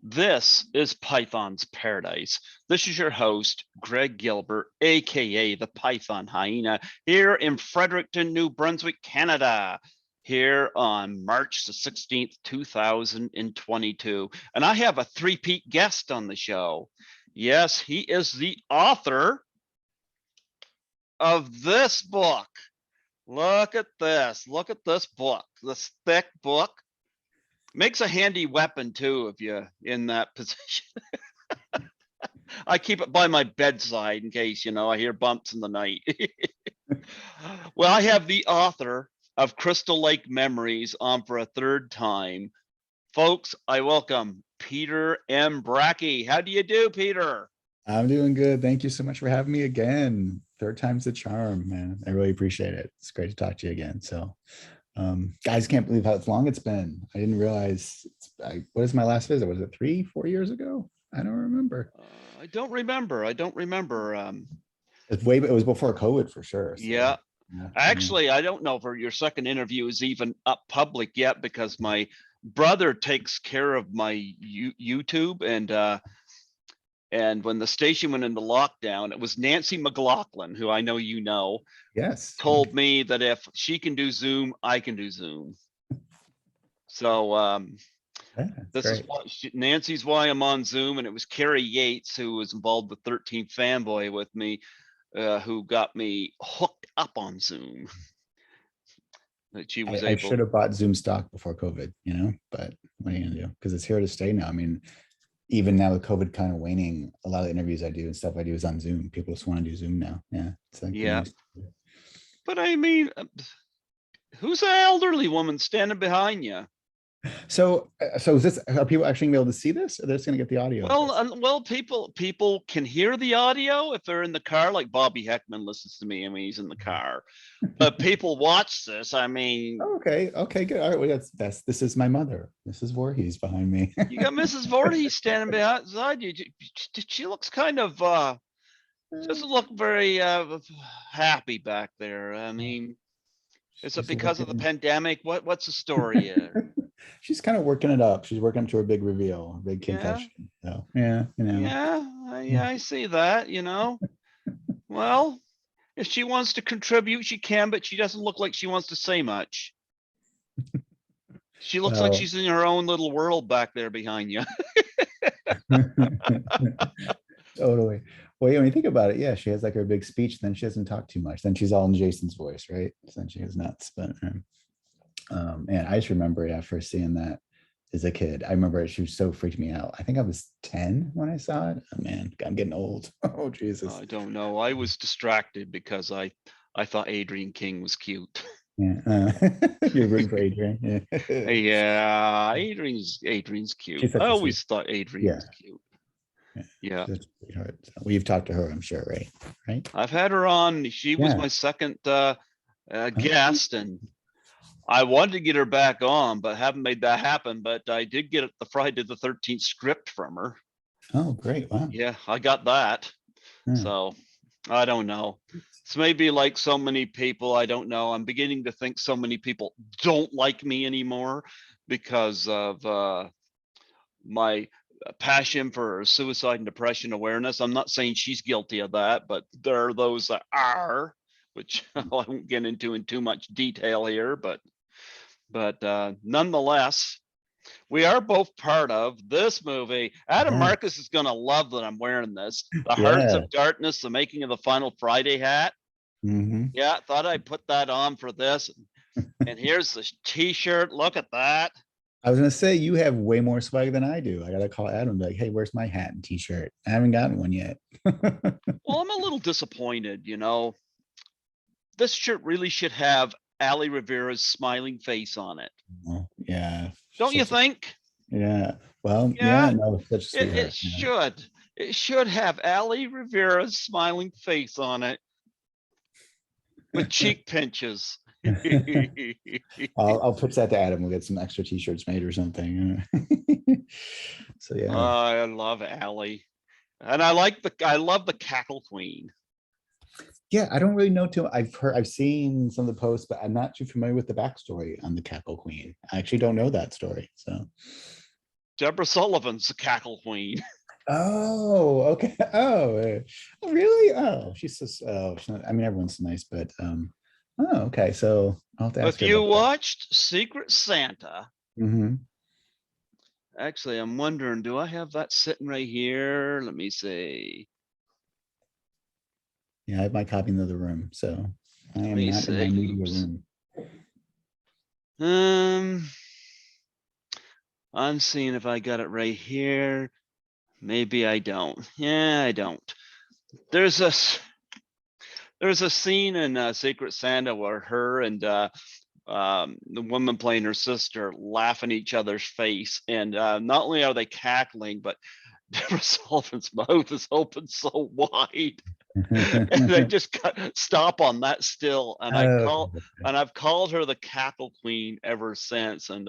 This is Python's Paradise. This is your host, Greg Gilbert, aka the Python Hyena, here in Fredericton, New Brunswick, Canada, here on March the 16th, 2022. And I have a three-peat guest on the show. Yes, he is the author of this book. Look at this. Look at this book, this thick book. Makes a handy weapon too if you're in that position. I keep it by my bedside in case, I hear bumps in the night. Well, I have the author of Crystal Lake Memories on for a third time. Folks, I welcome Peter M. Bracke. How do you do, Peter? I'm doing good. Thank you so much for having me again. Third time's the charm, man. I really appreciate it. It's great to talk to you again. So guys, can't believe how long it's been. I didn't realize what is my last visit? Was it 3-4 years ago? I don't remember. I don't remember. It was before COVID for sure. So, yeah. yeah. Actually, I don't know if your second interview is even up public yet because my brother takes care of my YouTube, and when the station went into lockdown, it was Nancy McLaughlin, who I know you know, Yes, told me that if she can do Zoom, I can do Zoom. So this great. is what Nancy's why I'm on Zoom, and it was Carrie Yates who was involved with 13th Fanboy with me, who got me hooked up on Zoom. That she was I should have bought Zoom stock before COVID, but what are you gonna do? Because it's here to stay now. I mean, even now with COVID kind of waning, a lot of the interviews I do and stuff I do is on Zoom. People just want to do Zoom now. Yeah. It's like, yeah. But I mean, who's an elderly woman standing behind you? So is this, are people actually gonna be able to see this, or they're just gonna get the audio? Well, people can hear the audio if they're in the car, like Bobby Heckman listens to me. I mean, he's in the car. But people watch this. I mean, okay, good. All right, well, this is my mother. Mrs. Voorhees behind me. You got Mrs. Voorhees standing beside you. She looks kind of doesn't look very happy back there. I mean, is it because of the pandemic? What's the story here? She's kind of working it up. She's working up to her big reveal, big confession. So yeah, I see that. Well, if she wants to contribute, she can, but she doesn't look like she wants to say much. She looks like she's in her own little world back there behind you. Totally. Well, when you think about it, yeah, she has like her big speech, then she doesn't talk too much. Then she's all in Jason's voice, right? So then she goes nuts. But and I just remember, first seeing that as a kid. I remember she was so freaked me out. I think I was 10 when I saw it. Oh man, I'm getting old. Oh Jesus. I don't know. I was distracted because I thought Adrian King was cute. Yeah, you're rooting for Adrian. Yeah, Adrian's cute. I always thought Adrian was cute. Yeah. Well, you've talked to her, I'm sure, right? I've had her on. She was my second guest, and I wanted to get her back on, but haven't made that happen. But I did get the Friday the 13th script from her. Oh, great. Wow. Yeah, I got that. So I don't know. It's maybe like so many people, I don't know. I'm beginning to think so many people don't like me anymore because of my passion for suicide and depression awareness. I'm not saying she's guilty of that, but there are those that are, which I won't get into in too much detail here, but nonetheless, we are both part of this movie. Adam Marcus is going to love that I'm wearing this. The Hearts of Darkness, the making of the Final Friday hat. Yeah, thought I'd put that on for this. And here's the t-shirt. Look at that. I was going to say, you have way more swag than I do. I got to call Adam and be like, hey, where's my hat and t-shirt? I haven't gotten one yet. Well, I'm a little disappointed, This shirt really should have Ali Rivera's smiling face on it. Oh, yeah. Don't you think? Yeah. Well, yeah, no, it should. It should have Ali Rivera's smiling face on it with cheek pinches. I'll pitch that to Adam. We'll get some extra t-shirts made or something. So yeah. I love Ali. And I love the Cackle Queen. Yeah, I don't really know too. I've seen some of the posts, but I'm not too familiar with the backstory on the Cackle Queen. I actually don't know that story. So Deborah Sullivan's the cackle queen. Oh, okay. Oh, really? Oh, she's just, oh, she's not, I mean, everyone's nice, but, oh, okay. So I'll have to ask If her you about that. watched Secret Santa, Hmm. actually, I'm wondering, do I have that sitting right here? Let me see. Yeah, I have my copy in the other room, so I Let am me not in my see. media Oops. room. Um, I'm seeing if I got it right here. Maybe I don't. Yeah, I don't. There's a there's a scene in Secret Santa where her and the woman playing her sister laugh in each other's face, and not only are they cackling, but Deborah Sullivan's mouth is open so wide, and they just stop on that still. And Oh, I've called her the cackle queen ever since. And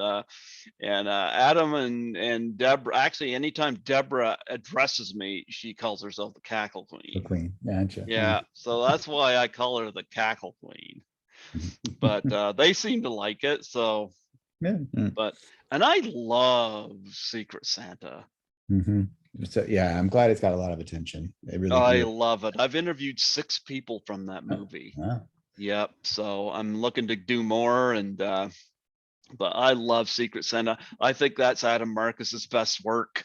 Adam and Deborah, actually, anytime Deborah addresses me, she calls herself the cackle the queen. queen. Gotcha. Yeah, so that's why I call her the cackle queen. But they seem to like it. So, Yeah. but and I love Secret Santa. Mm-hmm. So yeah, I'm glad it's got a lot of attention. It really, I really. love it. I've interviewed 6 people from that Oh, movie. wow. Yep. So I'm looking to do more, and but I love Secret Santa. I think that's Adam Marcus's best work.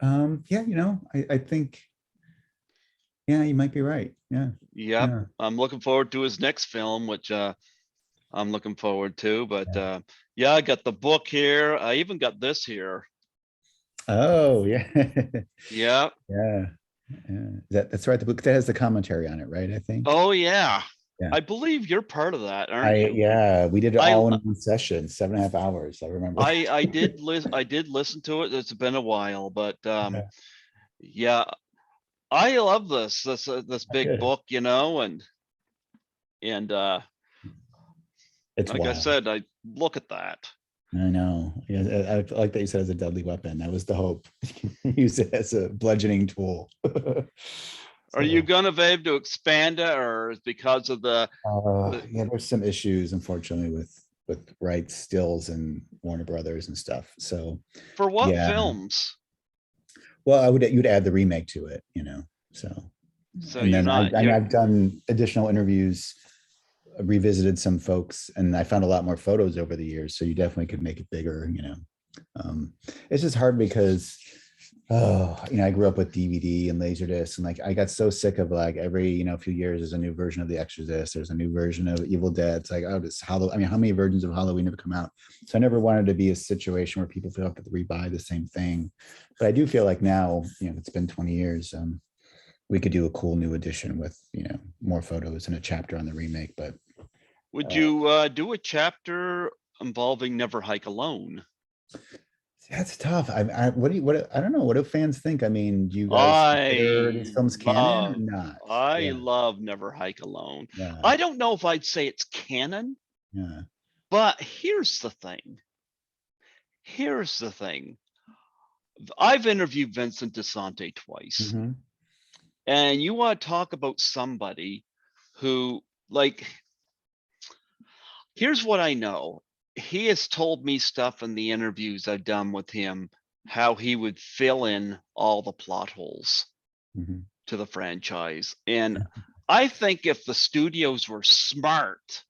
Yeah, I think, yeah, you might be right. Yeah. Yep. Yeah. I'm looking forward to his next film, which I'm looking forward to. But Yeah. yeah, I got the book here. I even got this here. Oh, yeah. Yep. Yeah. Yeah. That's right. The book that has the commentary on it, right? I think. Oh yeah. Yeah. I believe you're part of that, aren't you? Yeah, we did it I all in one session, 7.5 hours. I remember that. I did listen to it. It's been a while, but Yeah. yeah, I love this big Good. book, and It's like I wild. said, I look at that. I know. Yeah, I like that you said it's a deadly weapon. That was the hope. Use it as a bludgeoning tool. Are you So, gonna be able to expand it, or is because of the yeah, there's some issues, unfortunately, with rights, stills, and Warner Brothers and stuff. So, for what yeah. films? Well, you'd add the remake to it. So, So and you're then not you're I've done additional interviews, revisited some folks, and I found a lot more photos over the years. So you definitely could make it bigger. It's just hard because, oh, I grew up with DVD and Laserdisc, and like I got so sick of like every few years there's a new version of The Exorcist, there's a new version of Evil Dead. It's like, oh, this Halloween. I mean, how many versions of Halloween have come out? So I never wanted to be a situation where people feel like to rebuy the same thing. But I do feel like now, it's been 20 years. We could do a cool new edition with more photos and a chapter on the remake. But would uh, you do a chapter involving Never Hike Alone? that's tough. I don't know. What do fans think? I mean, do you guys consider these I films canon or love not? I Yeah, love Never Hike Alone. yeah, I don't know if I'd say it's canon, yeah. but here's the thing. Here's the thing. I've interviewed Vincent DeSante twice. Hmm. And you want to talk about somebody who, like, here's what I know. He has told me stuff in the interviews I've done with him, how he would fill in all the plot holes Hmm. to the franchise. And I think if the studios were smart,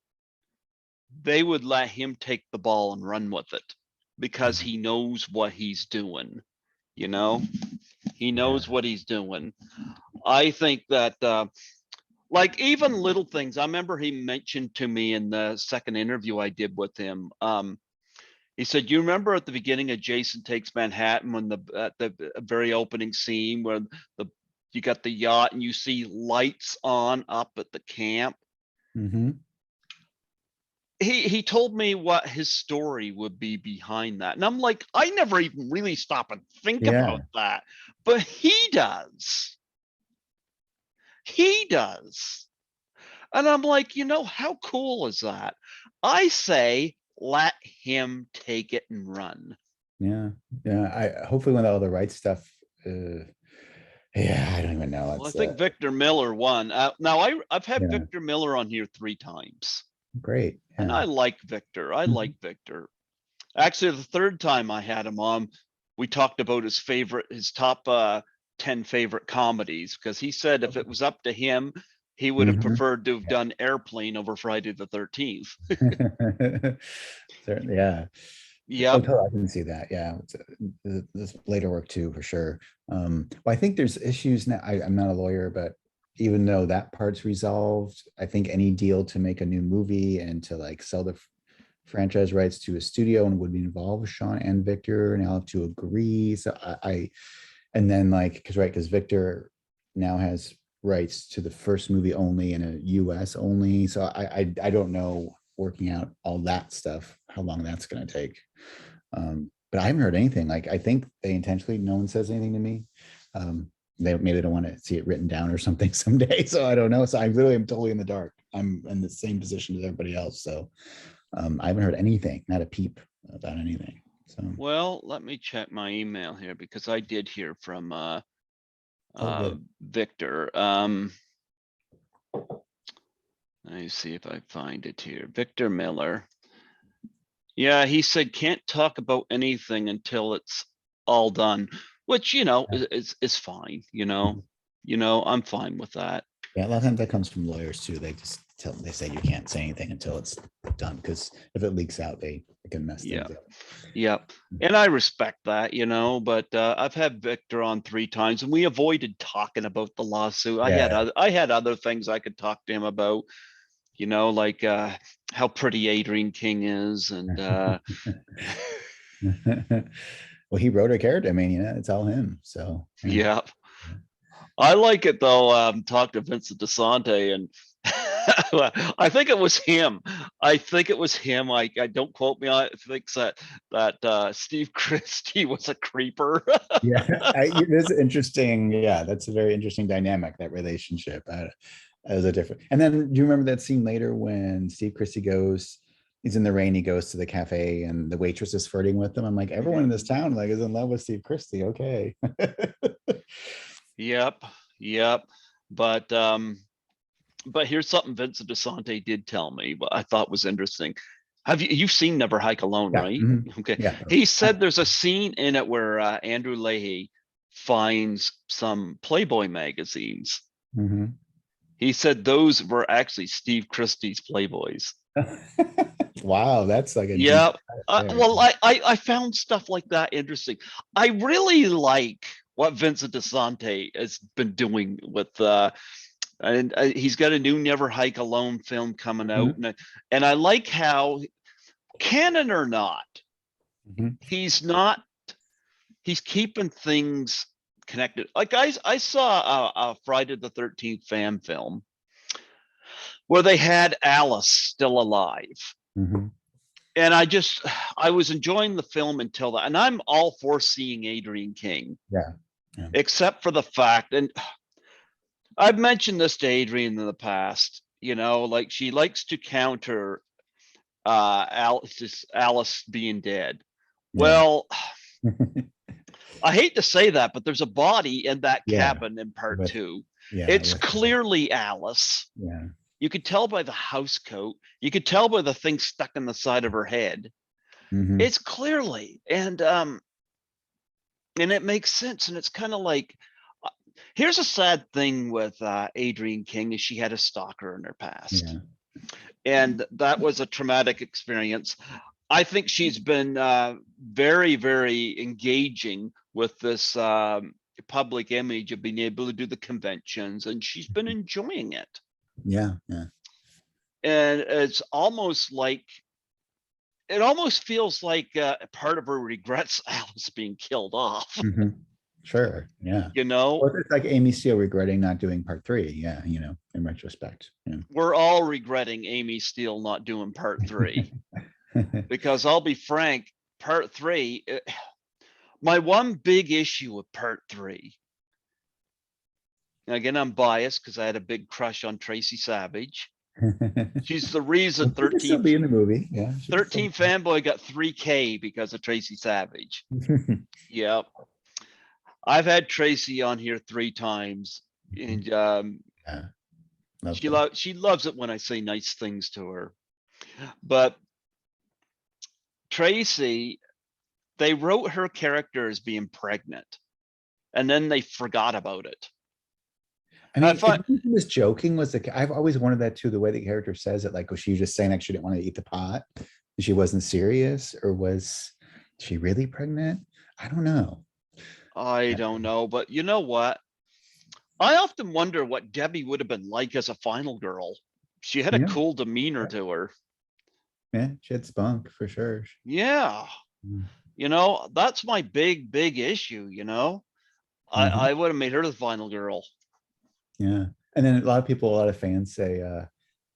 they would let him take the ball and run with it because he knows what he's doing. You know, he Yeah. knows what he's doing. I think that like even little things. I remember he mentioned to me in the second interview I did with him. He said, "You remember at the beginning of Jason Takes Manhattan when at the very opening scene where the you got the yacht and you see lights on up at the camp." Hmm. He told me what his story would be behind that, and I'm like, I never even really stop and think Yeah. about that, but he does. He does. And I'm like, how cool is that? I say, let him take it and run. Yeah. Yeah. I hopefully when all the right stuff. Yeah, I don't even know. Well, I It's think Victor Miller won. Now, I've had yeah, Victor Miller on here 3 times, great. and Yeah. I like Victor. I Mhm. like Victor. Actually, the third time I had him on, we talked about his top 10 favorite comedies, because he said if it was up to him, he would have Mhm. preferred to have done Airplane over Friday the 13th. Certainly, yeah. Oh, Yep. totally, I can see that. Yeah, this later work too, for sure. Well, I think there's issues now. I'm not a lawyer, but even though that part's resolved, I think any deal to make a new movie and to like sell the franchise rights to a studio and would involve Sean and Victor, and I'll have to agree. So and then like, because Victor now has rights to the first movie only in a US only. So I don't know, working out all that stuff, how long that's going to take. But I haven't heard anything. Like, I think they intentionally, no one says anything to me. Maybe they don't want to see it written down or something someday. So I don't know. So I really am totally in the dark. I'm in the same position as everybody else. So I haven't heard anything, not a peep about anything. So Well, let me check my email here, because I did hear from good. Victor. Let me see if I find it here. Victor Miller. Yeah, he said can't talk about anything until it's all done, which, Yeah. is fine, Mhm. I'm fine with that. Yeah, a lot of times that comes from lawyers too. They just they say you can't say anything until it's done, because if it leaks out, it can mess Yeah. things up. Yep. And I respect that, but I've had Victor on 3 times and we avoided talking about the lawsuit. Yeah. I had other things I could talk to him about, like how pretty Adrian King is, and Well, he wrote a character. I mean, it's all him. So yeah. yeah. I like it though. Talk to Vincent DeSante, and I think it was him. I think it was him. I don't quote me on it. Thinks that Steve Christie was a creeper. Yeah, it is interesting. Yeah, that's a very interesting dynamic, that relationship. As a different. And then do you remember that scene later when Steve Christie goes, he's in the rain, he goes to the cafe and the waitress is flirting with him. I'm like, everyone in this town like is in love with Steve Christie. Okay. Yep, yep. But here's something Vincent DeSante did tell me, what I thought was interesting. You've seen Never Hike Alone, Yeah. right? Mhm. Okay. Yeah. He said there's a scene in it where Andrew Leahy finds some Playboy magazines. Mhm. He said those were actually Steve Christie's Playboys. Wow, that's like a deep Yeah. cut there. Well, I found stuff like that interesting. I really like what Vincent DeSante has been doing with and he's got a new Never Hike Alone film coming out, Mhm. and I like how, canon or not, Mhm. he's not he's keeping things connected. Like I saw a Friday the 13th fan film where they had Alice still alive, Mhm. and I was enjoying the film until that, and I'm all for seeing Adrian King, Yeah. Yeah. except for the fact, and I've mentioned this to Adrian in the past, like she likes to counter Alice being dead. Yeah. Well, I hate to say that, but there's a body in that Yeah. cabin in part With, two. yeah, It's with, clearly Alice. yeah. You could tell by the house coat. You could tell by the thing stuck in the side of her head. Mhm. It's clearly, and it makes sense. And it's kind of like, uh, here's a sad thing with Adrian King, is she had a stalker in her past, Yeah. and that was a traumatic experience. I think she's been very, very engaging with this public image of being able to do the conventions, and she's been enjoying it. Yeah. Yeah. And it's almost like, it almost feels like part of her regrets Alice being killed off. Mhm. Sure. Yeah. you know, Well, it's like Amy Steele regretting not doing part three. Yeah. In retrospect. Yeah. we're all regretting Amy Steele not doing part 3, because I'll be frank, part 3, my one big issue with part 3, again, I'm biased because I had a big crush on Tracy Savage. She's the reason Well, she could still 13 be in the movie. Yeah. She could still. fanboy got 3K because of Tracy Savage. Yep. I've had Tracy on here 3 times, and Yeah. Lovely. she loves it when I say nice things to her. But Tracy, they wrote her character as being pregnant. And then they forgot about it. I mean, I find- if he was joking, I've always wondered that too, the way the character says it, like, was she just saying like she didn't want to eat the pot? She wasn't serious, or was she really pregnant? I don't know. I don't know, but you know what? I often wonder what Debbie would have been like as a final girl. She had a Yeah. cool demeanor to her. Yeah, she had spunk for sure. Yeah. Mm. You know, that's my big issue, you know? Mhm. I would have made her the final girl. Yeah. And then a lot of fans say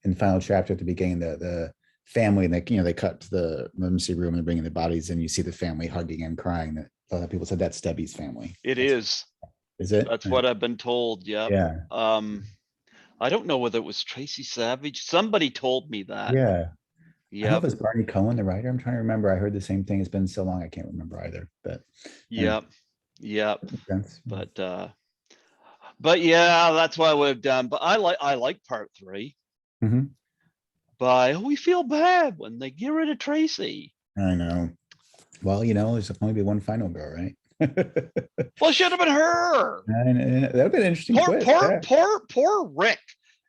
in final chapter at the beginning, the family, and they cut to the emergency room and bringing the bodies, and you see the family hugging and crying. That a lot of people said that's Debbie's family. It is. Is it? That's what I've been told. Yep. Yeah. I don't know whether it was Tracy Savage. Somebody told me that. Yeah. I don't know if Yep. it's Barney Cohen, the writer. I'm trying to remember. I heard the same thing. It's been so long, I can't remember either. But Yep. Yep. makes sense. But yeah, that's what I would have done. But I like part 3. Mhm. But we feel bad when they get rid of Tracy. I know. Well, there's only be one final girl, right? Well, it should have been her. And that would be an interesting twist. Yeah. Poor Rick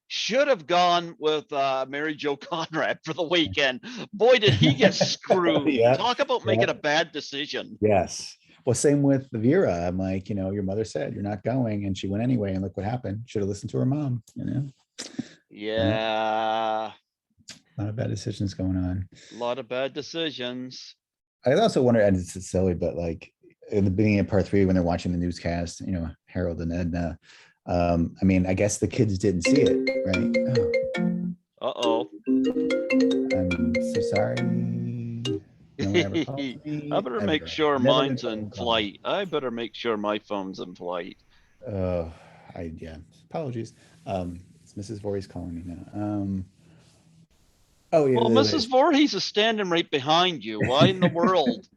should have gone with Mary Jo Conrad for the weekend. Boy, did he get screwed. Yeah. Talk about making a bad decision. Yes. Well, same with Vera. I'm like, your mother said you're not going, and she went anyway, and look what happened. Should have listened to her mom. Yeah. A lot of bad decisions going on. A lot of bad decisions. I also wonder, and it's silly, but like in the beginning of part 3, when they're watching the newscast, Harold and Edna. I mean, I guess the kids didn't see it, right? Uh-oh. I'm so sorry. No one ever called me, I better make ever. sure Never mine's been in called. flight. I better make sure my phone's in flight. Yeah, apologies. It's Mrs. Voorhees calling me now. Oh yeah. Well, Mrs. Voorhees is standing right behind you. Why in the world?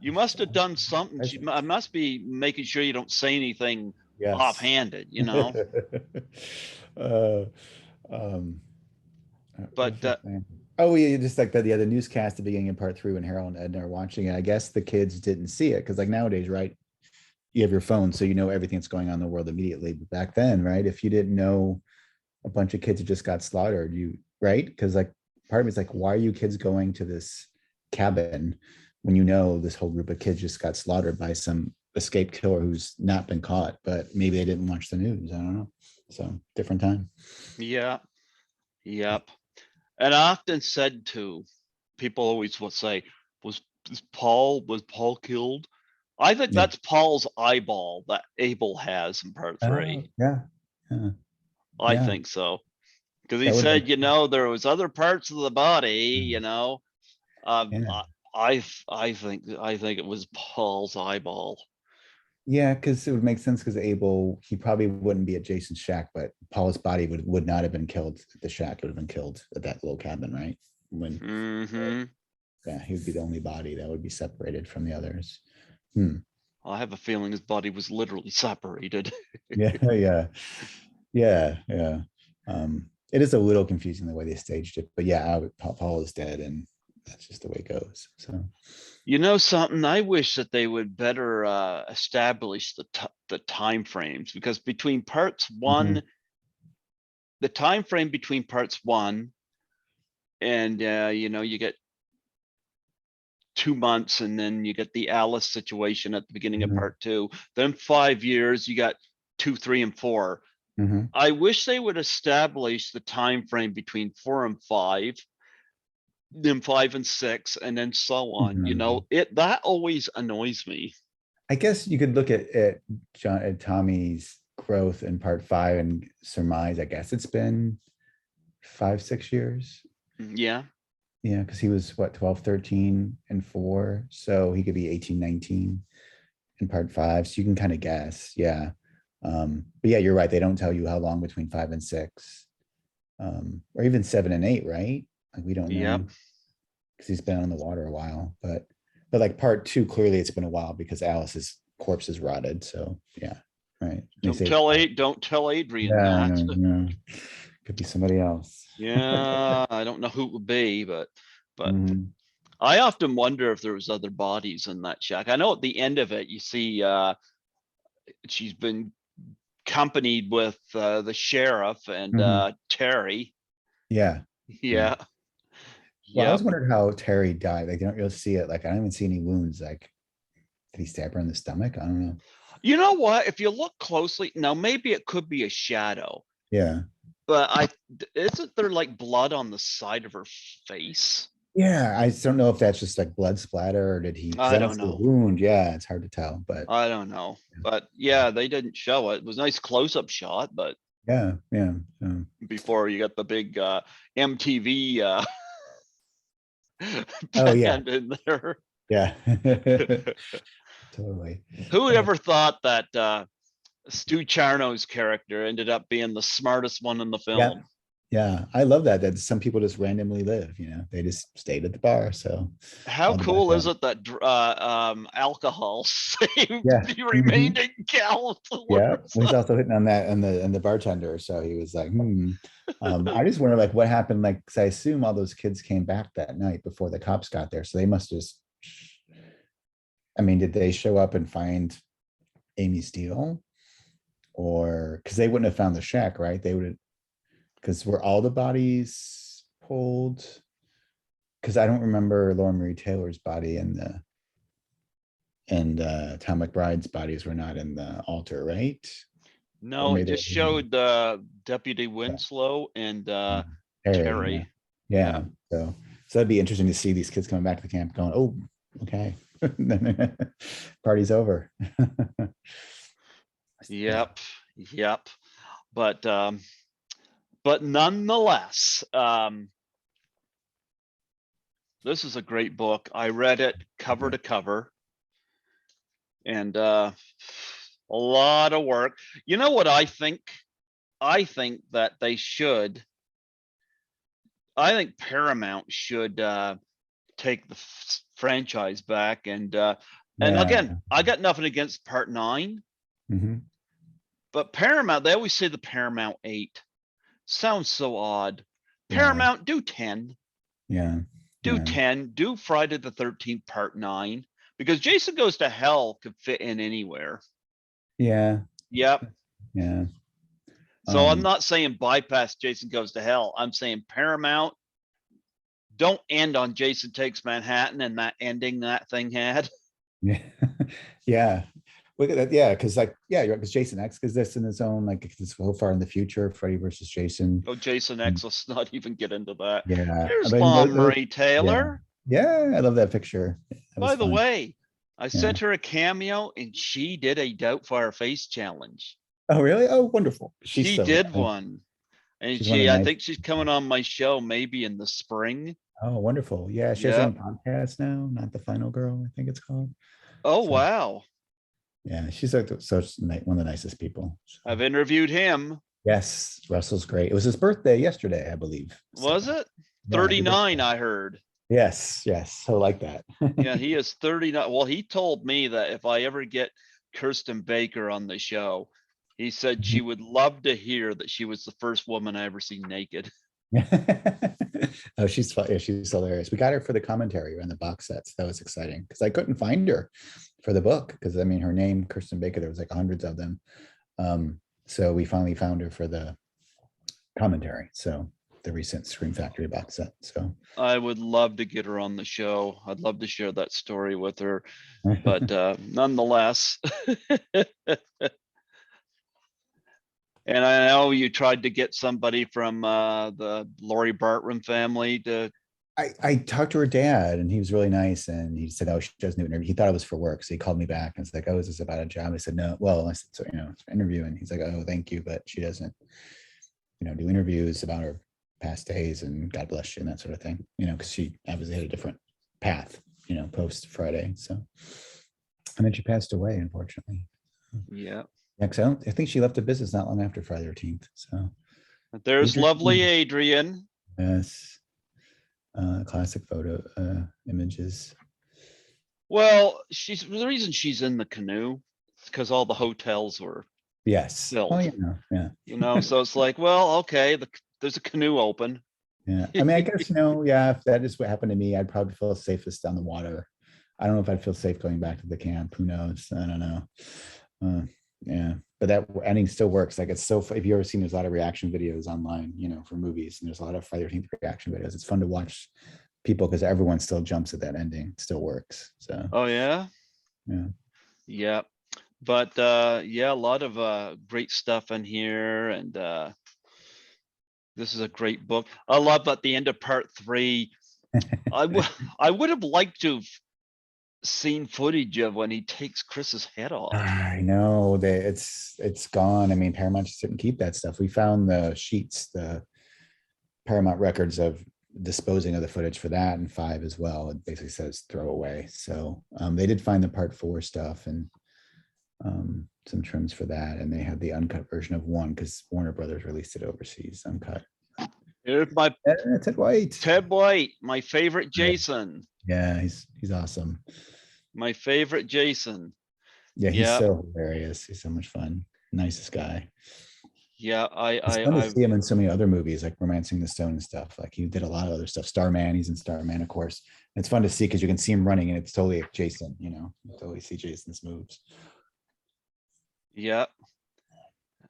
You must have done something. I must be making sure you don't say anything Yes. offhanded, But oh yeah, just like the newscast at the beginning of part 3 when Harold and Edna are watching it. I guess the kids didn't see it because like nowadays, right? You have your phone, so you know everything that's going on in the world immediately. But back then, right? If you didn't know a bunch of kids that just got slaughtered, right? Because like part of me is like, why are you kids going to this cabin when this whole group of kids just got slaughtered by some escaped killer who's not been caught, but maybe they didn't watch the news. I don't know. So different time. yeah, yep. And I often said to people, always will say, was Paul killed? I think that's Paul's eyeball that Abel has in part 3. Yeah. I think so. Because he That would said, make- there was other parts of the body, I think it was Paul's eyeball. Yeah, because it would make sense because Abel, he probably wouldn't be at Jason's shack, but Paul's body would not have been killed at the shack. It would have been killed at that little cabin, right? Yeah, he would be the only body that would be separated from the others. I have a feeling his body was literally separated. Yeah. It is a little confusing the way they staged it, but yeah, Paul is dead, and that's just the way it goes. So, Something, I wish that they would better establish the time frames, because between parts 1, the time frame between parts 1 and you get 2 months, and then you get the Alice situation at the beginning of part 2, then 5 years, you got 2, 3, and 4. I wish they would establish the time frame between 4 and 5, then 5 and 6, and then so on. That always annoys me. I guess you could look at Tommy's growth in part 5 and surmise, I guess it's been 5, 6 years. Yeah, because he was 12, 13 and 4, so he could be 18, 19 in part 5, so you can kind of guess. But yeah, you're right, they don't tell you how long between 5 and 6, or even 7 and 8, right? Like we don't know, because he's been on the water a while. But like part 2, clearly it's been a while because Alice's corpse is rotted. So yeah, right. Don't tell Adrian that. No. Could be somebody else. Yeah, I don't know who it would be, but Mhm. I often wonder if there was other bodies in that shack. I know at the end of it, you see, she's been accompanied with the sheriff and Mhm. Terry. Yeah, yeah. Yeah, Well, I was yep. wondering how Terry died. Like, you don't really see it. Like, I don't even see any wounds. Like, did he stab her in the stomach? I don't know. You know what? If you look closely, now maybe it could be a shadow, Yeah. but isn't there like blood on the side of her face? Yeah, I just don't know if that's just like blood splatter or did he, because I I don't don't see a know. wound. Yeah, it's hard to tell, but I don't know. But yeah, they didn't show it. It was a nice close-up shot, but yeah, yeah. before you got the big MTV Oh, yeah, band in there. yeah. Totally. Who would ever thought that Stu Charno's character ended up being the smartest one in the Yeah, film? yeah. I love that, that some people just randomly live, they just stayed at the bar, so How all the best cool is out. it that alcohol saved Yeah. the Mhm. remaining Yeah, counselors? well, he's also hitting on that and the bartender. So he was like, hmm. I just wonder like what happened, like, because I assume all those kids came back that night before the cops got there. So they must just, I mean, did they show up and find Amy Steele? Or because they wouldn't have found the shack, right? They would have, because were all the bodies pulled? Because I don't remember Laura Marie Taylor's body and Tom McBride's bodies were not in the altar, right? Or No, it maybe just they were. showed Deputy Winslow and Harry, yeah. Terry. Yeah. Yeah. So that'd be interesting to see these kids coming back to the camp going, oh, okay. Party's over. Yeah. Yep. Yep. But nonetheless, this is a great book. I read it cover Yeah. to cover and a lot of work. You know what I think? I think that they should, I think Paramount should take the franchise back and Yeah. again, I got nothing against part 9, Mhm. but Paramount, they always say the Paramount 8. Sounds so odd. Yeah. Paramount, do 10. Yeah. Do Yeah. 10. Do Friday the 13th part 9 because Jason Goes to Hell could fit in anywhere. Yeah. Yep. Yeah. So I'm Um, not saying bypass Jason Goes to Hell. I'm saying Paramount, don't end on Jason Takes Manhattan and that ending that thing had. yeah. Yeah. Look at that. Yeah. Cause like, yeah, you're because Jason X, because this in his own, like it's so far in the future, Freddy versus Jason. Oh, Jason X, let's not even get into that. Yeah. I Here's mean, Mom Marie yeah. Taylor. Yeah. I love that picture. That was By the fun. way, I Yeah. sent her a cameo and she did a Doubtfire face challenge. Oh, really? Oh, wonderful. She's She so did nice. one. And She's one of the I nice think she's coming people. on my show maybe in the spring. Oh, wonderful. Yeah, she has her own Yep. podcast now, Not the Final Girl, I think it's called. Oh, So wow. yeah, she's like one of the nicest people. So, I've interviewed him. yes, Russell's great. It was his birthday yesterday, I believe. So Was it? yeah, happy 39, birthday. I heard. Yes, yes. So like that. Yeah, he is 39. Well, he told me that if I ever get Kirsten Baker on the show, he said she would love to hear that she was the first woman I ever seen naked. Oh, she's fun. Yeah, she's hilarious. We got her for the commentary on the box sets. That was exciting because I couldn't find her for the book because I mean her name, Kirsten Baker, there was like hundreds of them. So we finally found her for the commentary. So the recent Scream Factory box set. So I would love to get her on the show. I'd love to share that story with her. But nonetheless, and I know you tried to get somebody from the Lori Bartram family to. I talked to her dad and he was really nice and he said, oh, she doesn't do an interview. He thought it was for work. So he called me back and it's like, oh, is this about a job? I said, no. Well, I said, so, it's an interview. And he's like, oh, thank you. But she doesn't, do interviews about her past days and God bless you and that sort of thing, because she obviously had a different path, post Friday. So, and then she passed away, unfortunately. Yeah. Yeah, because I think she left the business not long after Friday the 13th. So There's lovely Adrian, Adrian. yes. Classic photo images. Well, she's the reason she's in the canoe is because all the hotels were Yes. Oh, filled. yeah. Yeah. So it's like, well, okay, there's a canoe open. Yeah, I mean, I guess, yeah, if that is what happened to me, I'd probably feel safest on the water. I don't know if I'd feel safe going back to the camp. Who knows? I don't know. Yeah, but that ending still works. Like, it's so, if you ever seen, there's a lot of reaction videos online, for movies, and there's a lot of Friday the 13th reaction videos. It's fun to watch people because everyone still jumps at that ending. It still works. So, Oh, yeah? yeah. Yeah. But yeah, a lot of great stuff in here, and this is a great book. I love at the end of part 3. I would have liked to have seen footage of when he takes Chris's head off. I know that it's gone. I mean, Paramount just didn't keep that stuff. We found the sheets, the Paramount records of disposing of the footage for that, and 5 as well. It basically says throw away. So they did find the part 4 stuff and some trims for that, and they had the uncut version of 1 because Warner Brothers released it overseas uncut. Here's my Ted White. Ted White, my favorite Jason. Yeah, he's awesome. My favorite Jason. Yeah, he's Yeah. so hilarious. He's so much fun. Nicest guy. Yeah, It's fun to see him in so many other movies, like Romancing the Stone and stuff. Like, he did a lot of other stuff. Starman, he's in Starman, of course. And it's fun to see because you can see him running, and it's totally like Jason. You totally see Jason's moves. Yeah.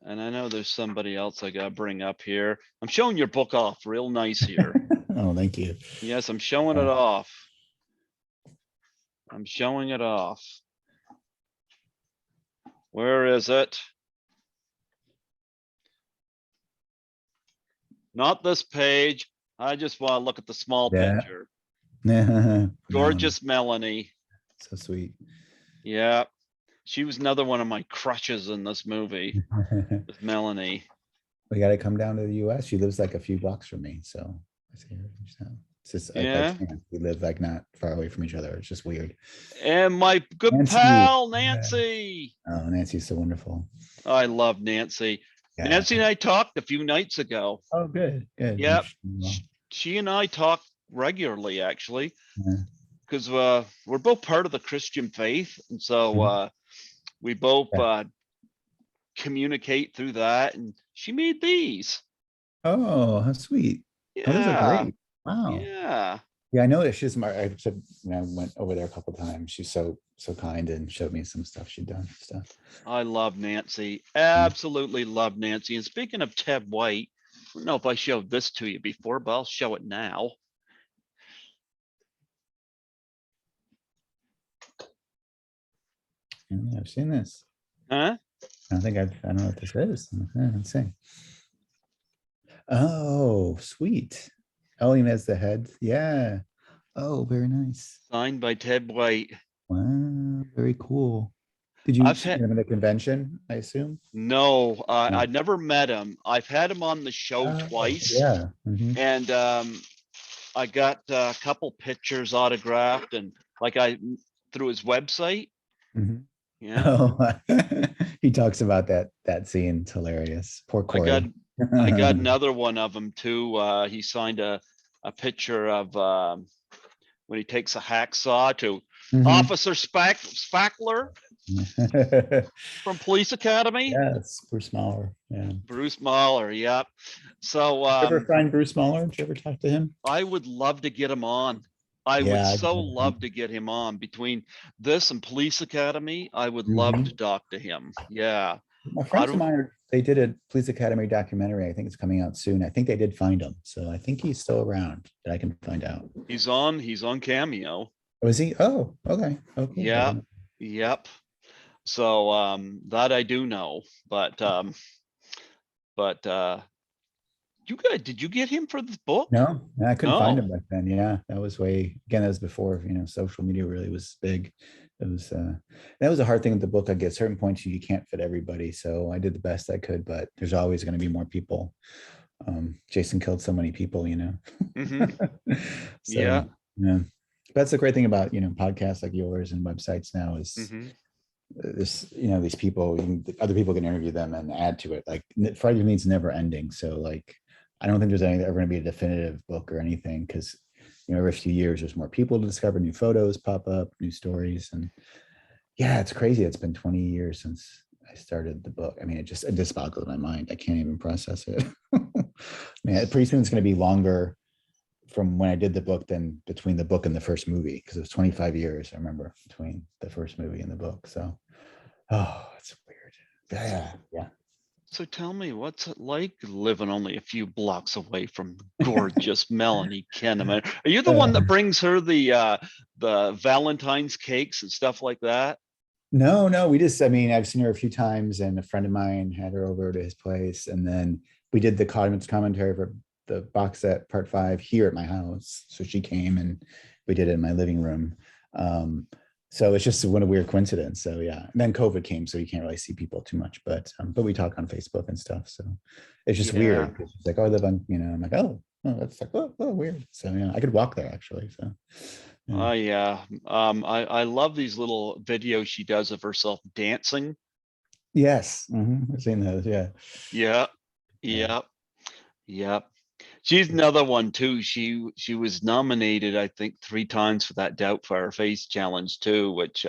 And I know there's somebody else I gotta bring up here. I'm showing your book off real nice here. Oh, thank you. Yes, I'm showing it off. I'm showing it off. Where is it? Not this page. I just want to look at the small Yeah. picture. No, Gorgeous Melanie. so sweet. Yeah. She was another one of my crushes in this movie, with Melanie. We got to come down to the US. She lives like a few blocks from me. So I see her. It's just like by Yeah. chance. We live like not far away from each other. It's just weird. And my good Nancy. pal, Nancy. Oh, Nancy's so wonderful. I love Nancy. Yeah. Nancy and I talked a few nights ago. Oh, good. Good. Yep. Well, She and I talk regularly, actually, yeah. because we're both part of the Christian faith. And so Mhm. we both Yeah. communicate through that. And she made these. Oh, how sweet. Oh, those are Yeah. great. Wow. Yeah. Yeah, I know that she's my, I said, I went over there a couple times. She's so kind and showed me some stuff she'd done. Stuff. I love Nancy. Absolutely love Nancy. And speaking of Ted White, I don't know if I showed this to you before, but I'll show it now. Yeah, I've seen this. Huh? I don't know what this is. Let's see. Oh, sweet. Oh, he has the head. Yeah. Oh, very nice. Signed by Ted White. Wow, very cool. Did you I've see had- him at a convention, I assume? No, No. I never met him. I've had him on the show Oh, twice. yeah. Mhm. And I got a couple pictures autographed, and like through his website. Mhm. Yeah. Oh, he talks about that scene. It's hilarious. Poor I Corey. got another one of them too. He signed a picture of when he takes a hacksaw to Mhm. Officer Spackler from Police Academy. Yes, Bruce Mahler. Yeah. Bruce Mahler. Yep. So Ever find Bruce Mahler? Did you ever talk to him? I would love to get him on. I Yeah, would I'd so love him. love to get him on. Between this and Police Academy, I would love Mhm. to talk to him. Yeah. My friends of don't- mine, they did a Police Academy documentary. I think it's coming out soon. I think they did find him. So I think he's still around, that I can find out. He's on Cameo. Was he? Oh, okay. Oh, cool. Yeah. Yep. So that I do know, but did you get him for this book? No, I couldn't find No. him back then. Yeah, that was that was before, social media really was big. It was, that was a hard thing with the book. I get certain points you can't fit everybody. So I did the best I could, but there's always going to be more people. Jason killed so many people, Mhm. So, Yeah. yeah. That's the great thing about, podcasts like yours and websites now is Mhm. this, these people, other people can interview them and add to it. Like Friday Needs never ending. So like, I don't think there's ever going to be a definitive book or anything because, every few years there's more people to discover, new photos pop up, new stories. And yeah, it's crazy. It's been 20 years since I started the book. I mean, it just boggles my mind. I can't even process it. man, pretty soon it's going to be longer from when I did the book than between the book and the first movie, because it was 25 years, I remember, between the first movie and the book. So, oh, it's weird. Yeah, yeah. So tell me, what's it like living only a few blocks away from gorgeous Melanie Kinnaman? Are you the one that brings her the Valentine's cakes and stuff like that? No, we just, I mean, I've seen her a few times, and a friend of mine had her over to his place, and then we did the comments commentary for the box set part 5 here at my house. So she came and we did it in my living room. So it's just what a weird coincidence. So yeah, and then COVID came, so you can't really see people too much, but we talk on Facebook and stuff. So it's just weird. It's like, oh, I live on, I'm like, oh, that's like, oh, weird. So yeah, I could walk there actually. So Oh yeah. I love these little videos she does of herself dancing. yes, I've seen those. Yeah. Yeah. Yep. Yep. She's another one too. She was nominated, I think, 3 times for that Doubtfire Face challenge too, which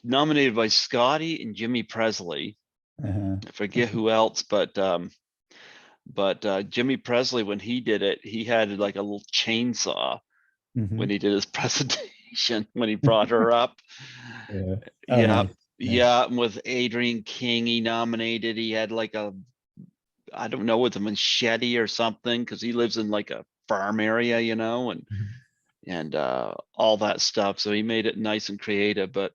nominated by Scotty and Jimmy Presley. I forget who else, but Jimmy Presley, when he did it, he had like a little chainsaw when he did his presentation, when he brought her up. Yeah. Oh, Yeah. nice. Yeah. And with Adrian King, he nominated, he had like a, I don't know, with a machete or something, because he lives in like a farm area, and all that stuff. So he made it nice and creative. But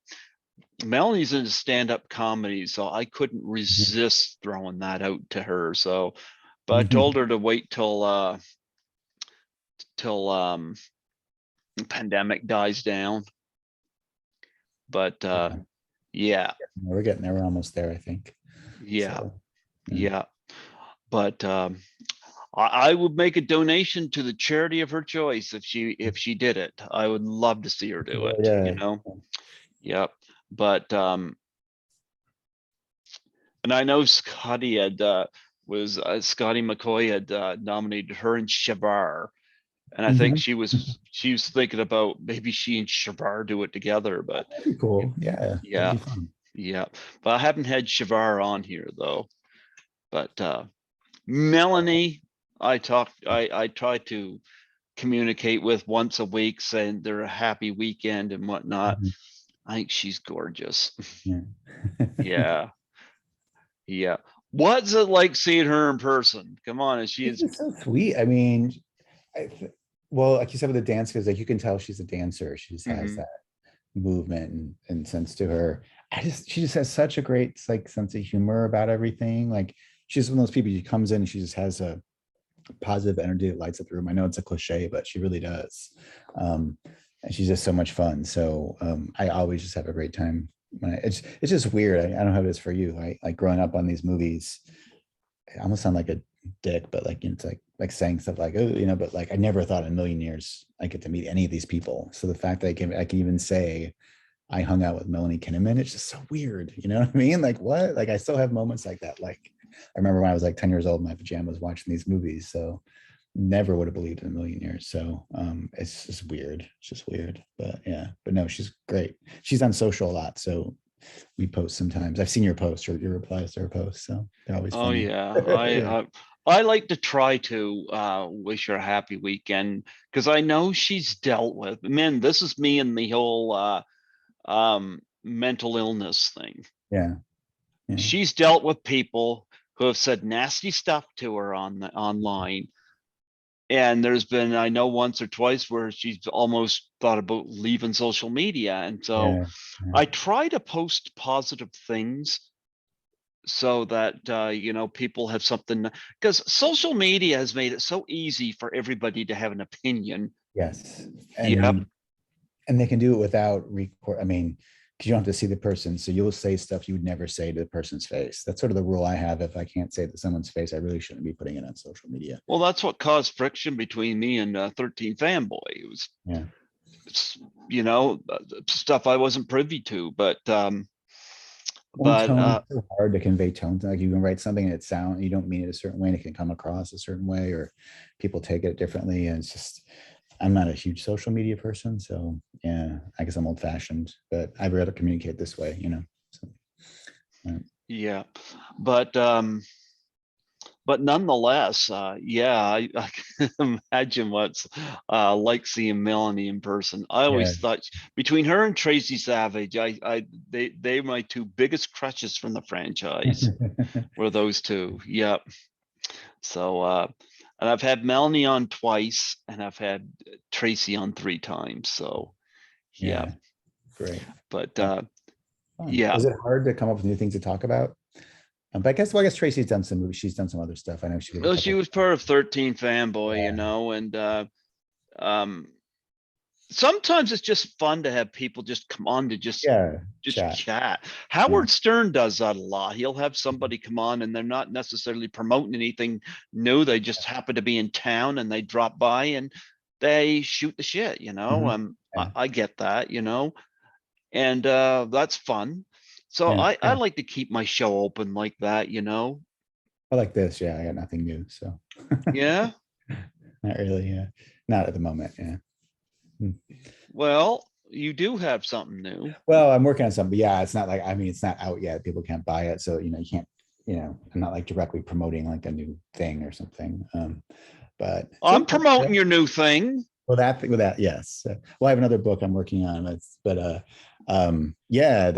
Melanie's into stand-up comedy, so I couldn't resist throwing that out to her. So, but I told her to wait till the pandemic dies down. But yeah, we're getting there. We're almost there, I think. Yeah. So, Yeah. But I would make a donation to the charity of her choice if she did it. I would love to see her do it, yeah. Yep. But and I know Scotty Scotty McCoy had nominated her and Shabar. And I think she was thinking about maybe she and Shabar do it together, but that'd be cool. Yeah. Yeah. Yeah. But I haven't had Shavar on here though. But Melanie, I try to communicate with once a week, saying they're a happy weekend and whatnot. I think she's gorgeous. Yeah. Yeah. Yeah. What's it like seeing her in person? Come on, and She's just so sweet. I mean, well, like you said with the dance, because like you can tell she's a dancer. She just has that movement and sense to her. She just has such a great like sense of humor about everything. Like she's one of those people, she comes in and she just has a positive energy that lights up the room. I know it's a cliche, but she really does. And she's just so much fun. So I always just have a great time when it's just weird. I don't know how it is for you. Like growing up on these movies, I almost sound like a dick, but like it's like saying stuff like, oh, but like I never thought in a million years I get to meet any of these people. So the fact that I can even say I hung out with Melanie Kinnaman, it's just so weird. You know what I mean? Like what? Like I still have moments like that. Like I remember when I was like 10 years old in my pajamas watching these movies. So never would have believed in a million years. So it's just weird. It's just weird. But yeah, but no, she's great. She's on social a lot. So we post sometimes. I've seen your posts or your replies to her posts. So they're always funny. Yeah. I like to try to wish her a happy weekend, because I know she's dealt with, man, this is me and the whole mental illness thing. Yeah. She's dealt with people who have said nasty stuff to her online. And there's been, I know, once or twice where she's almost thought about leaving social media. And so I try to post positive things so that people have something, because social media has made it so easy for everybody to have an opinion. Yes. And they can do it without record. I mean, because you don't have to see the person. So you'll say stuff you would never say to the person's face. That's sort of the rule I have. If I can't say it to someone's face, I really shouldn't be putting it on social media. Well, that's what caused friction between me and 13 Fanboy. It was, stuff I wasn't privy to, but tone is so hard to convey tone. Like you can write something and you don't mean it a certain way and it can come across a certain way, or people take it differently. And it's just, I'm not a huge social media person. So yeah, I guess I'm old fashioned, but I'd rather communicate this way, So, yeah. But but nonetheless, yeah, I can imagine what's like seeing Melanie in person. I Yeah. always thought between her and Tracy Savage, they my two biggest crushes from the franchise were those two. Yep. So and I've had Melanie on twice and I've had Tracy on 3 times. So yeah, Yeah, great. but Fun. Fun. yeah. Is it hard to come up with new things to talk about? But I guess Tracy's done some movies. She's done some other stuff. I know she did a Well, she couple. was part of 13 Fanboy, you Yeah, know, and um sometimes it's just fun to have people just come on to yeah, just chat. chat. Yeah. Howard Stern does that a lot. He'll have somebody come on and they're not necessarily promoting anything new. They just happen to be in town and they drop by and they shoot the shit, you know. Mhm. Yeah. I get that, you know, and that's fun. So Yeah. I like to keep my show open like that, you know. I like this. Yeah, I got nothing new. So Yeah. not really. Yeah. Not at the moment. Yeah. Hmm. Well, you do have something new. Well, I'm working on something, but yeah, it's not like, I mean, it's not out yet. People can't buy it. So, you can't, I'm not like directly promoting like a new thing or something. But it's I'm okay. promoting your new thing. Well, yes. Well, I have another book I'm working on. Yeah,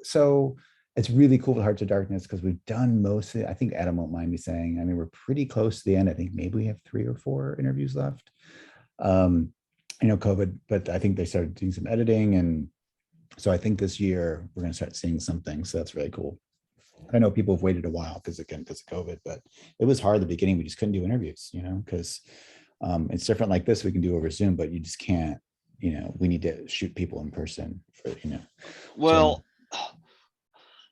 so it's really cool with Hearts of Darkness because we've done most of it. I think Adam won't mind me saying, I mean, we're pretty close to the end. I think maybe we have 3 or 4 interviews left. COVID, but I think they started doing some editing. And so I think this year we're going to start seeing something. So that's really cool. I know people have waited a while because of COVID, but it was hard at the beginning. We just couldn't do interviews, because it's different like this. We can do over Zoom, but you just can't, we need to shoot people in person so Well,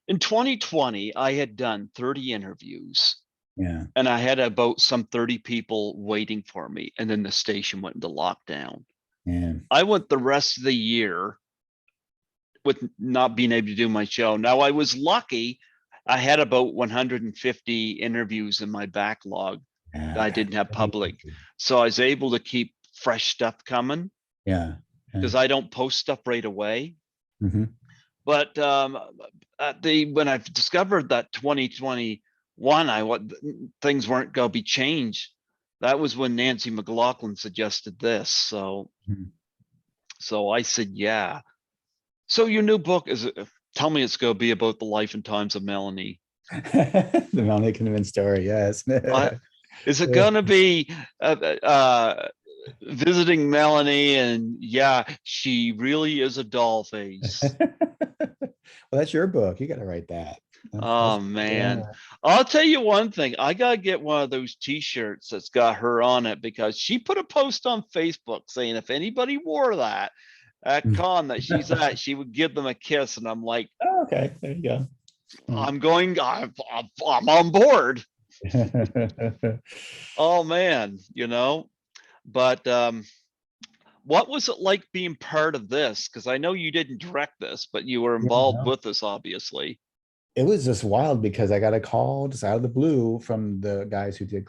in 2020, I had done 30 interviews yeah, and I had about some 30 people waiting for me. And then the station went into lockdown. yeah, I went the rest of the year with not being able to do my show. Now, I was lucky. I had about 150 interviews in my backlog that yeah, I God, didn't have public. So I was able to keep fresh stuff coming yeah, yeah. because I don't post stuff right away. Mhm. But when I discovered that 2021, things weren't going to be changed. That was when Nancy McLaughlin suggested this. So Mhm. I said, yeah. So your new book tell me it's going to be about the life and times of Melanie. The Melanie Kinnaman story, yes. Is it going to be visiting Melanie and yeah, she really is a doll face. Well, that's your book. You got to write that. Oh Yeah. man. I'll tell you one thing. I gotta get one of those t-shirts that's got her on it because she put a post on Facebook saying if anybody wore that at con that she's at, she would give them a kiss. And I'm like, Oh, okay, there you go. I'm on board. Oh man, But what was it like being part of this? Because I know you didn't direct this, but you were Yeah, involved no. with this, obviously. It was just wild because I got a call just out of the blue from the guys who did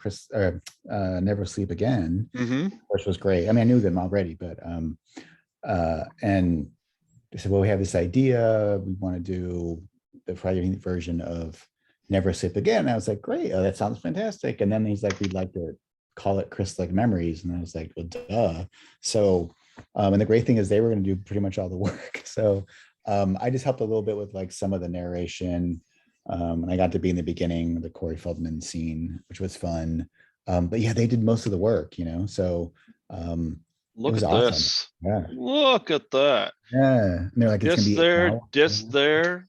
Never Sleep Again, Mm-hmm. which was great. I mean, I knew them already, but and they said, well, we have this idea. We want to do the Friday version of Never Sleep Again. And I was like, great. Oh, that sounds fantastic. And then he's like, we'd like to call it Chris-like Memories. And I was like, well, duh. So, and the great thing is they were going to do pretty much all the work. So I just helped a little bit with like some of the narration. And I got to be in the beginning, the Corey Feldman scene, which was fun. But yeah, they did most of the work, so it Look was at awesome. this. Yeah. Look at that. Yeah. And they're like, it's gonna Just be 8 there, hours. just there,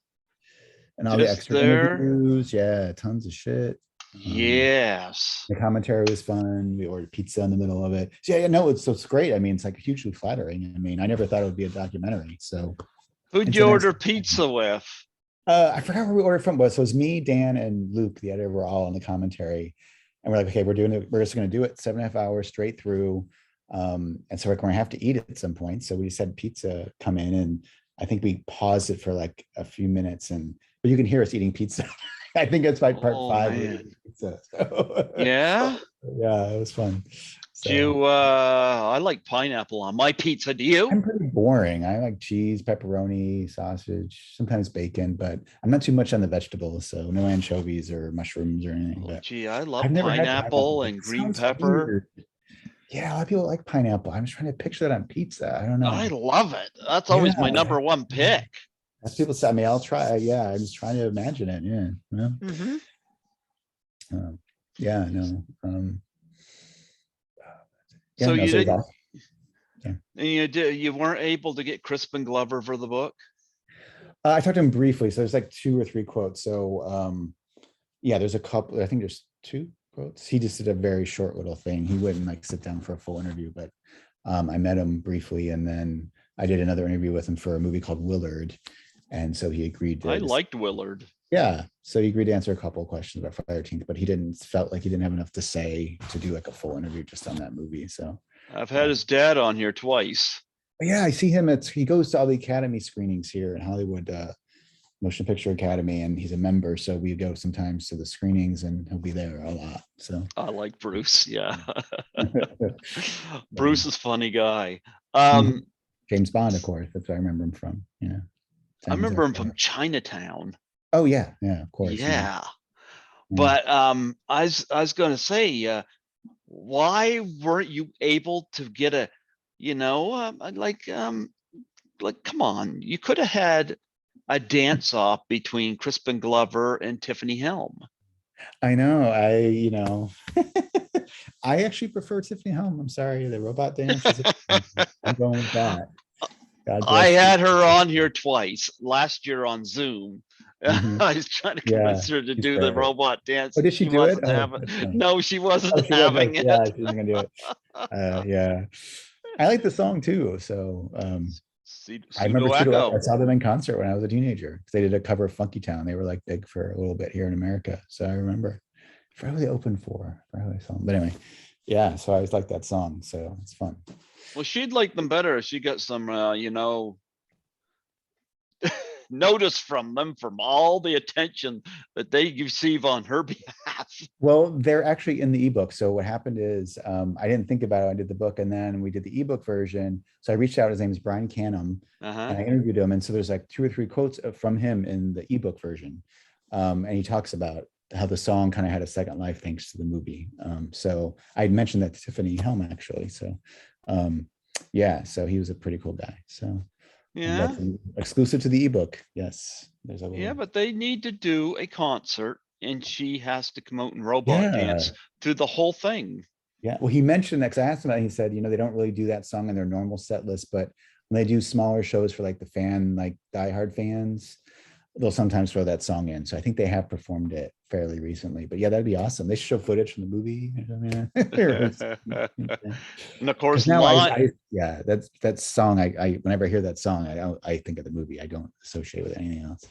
And all the just extra there. interviews. Yeah, tons of shit. Yes. The commentary was fun. We ordered pizza in the middle of it. So yeah, no, it's great. I mean, it's like hugely flattering. I mean, I never thought it would be a documentary. So Who'd it's you a nice order thing. pizza with? I forgot where we ordered from, but so it was me, Dan, and Luke, the editor, were all on the commentary. And we're like, okay, we're just gonna do it 7.5 hours straight through. And so we're gonna have to eat at some point. So we just had pizza come in, and I think we paused it for like a few minutes, but you can hear us eating pizza. I think it's like part Oh 5 man. pizza. So, Yeah. yeah, it was fun. Do you, I like pineapple on my pizza. Do you? I'm pretty boring. I like cheese, pepperoni, sausage, sometimes bacon, but I'm not too much on the vegetables. So no anchovies or mushrooms or anything. Oh, But gee, I I've love never had pineapple pineapple. and It green sounds pepper. weird. Yeah, a lot of people like pineapple. I'm just trying to picture that on pizza. I don't I know. love it. That's always my Yeah. number one pick. That's people say. I mean, I'll try. Yeah, I'm just trying to imagine it. Yeah. Well, Hmm. yeah. No. Yeah. So No. you So it was didn't, awesome. Yeah. you weren't able to get Crispin Glover for the book? I talked to him briefly. So there's like 2 or 3 quotes. So yeah, there's a couple. I think there's 2 quotes. He just did a very short little thing. He wouldn't like sit down for a full interview, but I met him briefly, and then I did another interview with him for a movie called Willard, and so he agreed I to. liked Willard. Yeah, so he agreed to answer a couple of questions about Friday the 13th, but he didn't felt like he didn't have enough to say to do like a full interview just on that movie. So I've had his dad on here twice. but yeah, I see him. He goes to all the Academy screenings here in Hollywood, Motion Picture Academy, and he's a member. So we go sometimes to the screenings, and he'll be there a lot. So I like Bruce. Yeah. um, Bruce is a funny guy. James Bond, of course. That's what I remember him from. Yeah. I Simon's remember him Excellent. from Chinatown. Oh yeah, yeah, of course. Yeah. Yeah. Yeah. But I was gonna say, why weren't you able to get a, like come on, you could have had a dance off between Crispin Glover and Tiffany Helm. I know. I actually prefer Tiffany Helm. I'm sorry, the robot dance is. I'm going with that. God I bless you. had her on here twice last year on Zoom. Mhm. I was trying to Yeah, convince her to she's do the great. robot dance, Oh, and did she she do it? wasn't Oh, having. that's funny. No, she Oh, wasn't she was. having Yeah, it. she's not gonna do it. Yeah, I like the song too. So I remember Pseudo Pseudo Echo. I Echo. saw them in concert when I was a teenager because they did a cover of Funky Town. They were like big for a little bit here in America. So I remember. I forgot who they opened for. I forgot who I saw them. But anyway, yeah. So I always like that song. So it's fun. Well, she'd like them better if she got some, notice from them from all the attention that they receive on her behalf. Well, they're actually in the ebook. So what happened is I didn't think about it. I did the book and then we did the ebook version. So I reached out. His name is Brian Canham, Uh-huh. and I interviewed him. And so there's like 2 or 3 quotes from him in the ebook version. And he talks about how the song kind of had a second life thanks to the movie. So I had mentioned that to Tiffany Helm actually. So yeah, so he was a pretty cool guy. So Yeah. that's exclusive to the ebook. Yes, there's a little. Yeah, but they need to do a concert and she has to come out and robot Yeah. dance through the whole thing. Yeah, well, he mentioned that because I asked him about it, he said, they don't really do that song in their normal set list, but when they do smaller shows for like the fan, like diehard fans, they'll sometimes throw that song in. So I think they have performed it fairly recently. But yeah, that'd be awesome. They should show footage from the movie. And of Because course, now yeah, that's that song. I whenever I hear that song, I think of the movie. I don't associate with anything else.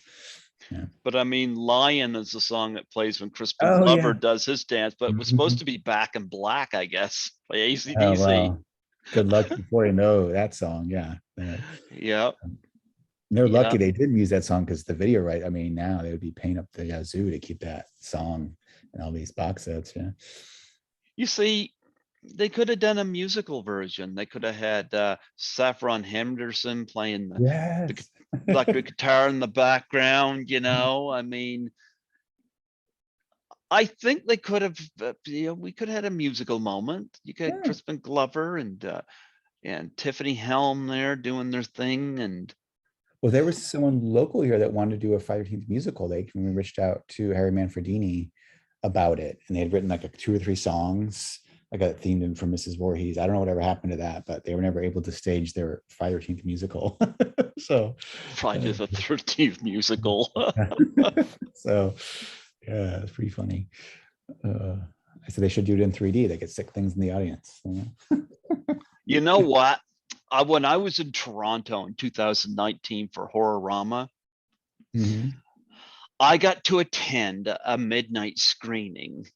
Yeah. but I mean, Lion is the song that plays when Crispin Oh Glover yeah. does his dance, but it was supposed to be Back in Black, I guess, by Oh AC/DC. well. Good luck before you know that song. Yeah. Yeah. They're Yeah. lucky they didn't use that song because the video, right? I mean, now they would be paying up the zoo to keep that song and all these box sets. Yeah. You see, they could have done a musical version. They could have had Saffron Henderson playing the Yes. electric guitar in the background, I mean, I think they could have, we could have had a musical moment. You get Yeah. Crispin Glover and Tiffany Helm there doing their thing, and Well, there was someone local here that wanted to do a Friday the 13th musical. They reached out to Harry Manfredini about it, and they had written like 2 or 3 songs, like a themed in from Mrs. Voorhees. I don't know whatever happened to that, but they were never able to stage their Friday the 13th musical. So Friday the 13th musical. so yeah, it's pretty funny. I said they should do it in 3D. They could stick things in the audience. You know what? When I was in Toronto in 2019 for Horrorama, I got to attend a midnight screening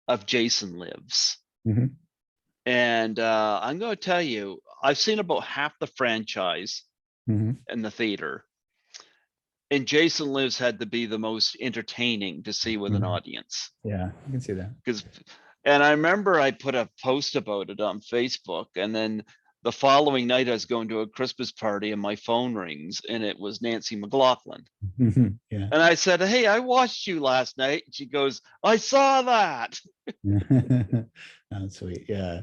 of Jason Lives. And I'm going to tell you, I've seen about half the franchise in the theater. And Jason Lives had to be the most entertaining to see with an audience. Yeah, you can see that. And I remember I put a post about it on Facebook, and then the following night I was going to a Christmas party and my phone rings and it was Nancy McLaughlin. Yeah. And I said, "Hey, I watched you last night." And she goes, "I saw that." Oh, sweet. Yeah.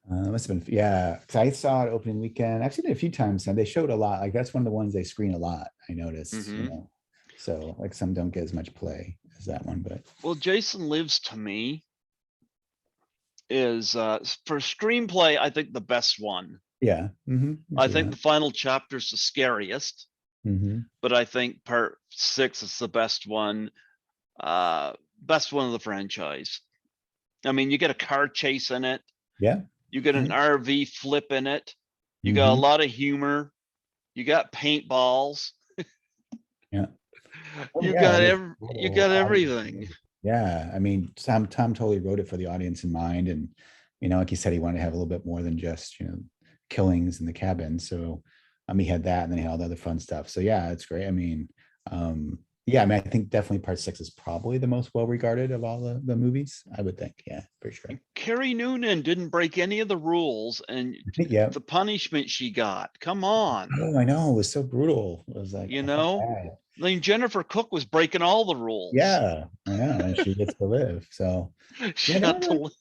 Must have been, yeah. 'Cause I saw it opening weekend. I've seen it a few times and they showed a lot. Like that's one of the ones they screen a lot, I noticed, you Mhm. know. So like some don't get as much play as that one, but Well, Jason Lives to me is for screenplay, I think the best one. yeah. I think the final chapter is the scariest, but I think part 6 is the best one. Best one of the franchise. I mean, you get a car chase in it. Yeah. You get an Yeah. RV flip in it. You got a lot of humor. You got paintballs. Yeah. Oh, You yeah. got It was you total got audience. everything. Yeah. I mean, Tom totally wrote it for the audience in mind. And, you know, like you said, he wanted to have a little bit more than just, you know, killings in the cabin. So he had that and then he had all the other fun stuff. So yeah, it's great. I mean, yeah, I mean, I think definitely part 6 is probably the most well regarded of all the movies, I would think. Yeah, for sure. Carrie Noonan didn't break any of the rules, and Yeah. the punishment she got. Come on, Oh, I know. It was so brutal. It was like, you I felt know. bad. I mean, Jennifer Cook was breaking all the rules. Yeah, I know. And she gets to live. So yeah, She got to live.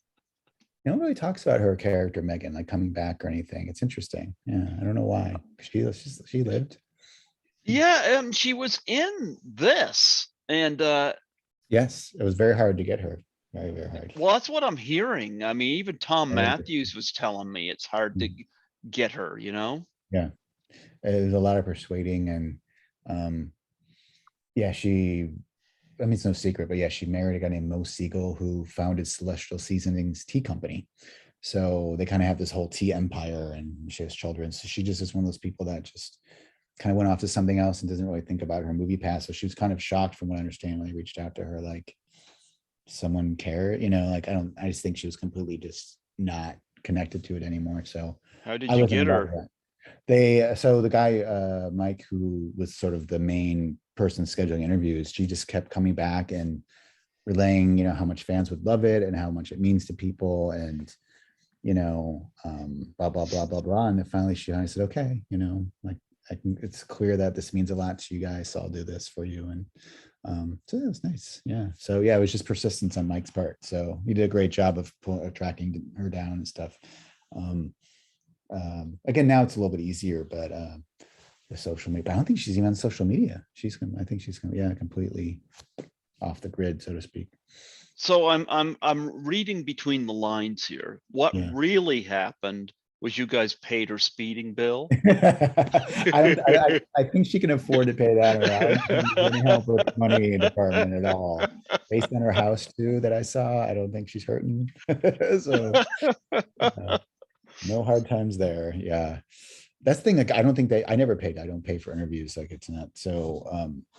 no one really talks about her character, Megan, like coming back or anything. It's interesting. Yeah, I don't know why. She lived. Yeah, and she was in this, and Yes, it was very hard to get her. Very, very hard. well, that's what I'm hearing. I mean, even Tom Very Matthews was telling me it's hard to different. get her, you know? Yeah, it was a lot of persuading and yeah, I mean, it's no secret, but yeah, she married a guy named Mo Siegel who founded Celestial Seasonings Tea Company. So they kind of have this whole tea empire and she has children. So she just is one of those people that just kind of went off to something else and doesn't really think about her movie past. So she was kind of shocked from what I understand when I reached out to her, like someone cared, you know, like I just think she was completely just not connected to it anymore. So How did I you wasn't get involved her? with that. So the guy, Mike, who was sort of the main person scheduling interviews, she just kept coming back and relaying, you know, how much fans would love it and how much it means to people and, you know, blah, blah, blah, blah, blah. And then finally I said, okay, you know, like it's clear that this means a lot to you guys. So I'll do this for you. And so it was nice. Yeah. So yeah, it was just persistence on Mike's part. So he did a great job of tracking her down and stuff. Again, now it's a little bit easier, but the social media, but I don't think she's even on social media. I think she's yeah, completely off the grid, so to speak. So I'm reading between the lines here. What Yeah. really happened was you guys paid her speeding bill. I think she can afford to pay that. Or I don't think she's any help with money department at all. Based on her house too that I saw, I don't think she's hurting. So no hard times there. Yeah. That's the thing. Like, I never paid. I don't pay for interviews. Like it's not, so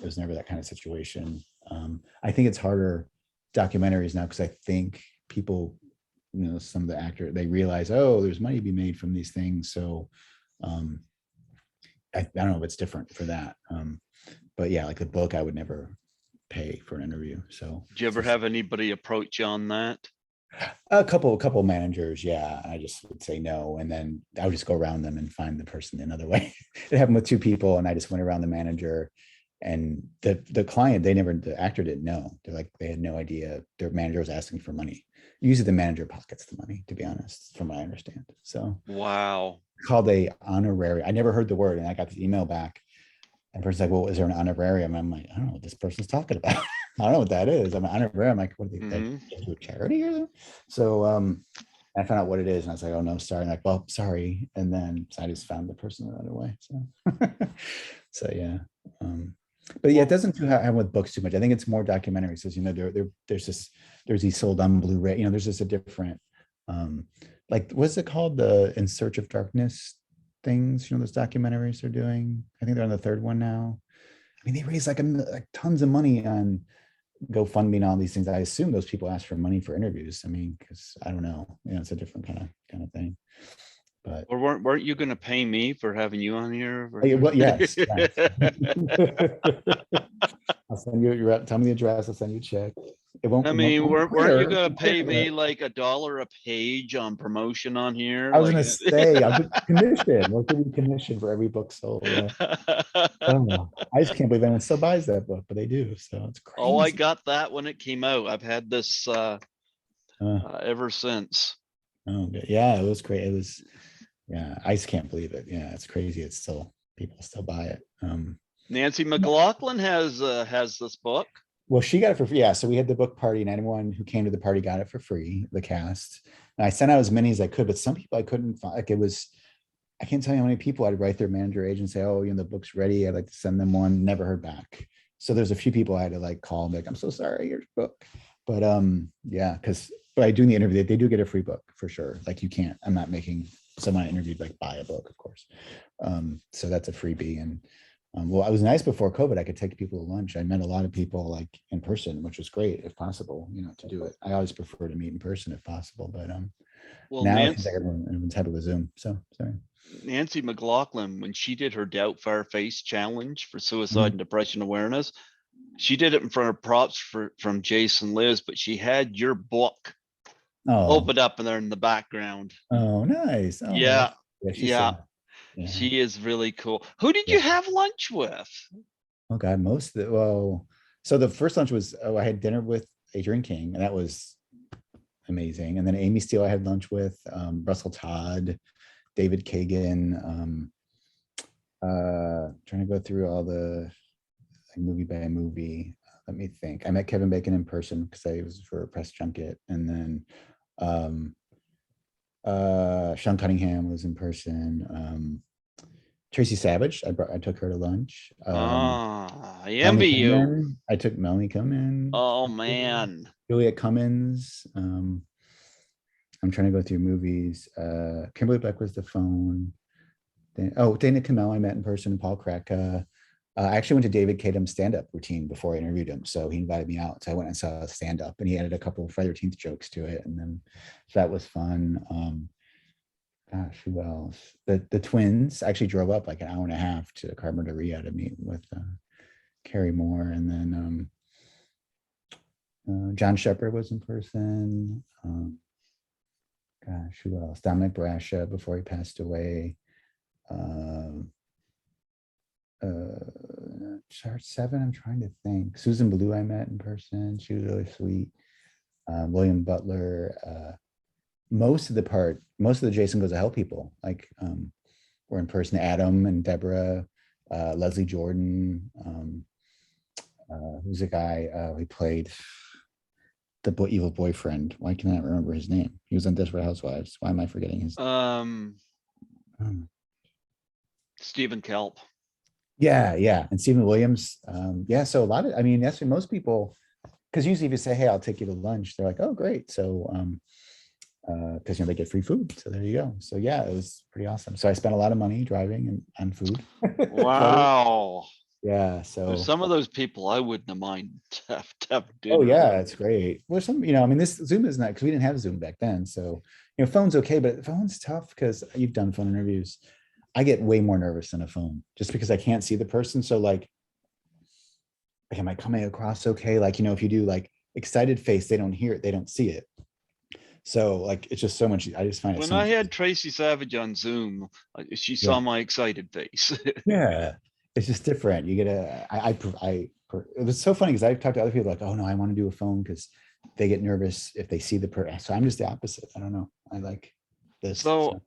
it was never that kind of situation. I think it's harder documentaries now because I think people, you know, some of the actors, they realize, oh, there's money to be made from these things. So I don't know if it's different for that. But yeah, like the book, I would never pay for an interview. So Did you ever have anybody approach you on that? a couple managers, yeah. I just would say no, and then I would just go around them and find the person another way. It happened with 2 people, and I just went around the manager, and the client, the actor didn't know. They're like, they had no idea their manager was asking for money. Usually the manager pockets the money, to be honest, from what I understand. So Wow. called a honorary. I never heard the word, and I got this email back. And the person's like, well, is there an honorarium? I'm like, I don't know what this person's talking about. I don't know what that is. I'm an honorarium. I'm like, what do they do a charity or something? So I found out what it is. And I was like, oh no, sorry. I'm like, well, sorry. And then so I just found the person the other way. So so yeah. But yeah, it doesn't happen with books too much. I think it's more documentaries. Because, you know, there's these sold on Blu-ray, you know, there's just a different like what's it called? The In Search of Darkness things, you know, those documentaries they're doing. I think they're on the 3rd one now. I mean, they raise like tons of money on GoFundMe and all these things. I assume those people ask for money for interviews. I mean, because I don't know, you know, it's a different kind of thing. But Or weren't you going to pay me for having you on here? well, yes. I'll send you tell me the address, I'll send you a check. I it won't mean, weren't you clear. gonna It'll clear, pay me but like $1 a page on promotion on here? I was Like, gonna say, I'll get commission. We'll give you commission for every book sold. Yeah. Oh, I just can't believe anyone still buys that book, but they do. So it's oh, I crazy. got that when it came out. I've had this Uh, ever since. oh, yeah, it was great. It was, yeah, I just can't believe it. Yeah, it's crazy. It's still, people still buy it. Nancy McLaughlin has this book. Well, she got it for free. Yeah. So we had the book party, and anyone who came to the party got it for free, the cast. And I sent out as many as I could, but some people I couldn't find. Like it was, I can't tell you how many people I'd write their manager agent, say, oh, the book's ready. I'd like to send them one. Never heard back. So there's a few people I had to like call and be like, I'm so sorry, here's your book. But yeah, because but I do in the interview, they do get a free book for sure. Like you can't, I'm not making someone I interviewed like buy a book, of course. So that's a freebie. And well, I was nice before COVID. I could take people to lunch. I met a lot of people like in person, which was great if possible, to do it. I always prefer to meet in person if possible, but Well, now it seems like everyone's happy with Zoom. So sorry. Nancy McLaughlin, when she did her Doubtfire Face challenge for suicide Mhm. and depression awareness, she did it in front of props from Jason Lives, but she had your book Oh, opened up in there in the background. oh, nice. Oh, Yeah, yeah, she's yeah, so, yeah, she is really cool. Who did yeah. you have lunch with? Oh God, most of the, well, so the first lunch was, I had dinner with Adrian King, and that was amazing. And then Amy Steele I had lunch with, Russell Todd, David Kagan, trying to go through all the like, movie by movie. Let me think. I met Kevin Bacon in person because I was for a press junket, and then Sean Cunningham was in person. Tracy Savage, I took her to lunch. I Melanie envy you. Cummins, I took Melanie Cummins. Oh man. Juliet Cummins. I'm trying to go through movies. Kimberly Beck was the phone. Dana Kamel I met in person. Paul Kraka. I actually went to David Kadam's stand-up routine before I interviewed him, so he invited me out. So I went and saw a stand-up, and he added a couple of Friday the 13th jokes to it, and then so that was fun. Gosh, who else? The twins actually drove up like an hour and a half to Carpinteria to meet with Carrie Moore, and then John Shepard was in person. Gosh, who else? Dominic Brascia before he passed away. Chart 7, I'm trying to think. Susan Blue I met in person. She was really sweet. William Butler. Most of the Jason Goes to Hell people like were in person. Adam and Deborah, Leslie Jordan, who's a guy who played the evil boyfriend. Why can I not remember his name? He was on Desperate Housewives. Why am I forgetting his Stephen Kelp. Yeah. And Stephen Williams. Yeah, so a lot of, I mean, that's what most people, because usually if you say, hey, I'll take you to lunch, they're like, oh, great. So because they get free food. So there you go. So yeah, it was pretty awesome. So I spent a lot of money driving and on food. Wow. Yeah. So There's some of those people I wouldn't have mind to have dinner oh yeah, with. it's great. Well, I mean, this Zoom is not because we didn't have Zoom back then. So phone's okay, but phone's tough because you've done phone interviews. I get way more nervous than a phone just because I can't see the person. So like am I coming across okay? Like, if you do like excited face, they don't hear it, they don't see it. So like it's just so much. I just find it When so I much. had Tracy Savage on Zoom, she saw my excited face. Yeah, it's just different. You get it was so funny because I've talked to other people like, oh no, I want to do a phone because they get nervous if they see the person. So I'm just the opposite. I don't know. I like this. So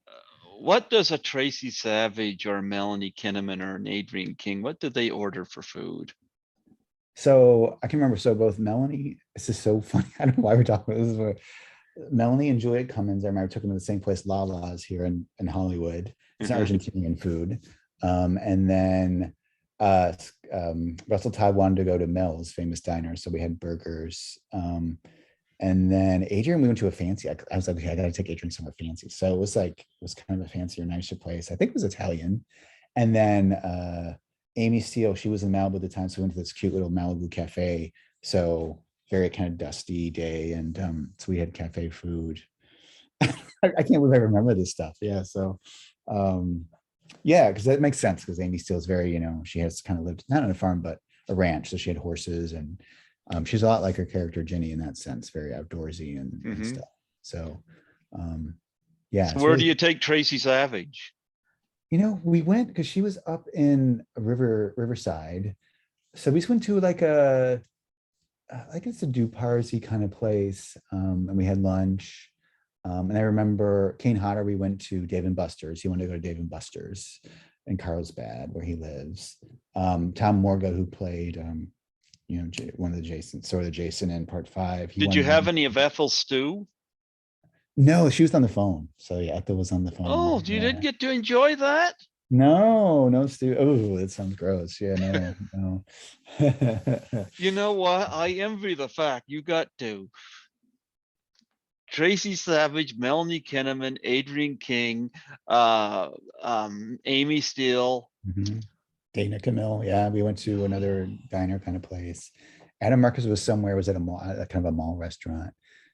what does a Tracy Savage or Melanie Kinnaman or an Adrian King, what do they order for food? So I can remember. So both Melanie, this is so funny. I don't know why we're talking about this. Is where Melanie and Juliet Cummins, I remember I took them to the same place, Lala's here in Hollywood. It's an Argentinian food. And then Russell Todd wanted to go to Mel's famous diner. So we had burgers. And then Adrian, we went to a fancy, I was like, okay, I got to take Adrian somewhere fancy. So it was kind of a fancier, nicer place. I think it was Italian. And then Amy Steele, she was in Malibu at the time. So we went to this cute little Malibu cafe. So very kind of dusty day. And so we had cafe food. I can't believe I remember this stuff. Yeah. So yeah, because that makes sense because Amy Steele is very, she has kind of lived not on a farm, but a ranch. So she had horses and She's a lot like her character Ginny in that sense, very outdoorsy and Mhm. stuff. So, yeah, So it's where do really, you take Tracy Savage? we went because she was up in Riverside. So we just went to like I guess a do party kind of place, and we had lunch. And I remember Kane Hodder, we went to Dave and Buster's. He wanted to go to Dave and Buster's in Carlsbad, where he lives. Tom Morga, who played, one of the Jasons, sort of Jason in part 5. He Did you wanted have me. any of Ethel stew? No, she was on the phone. So yeah, Ethel was on the phone. Oh, you didn't Yeah. get to enjoy that? No, no, Stu. Oh, that sounds gross. Yeah, no, no. You know what? I envy the fact you got to. Tracy Savage, Melanie Kinnaman, Adrian King, Amy Steele. Mhm. Dana Camille. Yeah, we went to another diner kind of place. Adam Marcus was somewhere, was at a mall, kind of a mall restaurant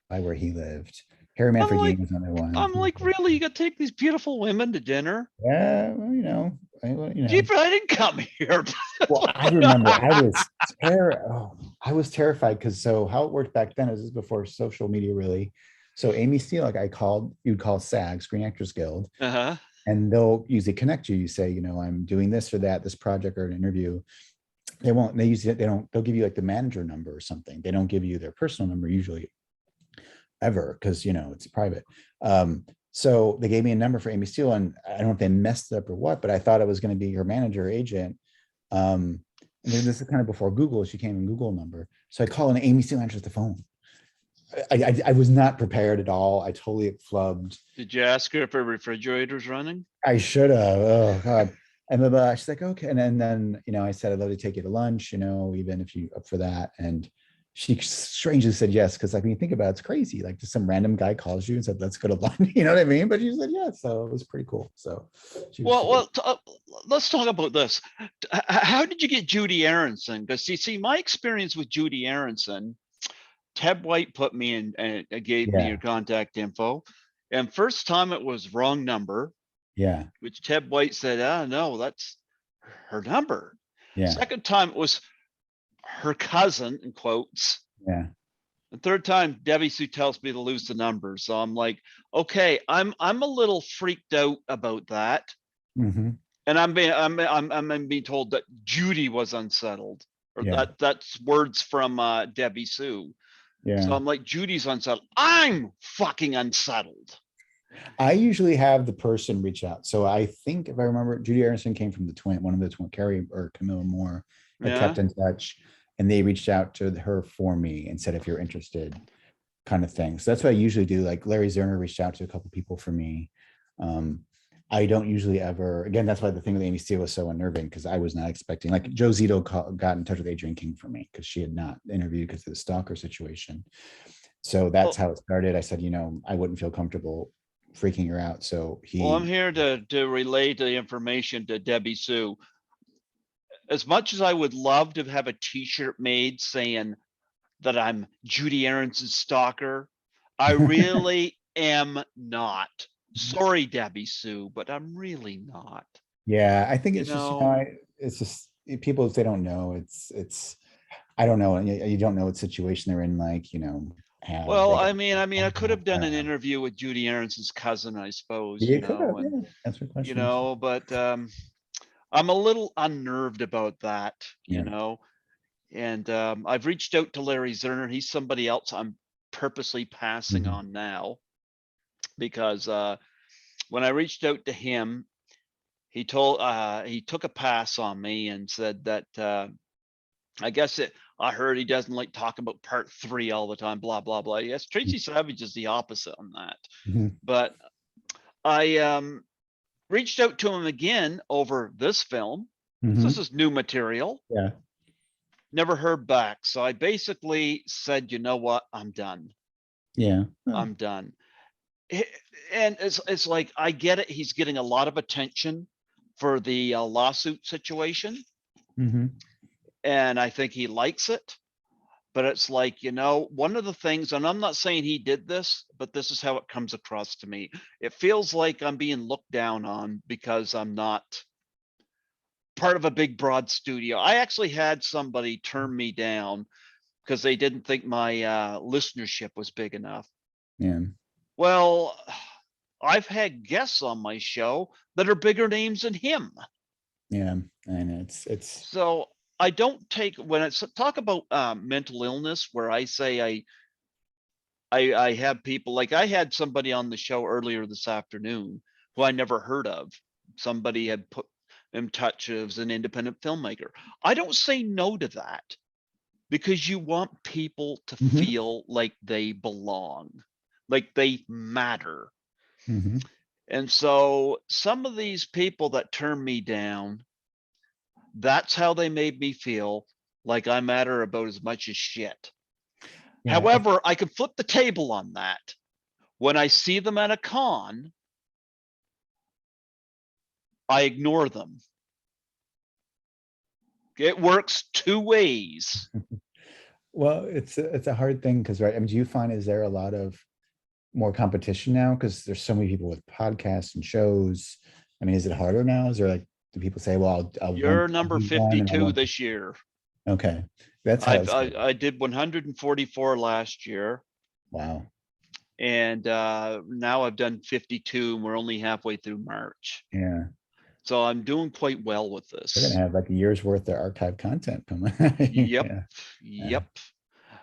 by where he lived. Harry I'm Manfred like, was another I'm one. like, really? You got to take these beautiful women to dinner? Yeah, well, Jeep, I didn't come here. Well, I remember I was terrified because so how it worked back then is this is before social media really. So Amy Steele, like you'd call SAG, Screen Actors Guild, Uh-huh. and they'll usually connect you. You say, I'm doing this or that, this project or an interview. They'll give you like the manager number or something. They don't give you their personal number usually ever because it's private. So they gave me a number for Amy Steele, and I don't know if they messed it up or what, but I thought it was going to be her manager or agent. And then this is kind of before Google. She came in Google number. So I call and Amy Steele answers the phone. I was not prepared at all. I totally flubbed. Did you ask her if her refrigerator's running? I should have. Oh God. And then she's like, okay. And then I said, I'd love to take you to lunch, even if you up for that. And she strangely said yes, because when you think about it, it's crazy. Like just some random guy calls you and said, let's go to lunch. You know what I mean? But she said yes. So it was pretty cool. So she was Well, let's talk about this. How did you get Judy Aronson? Because see, my experience with Judy Aronson, Ted White put me in and gave me your yeah, contact info. And first time it was wrong number, yeah, which Ted White said, no, that's her number. yeah, Second time it was her cousin, in quotes. yeah. The third time, Debbie Sue tells me to lose the number. So I'm like, okay, I'm a little freaked out about that. Hmm. And I'm being told that Judy was unsettled, or Yeah, that's words from Debbie Sue. So yeah. I'm like, Judy's unsettled. I'm fucking unsettled. I usually have the person reach out. So I think if I remember, Judy Aronson came from one of the twin, Carrie or Camilla Moore had Yeah. kept in touch, and they reached out to her for me and said, if you're interested, kind of thing. So that's what I usually do. Like Larry Zerner reached out to a couple people for me. I don't usually ever, again, that's why the thing with Amy Steele was so unnerving, because I was not expecting, like Joe Zito got in touch with Adrian King for me because she had not interviewed because of the stalker situation. So that's Well, how it started. I said, I wouldn't feel comfortable freaking her out. So I'm here to relay the information to Debbie Sue. As much as I would love to have a T-shirt made saying that I'm Judy Aronson's stalker, I really am not. Sorry, Debbie Sue, but I'm really not. yeah, I think You it's just, know, it's just people, if they don't know, I don't know. You don't know what situation they're in, like, have well, they got, I could have I done don't an know. interview with Judy Aronson's cousin, I suppose, You could have, and yeah, answer questions. but I'm a little unnerved about that, Yeah. and I've reached out to Larry Zerner. He's somebody else I'm purposely passing Mhm. on now because when I reached out to him, he took a pass on me and said that I guess I heard he doesn't like talking about part 3 all the time, blah blah blah. Yes, Tracy Savage is the opposite on that. Mhm. But I reached out to him again over this film. This Mhm. is new material. Yeah. Never heard back. So I basically said, you know what? I'm done. Yeah. Oh. I'm done. And it's like I get it. He's getting a lot of attention for the lawsuit situation, Mhm. and I think he likes it. But it's like, one of the things, and I'm not saying he did this, but this is how it comes across to me. It feels like I'm being looked down on because I'm not part of a big broad studio. I actually had somebody turn me down because they didn't think my listenership was big enough. Yeah. Well, I've had guests on my show that are bigger names than him. Yeah. And it's So I don't take, when I talk about mental illness, where I say I have people, like I had somebody on the show earlier this afternoon who I never heard of. Somebody had put in touch as an independent filmmaker. I don't say no to that, because you want people to Mhm. feel like they belong, like they matter. Mhm. And so some of these people that turn me down, that's how they made me feel, like I matter about as much as shit. Yeah. However, I can flip the table on that. When I see them at a con, I ignore them. It works two ways. Well, it's a hard thing because, right? I mean, do you find, is there a lot of more competition now? Because there's so many people with podcasts and shows. I mean, is it harder now? Is there like, do people say, well, You're I'll number do one and I 52 want, this year. okay. That's how it's. I did 144 last year, Wow. and now I've done 52, and we're only halfway through March. Yeah. So I'm doing quite well with We're gonna this. have like a year's worth of archive content coming. Yep, Yeah. Yeah. yep.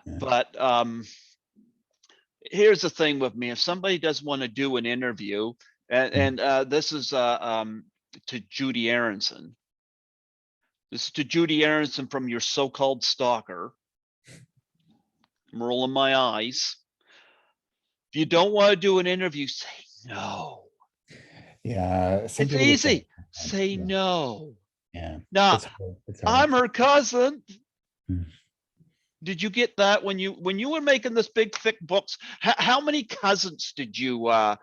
Yeah. But here's the thing with me: if somebody does want to do an interview, and this is to Judy Aronson. This is to Judy Aronson from your so-called stalker. I'm rolling my eyes. If you don't want to do an interview, say no. Yeah. Some It's people just don't. easy. Say Yeah. no. Yeah. Now, It's hard. It's hard. I'm her cousin. Hmm. Did you get that when you were making this big thick books? How many cousins did you run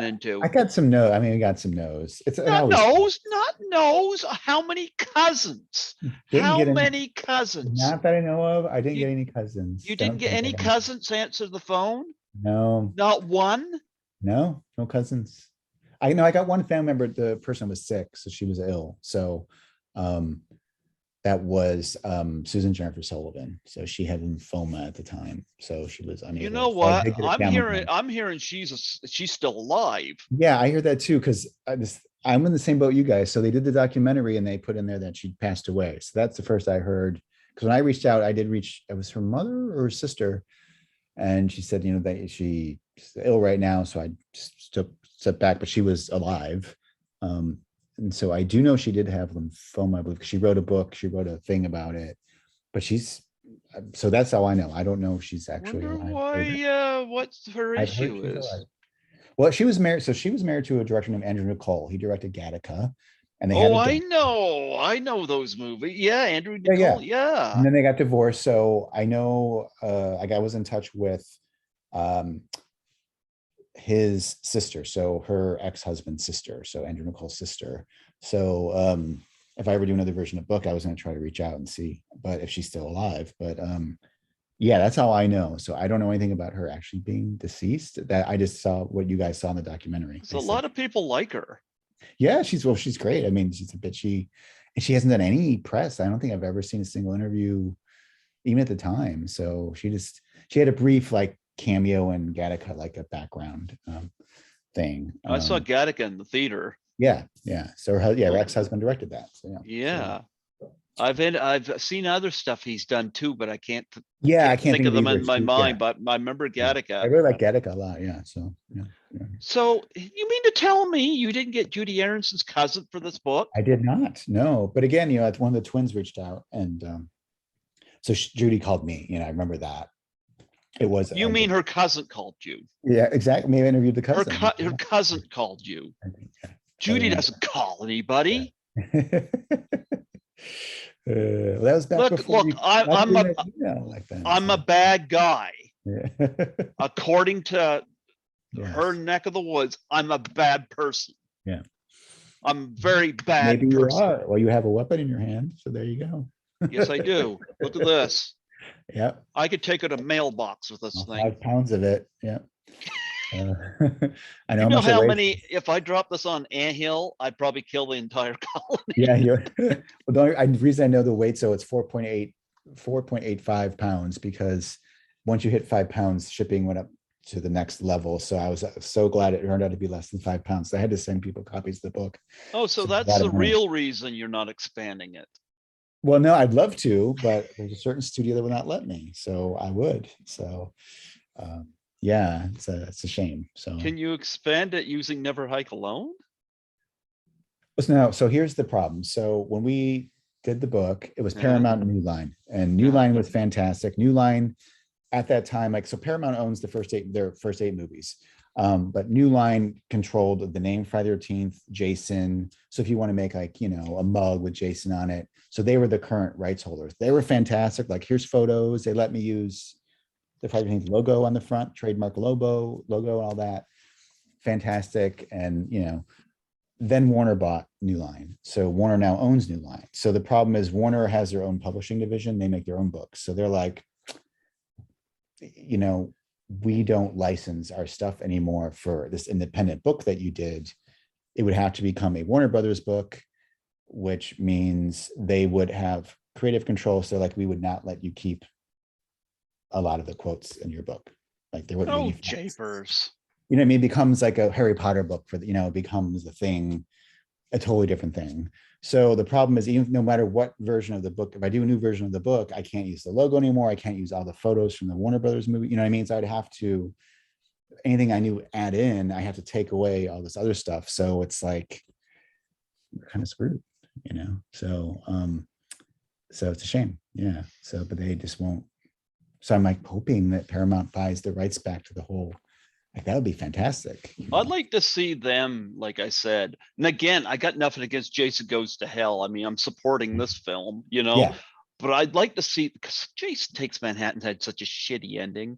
I into? got some no. I mean, I got some no's. It's and I Not always knows, not knows. How many cousins? didn't How get any. many cousins? Not that I know of. I didn't You get any cousins. you didn't Don't get think I any got any. cousins to answer the phone? No, Not one? no cousins. I know I got one family member. The person was sick, so she was ill. So, um, that was Susan Jennifer Sullivan. So she had lymphoma at the time, so she was You unable. know So I what? did get a family member. I'm hearing she's still alive. Yeah, I hear that too because I'm in the same boat you guys. So they did the documentary and they put in there that she passed away. So that's the first I heard. Because when I reached out, I did reach. It was her mother or her sister, and she said, you know, that she's ill right now. So I just took step back, but she was alive. And so I do know she did have lymphoma, I believe, because she wrote a book. She wrote a thing about it. But she's so that's how I know. I don't know if she's actually Wonder alive. why, what's her I've heard issue she's is. alive. Well, she was married. So she was married to a director named Andrew Nicole. He directed Gattaca, and they had Oh, a daughter. I know those movies. Yeah, Andrew Yeah, yeah. Nicole. And Yeah. then they got divorced. So I know, like I was in touch with um, his sister, so her ex-husband's sister, so Andrew Nicole's sister. So if I ever do another version of book, I was going to try to reach out and see, but if she's still alive. But yeah, that's how I know. So I don't know anything about her actually being deceased. That I just saw what you guys saw in the documentary. So a lot of people like her. Yeah, she's great. I mean, she's a bitchy, and she hasn't done any press. I don't think I've ever seen a single interview, even at the time. So she had a brief like cameo in Gattaca, like a background thing. I saw Gattaca in the theater. Yeah, yeah. So her ex-husband directed that. So yeah. Yeah. So, I've seen other stuff he's done too, but I can't yeah, I can't think think of of them either. in my Yeah, mind. But I remember yeah. I Gattaca. really like Gattaca a lot. Yeah. So yeah, yeah. So you mean to tell me you didn't get Judy Aronson's cousin for this book? I did not. No, but again, you know, one of the twins reached out, and so Judy called me. You know, I remember that. It was. You mean her cousin called you? Yeah, exactly. Maybe I interviewed the cousin. Her cousin called you. I think, yeah. Judy doesn't call anybody. Well, that was back before Look, you like that. I'm a bad guy. Yeah. According to Yes. her neck of the woods, I'm a bad person. Yeah. I'm a very bad Maybe you person. are. Well, you have a weapon in your hand, so there you go. Yes, I do. Look at this. Yep. I could take it a mailbox with this thing. 5 pounds of it. Yeah. I know You how know much it how weighs. many, if I drop this on anthill, I'd probably kill the entire colony. Yeah. Well, the reason I know the weight, so it's 4.8 4.85 pounds because once you hit 5 pounds, shipping went up to the next level. So I was so glad it turned out to be less than 5 pounds. So I had to send people copies of the book. Oh, so So that's the real reason you're not expanding it. well, no, I'd love to, but there's a certain studio that would not let me. So I would. So yeah, it's a shame. So Can you expand it using Never Hike Alone? so here's the problem. So when we did the book, it was Uh-huh. Paramount and New Line, and New Uh-huh. Line was fantastic. New Line at that time, like, so Paramount owns their first 8 movies. But New Line controlled the name Friday the 13th, Jason. So if you want to make like, a mug with Jason on it. So they were the current rights holders. They were fantastic. Like, here's photos. They let me use the Friday the 13th logo on the front, trademark logo, all that. Fantastic. And, then Warner bought New Line. So Warner now owns New Line. So the problem is Warner has their own publishing division. They make their own books. So they're like, we don't license our stuff anymore for this independent book that you did. It would have to become a Warner Brothers book, which means they would have creative control. So like, we would not let you keep a lot of the quotes in your book. Like, there wouldn't be Oh, any japers. what I mean? It becomes like a Harry Potter book for it becomes a thing, a totally different thing. So the problem is, even no matter what version of the book, if I do a new version of the book, I can't use the logo anymore. I can't use all the photos from the Warner Brothers movie. You know what I mean? So I'd have to, anything I knew add in, I have to take away all this other stuff. So it's like, we're kind of screwed, so it's a shame. Yeah. So, but they just won't. So I'm like hoping that Paramount buys the rights back to the whole, like, that would be fantastic. I'd like to see them, like I said, and again, I got nothing against Jason Goes to Hell. I mean, I'm supporting this film, Yeah. but I'd like to see, because Jason Takes Manhattan had such a shitty ending.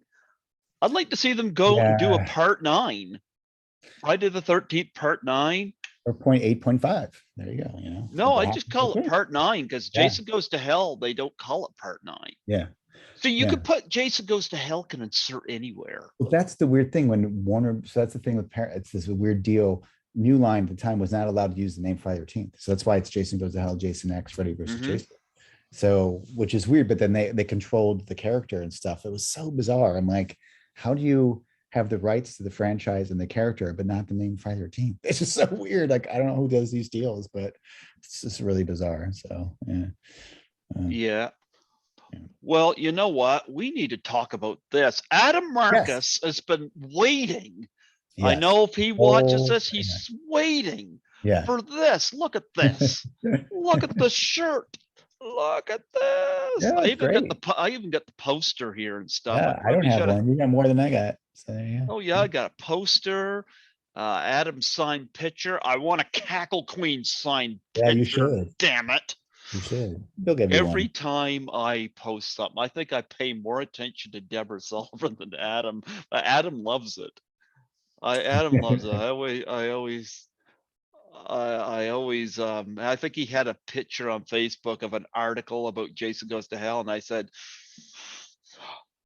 I'd like to see them go and do a Yeah. part 9. Friday the 13th, part 9. Or 0.8.5. There you go. No, That I just happens, call it okay. part 9 because Yeah. Jason Goes to Hell, they don't call it part 9. Yeah. So you Yeah. could put Jason Goes to Hell can insert anywhere. Well, that's the weird thing when Warner. So that's the thing with it's this weird deal. New Line at the time was not allowed to use the name Friday the 13th. So that's why it's Jason Goes to Hell, Jason X, Freddy versus Jason. So, which is weird, but then they controlled the character and stuff. It was so bizarre. I'm like, how do you have the rights to the franchise and the character, but not the name Friday the 13th? It's just so weird. Like, I don't know who does these deals, but it's just really bizarre. So, yeah. Yeah. Yeah. Well, you know what? We need to talk about this. Adam Marcus has been waiting. I Yes. know if he watches this, he's waiting Yeah. for this. Look at this. Look at the shirt. Look at this. Yeah, I it's even got great. the poster here and stuff. Yeah, I don't have one. You got more than I got. So yeah. Oh yeah, I got a poster. Adam signed picture. I want a Cackle Queen signed Yeah, you picture. should. Damn it. You should. They'll give you Every one. time I post something, I think I pay more attention to Deborah Sullivan than Adam. But Adam loves it. Adam loves it. I think he had a picture on Facebook of an article about Jason Goes to Hell, and I said,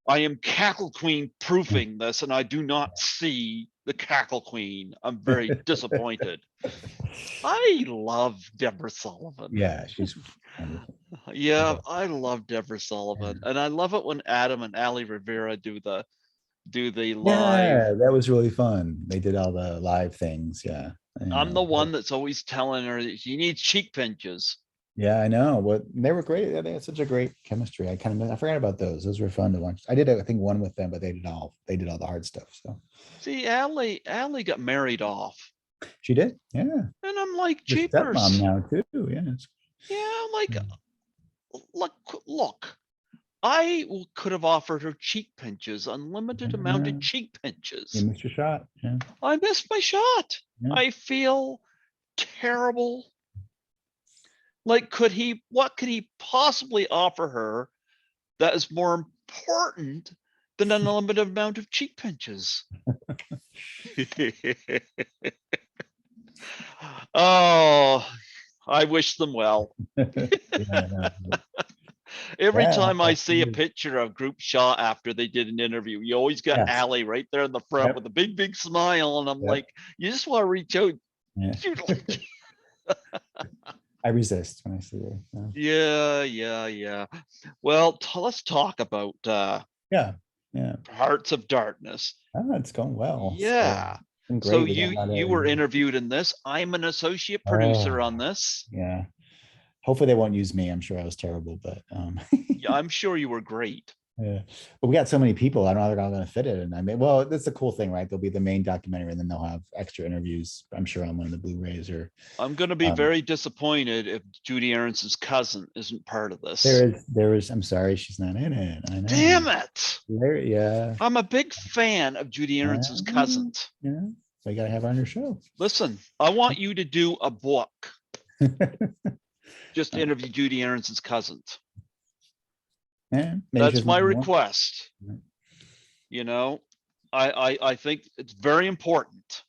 I am Cackle Queen proofing this, and I do not see the Cackle Queen. I'm very disappointed. I love Deborah Sullivan. Yeah, she's wonderful. Yeah, I love Deborah Sullivan, and I love it when Adam and Ali Rivera do the live. Yeah, that was really fun. They did all the live things. Yeah. I'm the one that's always telling her that she needs cheek pinches. Yeah, I know. What they were great. They had such a great chemistry. I forgot about those. Those were fun to watch. I did, I think, one with them, but they did all the hard stuff. So See, Ali got married off, she did. Yeah. and I'm like, Your stepmom jeepers. now too. Yeah. Yeah, I'm like, look. I could have offered her cheek pinches, unlimited amount of cheek You pinches. missed your shot. Yeah. I missed my shot. Yeah. I feel terrible. Like, what could he possibly offer her that is more important than an unlimited amount of cheek pinches? Oh, I wish them well. Yeah, Every yeah, time I see a picture of Group Shaw after they did an interview, you always got yes. Ali right there in the front Yep. with a big smile. And I'm like, you just want to reach out. Yeah. I resist when I see her. So. Yeah. Well, let's talk about Yeah, yeah. Hearts of Darkness. It's going well. So Yeah. it's been So great. We got a lot you of. were interviewed in this. I'm an associate Oh, producer on this. yeah. Hopefully they won't use me. I'm sure I was terrible, but Yeah, I'm sure you were great. yeah. But we got so many people. I don't know how they're going to fit it. And I mean, well, that's a cool thing, right? There'll be the main documentary, and then they'll have extra interviews. I'm sure on one of the Blu-rays or. I'm going to be Um, very disappointed if Judy Aarons's cousin isn't part of there this. is, there is. I'm sorry, she's not in it. I know. Damn it. There, yeah, I'm a big fan of Judy Aarons's cousins. yeah. So you gotta have her on your show. Listen, I want you to do a book. Just interview Judy Aarons's cousins. Yeah, That's my request. Yeah. You know, I think it's very important.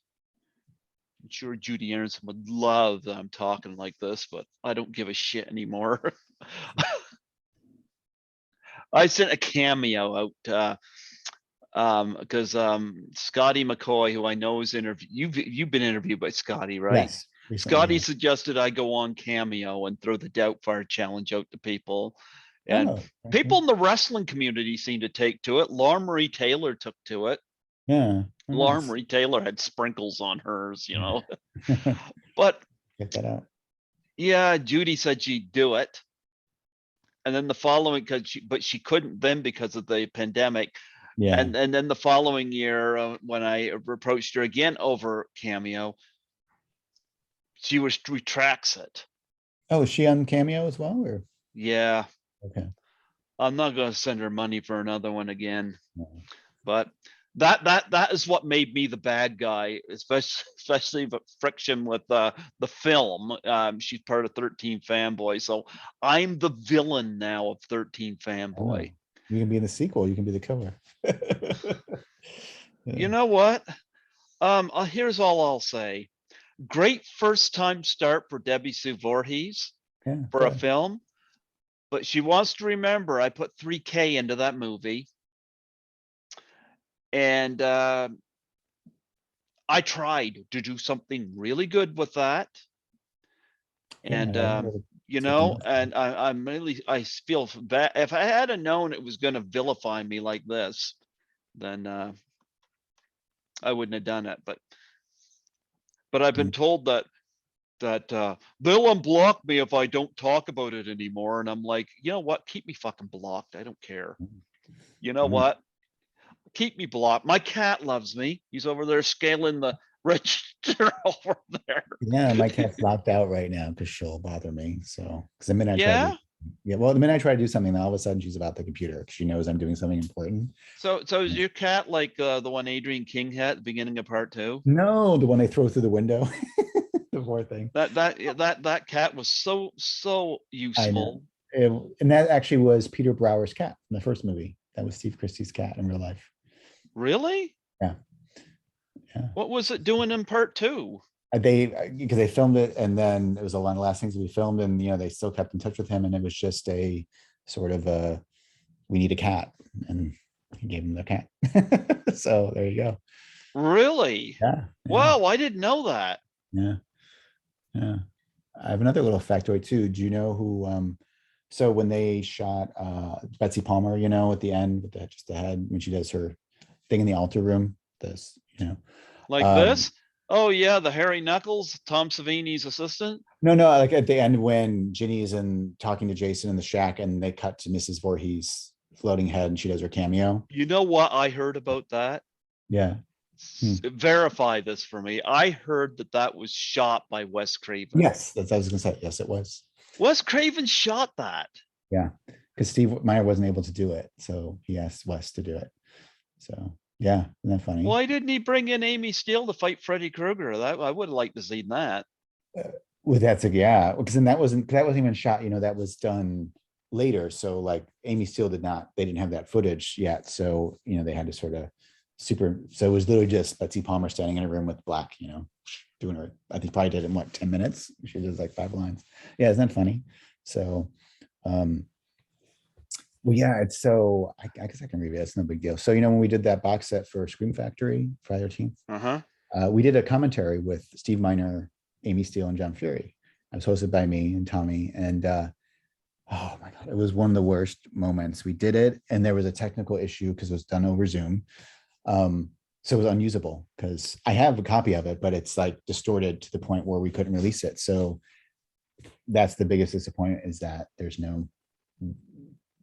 I'm sure Judy Aronson would love that I'm talking like this, but I don't give a shit anymore. I sent a cameo out because Scotty McCoy, who I know is you've been interviewed by Scotty, right? Yes. Recently, Scotty yeah. suggested I go on Cameo and throw the Doubtfire challenge out to people. And Oh, people in the wrestling community seem to take to it. Laura Marie Taylor took to it. yeah. Laura Nice. Marie Taylor had sprinkles on hers, you know. But Get that out. yeah, Judy said she'd do it. And then the following, but she couldn't then because of the pandemic. Yeah. And then the following year, when I approached her again over Cameo, she retracts it. Oh, is she on Cameo as well, or? Yeah, Okay. I'm not going to send her money for another one again. No. But that is what made me the bad guy, especially the friction with the film. She's part of 13 Fanboy, so I'm the villain now of 13 Oh, Fanboy. you can be in the sequel. You can be the killer. You know what? Here's all I'll say. Great first time start for Debbie Sue Voorhees Yeah, for a good. film, but she wants to remember I put 3K into that movie. And I tried to do something really good with that. And you know, and I'm really, I feel bad. If I had known it was going to vilify me like this, then I wouldn't have done it. But I've been told that they'll unblock me if I don't talk about it anymore. And I'm like, you know what? Keep me fucking blocked. I don't care. You know what? Keep me blocked. My cat loves me. He's over there scaling the register over there. Yeah, my cat's locked out right now because she'll bother me. So, because the minute I try Yeah. to, yeah, well, the minute I try to do something, all of a sudden she's about the computer because she knows I'm doing something important. So is your cat like the one Adrian King had at the beginning of part 2? No, the one they throw through the window. The poor thing. That cat was so I know. useful. And that actually was Peter Brower's cat in the first movie. That was Steve Christie's cat in real life. Really? Yeah. Yeah. What was it doing in part 2? Because they filmed it, and then it was one of the last things we filmed, and they still kept in touch with him, and it was just a sort of we need a cat, and he gave him the cat. So there you go. Really? Yeah. Wow, I didn't know that. Yeah. Yeah. I have another little factoid too. Do you know who so when they shot Betsy Palmer, at the end with just the head when she does her thing in the altar room, this, Like this? Oh yeah, the Harry Knuckles, Tom Savini's assistant. No, like at the end when Ginny's in talking to Jason in the shack and they cut to Mrs. Voorhees floating head and she does her cameo. You know what I heard about that? Yeah. Verify this for me. I heard that was shot by Wes Craven. Yes, that's what I was gonna say. Yes, it was. Wes Craven shot that. Yeah, because Steve Meyer wasn't able to do it, so he asked Wes to do it. So yeah, isn't that funny? Why didn't he bring in Amy Steele to fight Freddy Krueger? I would have liked to see that. Well, yeah, because then that wasn't even shot. That was done later. So like Amy Steele they didn't have that footage yet. So they had to sort of so it was literally just Betsy Palmer standing in a room with Black, doing her. I think probably did it in 10 minutes. She does like 5 lines. Yeah, isn't that funny? So well, yeah, it's so I guess I can read it. It's no big deal. So when we did that box set for Scream Factory Friday 13th, we did a commentary with Steve Miner, Amy Steele, and John Fury. It was hosted by me and Tommy, and oh my God, it was one of the worst moments. We did it, and there was a technical issue because it was done over Zoom. So it was unusable because I have a copy of it, but it's like distorted to the point where we couldn't release it. So that's the biggest disappointment, is that there's no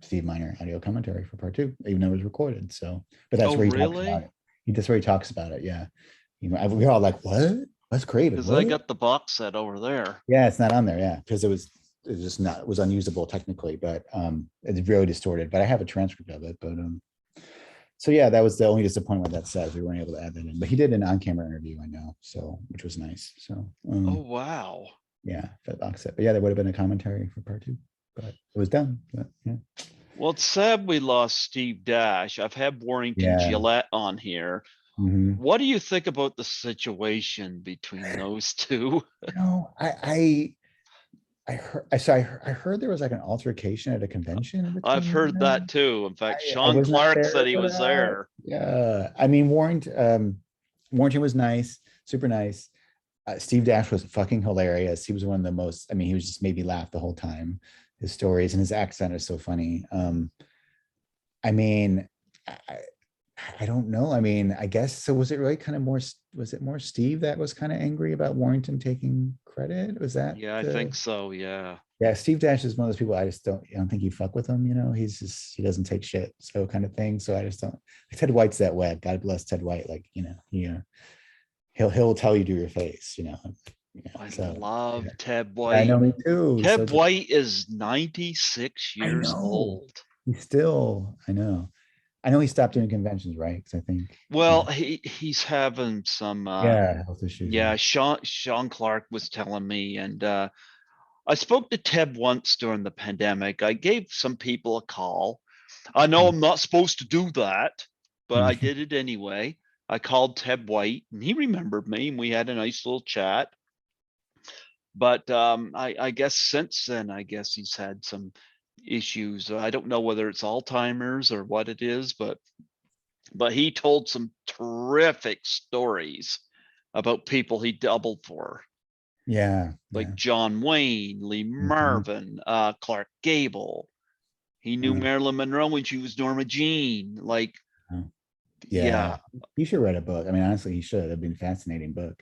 Steve Miner audio commentary for part 2, even though it was recorded. So, but that's Oh, where he talks about really? it. That's where he talks about it. Yeah. We're all like, what? That's Craven. Because I What? got the box set over there. Yeah, it's not on there. Yeah. Because it was just not, it was unusable technically, but it's really distorted. But I have a transcript of it. But so yeah, that was the only disappointment that says we weren't able to add that in. But he did an on-camera interview, I know, so which was nice. So Oh, wow. yeah, for the box set. But yeah, there would have been a commentary for part 2, but it was done. But yeah. Well, it's sad we lost Steve Dash. I've had Warrington Yeah. Gillette on here. Mhm. What do you think about the situation between those two? I heard there was like an altercation at a convention I've between heard that them. too. In fact, I Sean was not Clark said there he for was that. there. Yeah, I mean Warrington was nice, super nice. Steve Dash was fucking hilarious. He was one of the most. I mean, he was just made me laugh the whole time. His stories and his accent is so funny. I mean, I, I don't know. I mean, I guess so. Was it really kind of more? Was it more Steve that was kind of angry about Warrington taking credit? Was that Yeah, I the? think so. Yeah. Yeah, Steve Dash is one of those people I don't think you fuck with him. He's just he doesn't take shit, so kind of thing. So I just don't. Ted White's that way. God bless Ted White. Like he'll tell you to your face. I So love yeah. Ted I know, White. me too. He's so Ted good. White is 96 I years know. old. He's still. I know he stopped doing conventions, right? Because I think. Well, he's having some Yeah, health issues. Yeah. yeah, Sean Clark was telling me, and I spoke to Ted once during the pandemic. I gave some people a call. I know I'm not supposed to do that, but I did it anyway. I called Ted White and he remembered me and we had a nice little chat. But I guess since then, I guess he's had some issues. I don't know whether it's Alzheimer's or what it is, but he told some terrific stories about people he doubled for, Yeah. like Yeah. John Wayne, Lee Mhm. Marvin, Clark Gable. He knew Uh, Marilyn Monroe when she was Norma Jean. Like, uh, yeah. yeah, He should write a book. I mean, honestly, he should. It'd been a fascinating book.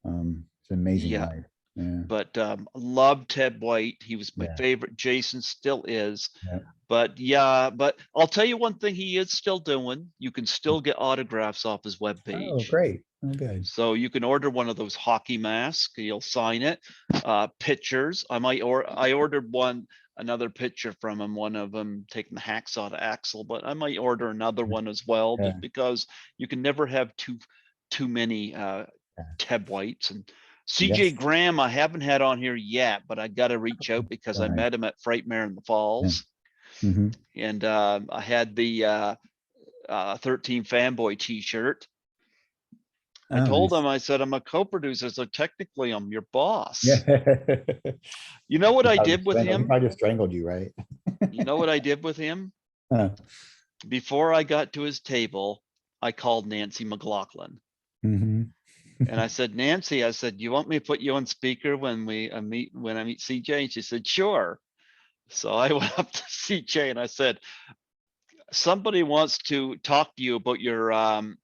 It's an amazing yeah. life. Yeah. But loved Ted White. He was my Yeah. favorite. Jason still is. Yeah. But yeah, but I'll tell you one thing he is still doing. You can still get autographs off his Oh, webpage. great. Oh, good. So you can order one of those hockey masks. He'll sign it. Pictures. I ordered another picture from him. One of them taking the hacksaw to Axel, but I might order another one as well, Yeah. just because you can never have too many Yeah. Ted Whites. And CJ Yes. Graham, I haven't had on here yet, but I got to reach out because So I nice. met him at Frightmare in the Yeah. Falls, Mhm. and I had the 13 fanboy T-shirt. I Oh, told nice. him, I said, I'm a co-producer, so technically I'm your Yeah. boss. You know what I did with He him? probably just strangled you, right? You know what I did with him? Huh. Before I got to his table, I called Nancy McLaughlin. Mhm. And I said, Nancy, I said, you want me to put you on speaker when when I meet CJ? And she said, sure. So I went up to CJ and I said, somebody wants to talk to you about your um,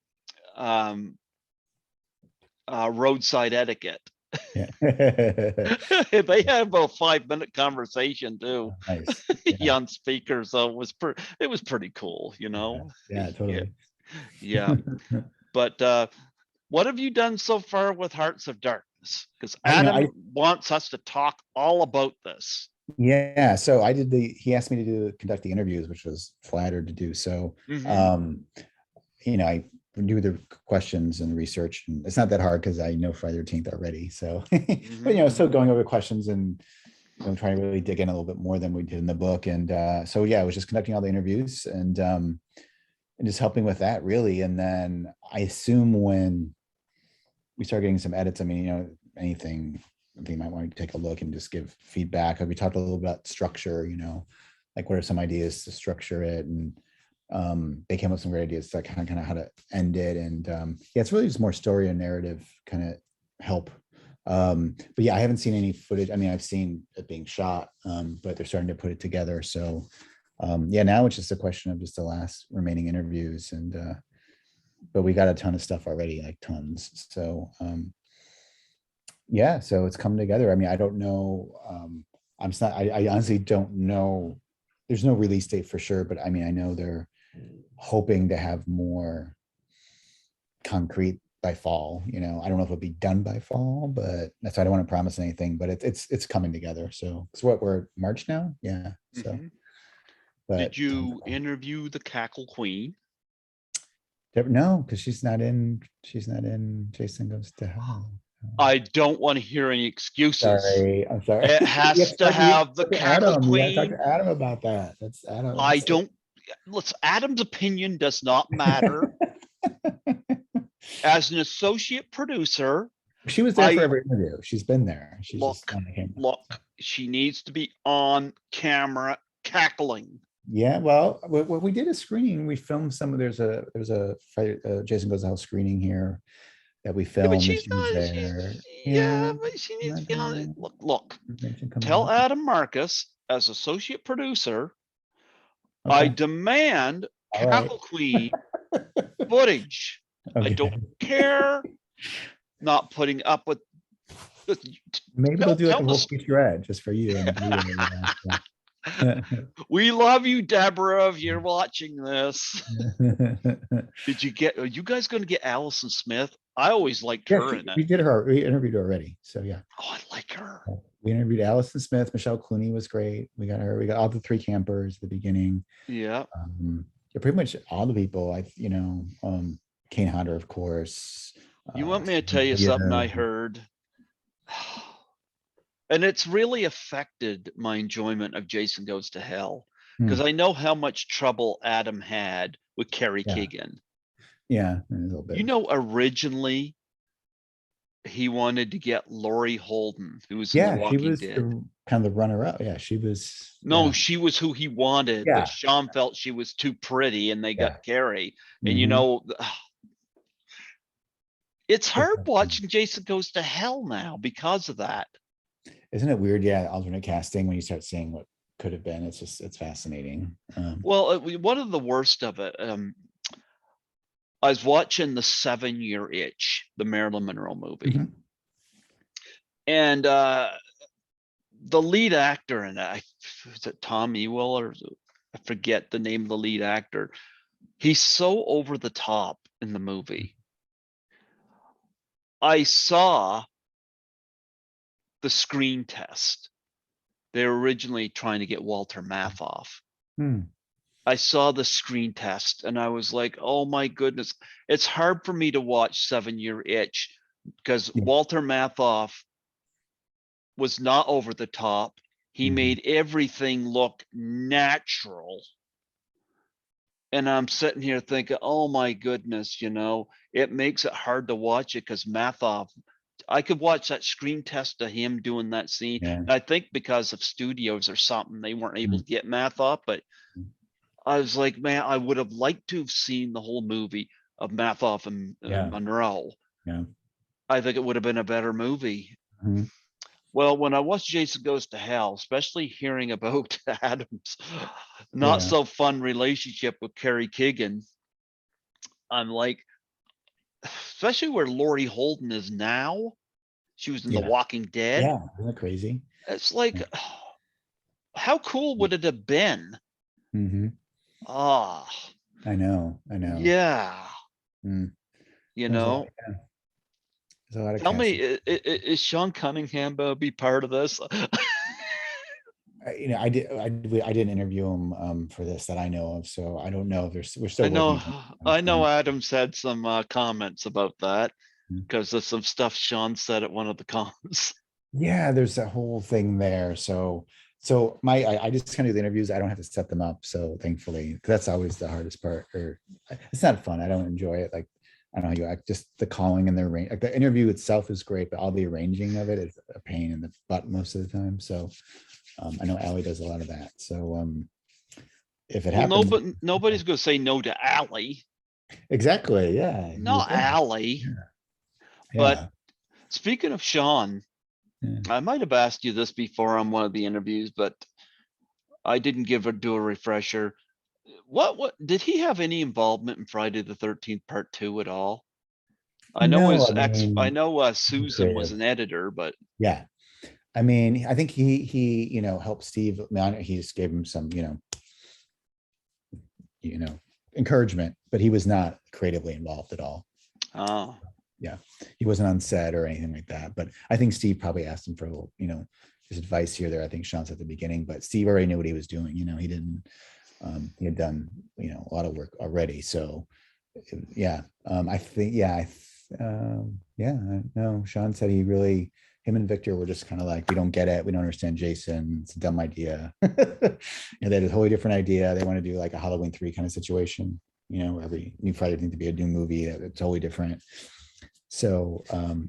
roadside etiquette. Yeah. They had about 5-minute conversation too. Nice. Yeah. On speaker, so it was pretty cool, you Yeah. know. Yeah, Yeah, totally. yeah. But what have you done so far with Hearts of Darkness? Because I, you know, Adam I wants us to talk all about this. Yeah, so he asked me to conduct the interviews, which was flattered to do. So, Hmm. um, I do the questions and research, and it's not that hard because I know Friday the 13th already. So, but Hmm. still going over questions and trying to really dig in a little bit more than we did in the book. And so, yeah, I was just conducting all the interviews and just helping with that really. And then I assume when we start getting some edits, I mean, anything, I think you might want to take a look and just give feedback. We talked a little about structure, like what are some ideas to structure it, and they came up with some great ideas, like kind of how to end it. And yeah, it's really just more story and narrative kind of help But yeah, I haven't seen any footage. I mean, I've seen it being shot, but they're starting to put it together. So yeah, now it's just a question of just the last remaining interviews, and but we got a ton of stuff already, like tons. So yeah, so it's come together. I mean, I don't know. I honestly don't know. There's no release date for sure, but I mean, I know they're hoping to have more concrete by fall. You know, I don't know if it'll be done by fall, but that's why I don't want to promise anything. But it's coming together. So it's what we're March now. Yeah. So, Mhm. but Did you interview the Cackle Queen? no, because she's not in. She's not in. Jason Goes to Hell. I don't want to hear any excuses. Sorry, I'm sorry. It You has have to you have the talk to Cackle Adam. You gotta talk Queen. to Adam about that. That's Adam. I don't, Adam's opinion does not matter. As an associate producer, She was there for I every interview. She's been there. She's just look, on the camera. look, she needs to be on camera cackling. Yeah, well, when we did a screening, we filmed some of, there's a Jason Goes to Hell screening here that we Yeah, but filmed and she's she was not, there. yeah, Yeah. but she needs Not to be on it. gonna Look, mention coming tell up. Adam Marcus, as associate producer, I Okay, demand all right. Cackle Queen footage. I Okay, don't care not putting up with, maybe they'll tell, do like a tell whole us. featurette just for you on the video. Yeah. We love you, Deborah, if you're watching this. Are you guys gonna get Allison Smith? I always liked Yeah, her in it. we interviewed her already. So yeah. Oh, I like her. We interviewed Allison Smith, Michelle Clooney was great. We got her, we got all the three campers at the beginning. Yeah. Yeah, pretty much all the people, Kane Hodder, of course. You want me to tell you something I heard? And it's really affected my enjoyment of Jason Goes to Hell, because I know how much trouble Adam had with Carrie Yeah. Keegan. Yeah, a little bit. You know, originally he wanted to get Laurie Holden, who was in The Yeah, she Walking was Dead. kind of the runner-up. Yeah, she was. No, Yeah. she was who he wanted, Yeah. but Sean felt she was too pretty and they Yeah. got Carrie. And Mhm. it's hard watching Jason Goes to Hell now because of that. Isn't it weird? Yeah, alternate casting when you start seeing what could have been. It's fascinating. Well, one of the worst of it, I was watching the 7-Year Itch, the Marilyn Monroe movie. Mhm. And the lead actor in it, is it Tom Ewell, or I forget the name of the lead actor. He's so over the top in the movie. I saw the screen test. They were originally trying to get Walter Matthau. I saw the screen test and I was like, oh my goodness. It's hard for me to watch 7-Year Itch because Walter Matthau was not over the top. He made everything look natural. And I'm sitting here thinking, oh my goodness, it makes it hard to watch it because Matthau, I could watch that screen test of him doing that scene. Yeah. And I think because of studios or something, they weren't able to get Matthau, but I was like, man, I would have liked to have seen the whole movie of Matthau and Monroe. Yeah. I think it would have been a better movie. Mhm. Well, when I watched Jason Goes to Hell, especially hearing about Adam's not so fun relationship with Carrie Keegan, I'm like, especially where Laurie Holden is now. She was in The Walking Dead. Yeah, isn't that crazy? It's like, how cool would it have been? Ah, I know. yeah. Mm. There's a lot of Tell me, is Sean Cunningham be part of this? I didn't interview him for this that I know of, so I don't know if we're still. I know Adam said some comments about that because of some stuff Sean said at one of the comments. Yeah, there's a whole thing there. So I just kind of do the interviews. I don't have to set them up. So thankfully, that's always the hardest part. Or it's not fun. I don't enjoy it. Like, I don't know how you act, just the calling and the range. Like the interview itself is great, but all the arranging of it is a pain in the butt most of the time. So I know Allie does a lot of that. So if it happens, nobody's going to say no to Allie. Exactly. Yeah. Not Allie. Yeah. But Speaking of Sean, Yeah. I might have asked you this before on one of the interviews, but I didn't do a refresher. What did he have any involvement in Friday the 13th Part 2 at all? No, I mean, Susan was creative. an editor, but Yeah. I mean, I think he, helped Steve. I mean, he just gave him some, you know, encouragement, but he was not creatively involved at all. oh, Yeah. He wasn't on set or anything like that. But I think Steve probably asked him for, his advice here, there. I think Sean said at the beginning, but Steve already knew what he was doing. He didn't, he had done, a lot of work already. So yeah, I think, yeah, no, Sean said him and Victor were just kind of like, we don't get it. We don't understand Jason. It's a dumb idea. And they had a totally different idea. They want to do like a Halloween 3 kind of situation, every new Friday thing to be a new movie. It's totally different. So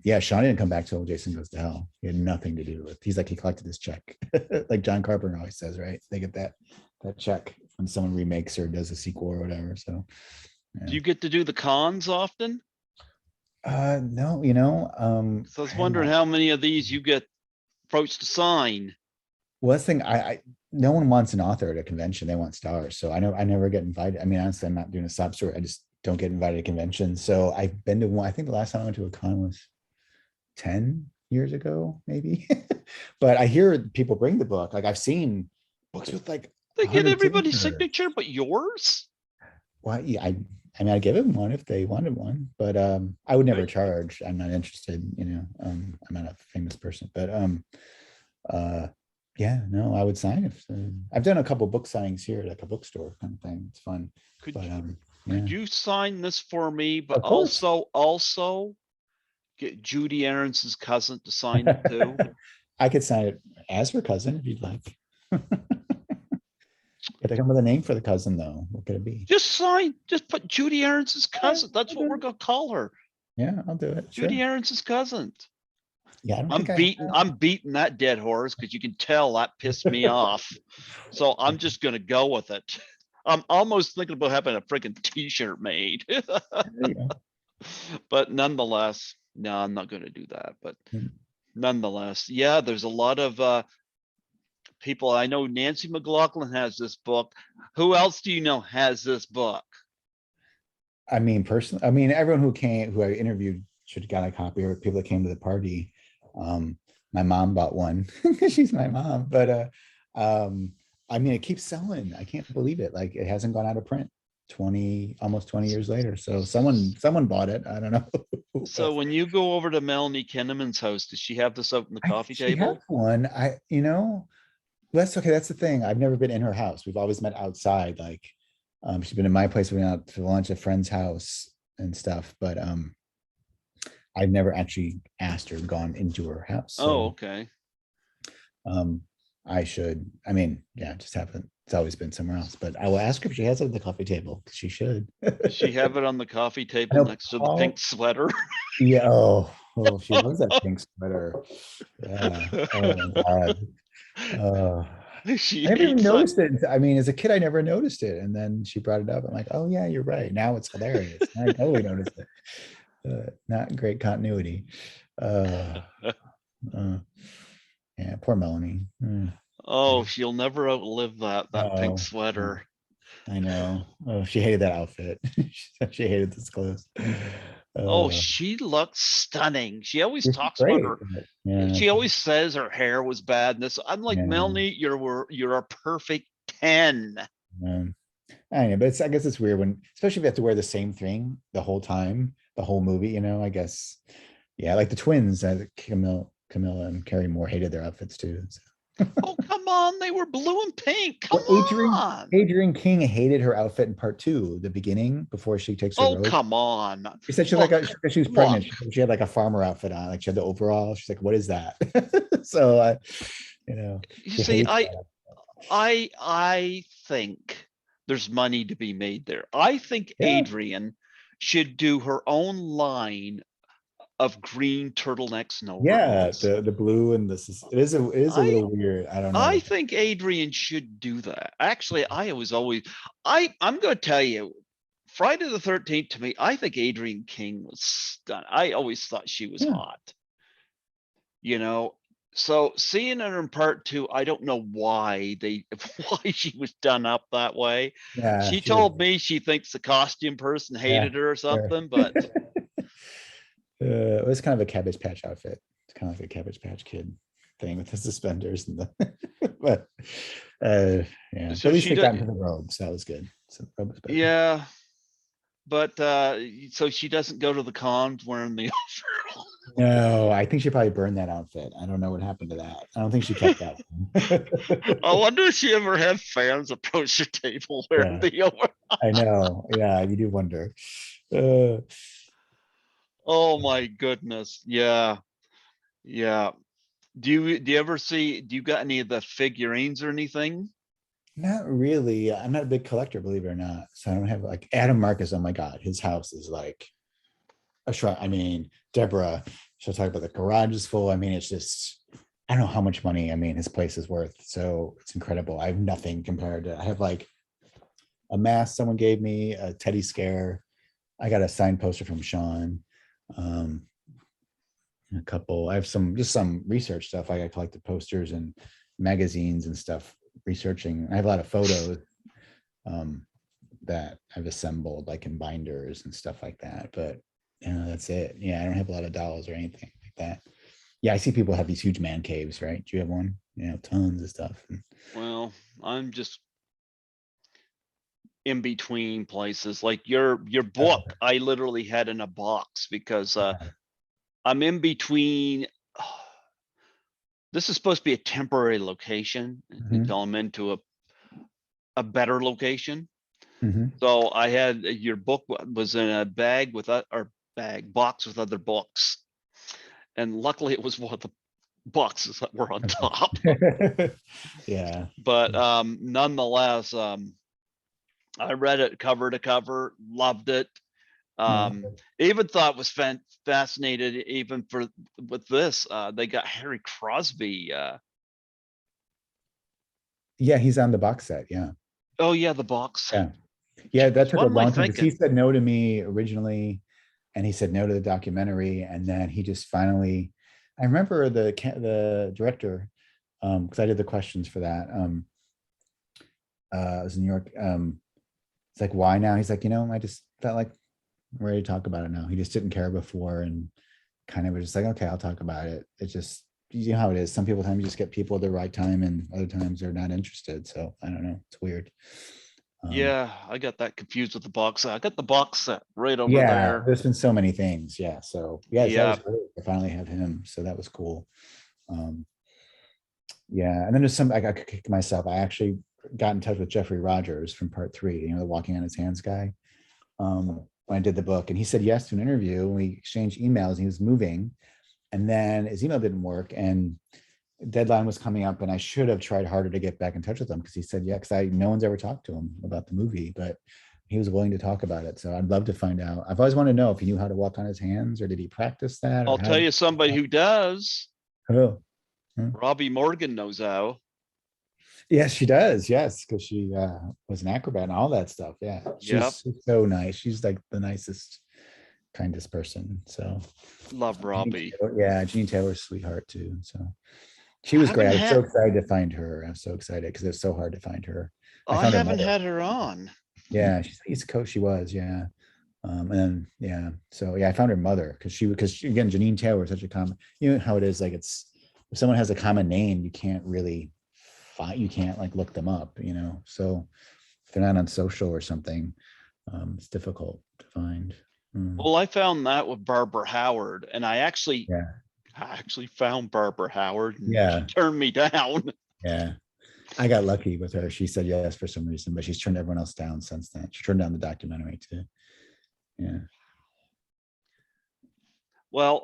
yeah, Sean didn't come back till Jason Goes to Hell. He had nothing to do with. He's like, he collected his check, like John Carpenter always says, right? They get that check when someone remakes or does a sequel or whatever. So do you get to do the cons often? no, So I was I have wondering not. how many of these you get approached to sign. Well, that's the thing. No one wants an author at a convention. They want stars. So I never get invited. I mean, honestly, I'm not doing a sob story. I just don't get invited to conventions. So I've been to one. I think the last time I went to a con was 10 years ago, maybe. But I hear people bring the book. Like I've seen books with like They get 100 everybody's signatures. signature, but yours? Well, yeah, I mean, I'd give them one if they wanted one, but I would never Right. charge. I'm not interested, I'm not a famous person, but uh, yeah, no, I would sign if I've done a couple book signings here at like a bookstore kind of thing. It's fun, Could but yeah, could you sign this for me, but of course. also get Judy Aarons's cousin to sign it too? I could sign it as her cousin if you'd like. If they come with a name for the cousin, though, what could it be? Just put Judy Aarons's Yeah, cousin. That's I'll what do we're it. gonna call her. Yeah, I'll do it. Judy Sure. Aarons's cousin. Yeah, I don't think I I'm beating that dead horse because you can tell that pissed me off. So I'm just gonna go with it. I'm almost thinking about having a freaking t-shirt made. There you go. But nonetheless, no, I'm not gonna do that. But Mm. nonetheless, yeah, there's a lot of people. I know Nancy McLaughlin has this book. Who else do you know has this book? I mean, personally, everyone who I interviewed should have got a copy, or people that came to the party. My mom bought one because she's my mom, but I mean, it keeps selling. I can't believe it. Like it hasn't gone out of print almost 20 years later. So someone bought it. I don't know. So when you go over to Melanie Kinnaman's house, does she have this out on the I think coffee she has table? one. That's okay. That's the thing. I've never been in her house. We've always met outside. Like, she's been in my place. We went out to lunch at a friend's house and stuff. But I've never actually asked her, gone into her house. Oh, So okay. I should. I mean, yeah, just haven't. It's always been somewhere else. But I will ask her if she has it at the coffee table. She should. Does she have it on the coffee I table know next to the pink Paul. sweater? Yeah. Oh, she loves that pink sweater. Yeah. Oh my God. Uh, She I never even hates it. noticed it. I mean, as a kid, I never noticed it. And then she brought it up. I'm like, oh yeah, you're right. Now it's hilarious. I totally noticed it. Not great continuity. Uh, uh, yeah, poor Melanie. Oh, she'll never outlive that pink Oh, sweater. I know. Oh, she hated that outfit. She said she hated this clothes. Oh, Uh, she looks stunning. She always this is talks about great. her. Yeah, She always says her hair was bad. And this, I'm like, yeah, Melanie, you're a perfect 10. yeah. I know, but I guess it's weird when, especially if you have to wear the same thing the whole time, the whole movie. I guess, yeah, like the twins, Camilla and Carrie Moore hated their outfits too. So. Oh, come on. They were blue and pink. Come Well, on. Adrian King hated her outfit in part two, the beginning, before she takes her Oh, road. come on. She said Look, she was look. pregnant. She had like a farmer outfit on, like she had the overall. She's like, "What is that?" So, You she see, hates I that. I I think there's money to be made there. I think Yeah, Adrian should do her own line of green turtlenecks and yeah. overalls. The blue and this is it is a I little weird. I don't I know. think Adrian should do that. Actually, I'm going to tell you, Friday the 13th to me, I think Adrian King was stunning. I always thought she was Yeah, hot. you know. So seeing her in part two, I don't know why why she was done up that way. Yeah, She she was, told me she thinks the costume person yeah, hated her or sure. something, but It was kind of a Cabbage Patch outfit. It's kind of like a Cabbage Patch Kid thing with the suspenders and the, but yeah. But so at least she they got did. into the robes. That was good. So the robe was better. Yeah, but so she doesn't go to the cons wearing the overall. No, I think she probably burned that outfit. I don't know what happened to that. I don't think she kept that one. I wonder if she ever had fans approach her table wearing Yeah, the over. I know. Yeah, you do wonder. Uh, Oh my goodness. Yeah. Yeah. Do you ever see, do you got any of the figurines or anything? Not really. I'm not a big collector, believe it or not. So I don't have like Adam Marcus. Oh my God, his house is like a shrine. I mean, Deborah, she'll talk about the garage is full. I mean, it's just, I don't know how much money, I mean, his place is worth. So it's incredible. I have nothing compared to, I have like a mask someone gave me, a teddy scare. I got a signed poster from Sean. Um, a couple, I have just some research stuff. I collected posters and magazines and stuff researching. I have a lot of photos um, that I've assembled like in binders and stuff like that. But that's it. Yeah, I don't have a lot of dolls or anything like that. Yeah, I see people have these huge man caves, right? Do you have one? Tons of stuff. Well, I'm just in between places. Like your book, I literally had in a box because I'm in between. This is supposed to be a temporary location Mhm, until I'm into a better location. mhm. So I had your book was in a bag with or bag box with other books, and luckily it was one of the boxes that were on top. Yeah. But nonetheless, I read it cover to cover, loved it. No. Even thought was fascinated even for with this. They got Harry Crosby. Yeah, he's on the box set. Yeah. Oh yeah, the box. Yeah. Yeah, that Jeez, took what a am I long time because he thinking? said no to me originally, and he said no to the documentary, and then he just finally. I remember the director, because I did the questions for that. It was in New York. It's like, why now? He's like, I just felt like I'm ready to talk about it now. He just didn't care before, and kind of was just like, okay, I'll talk about it. It just, you know how it is. Some people time you just get people at the right time, and other times they're not interested. So I don't know. It's weird. Yeah, I got that confused with the box set. I got the box set right over Yeah, there. there's been so many things. Yeah. So yes, that Yeah. was great to finally have him. So that was cool. Um, yeah. And then there's some I got kicked myself. I actually got in touch with Jeffrey Rogers from part three, the walking on his hands guy. When I did the book. And he said yes to an interview. And we exchanged emails and he was moving. And then his email didn't work. And deadline was coming up. And I should have tried harder to get back in touch with him because he said, yeah, because no one's ever talked to him about the movie, but he was willing to talk about it. So I'd love to find out. I've always wanted to know if he knew how to walk on his hands or did he practice that or I'll how tell did you somebody who does. oh, Robbie Morgan knows how. yes, she does. Yes, because she was an acrobat and all that stuff. Yeah, Yep. she's so nice. She's like the nicest, kindest person. So Love Robbie. Yeah, Jean Taylor's sweetheart too. So she was great. Haven't I was so had excited to find her. I was so excited because it's so hard to find her. I I found her haven't mother. had her on. Yeah, she's East Coast. She was, yeah. And then yeah, so yeah, I found her mother because again, Janine Taylor is such a common. You know how it is. Like it's if someone has a common name, you can't really find. You can't like look them up. So if they're not on social or something, it's difficult to find. Well, I found that with Barbara Howard, and Yeah, I actually found Barbara Howard, and she yeah, turned me down. yeah. I got lucky with her. She said yes for some reason, but she's turned everyone else down since then. She turned down the documentary too. Yeah. Well,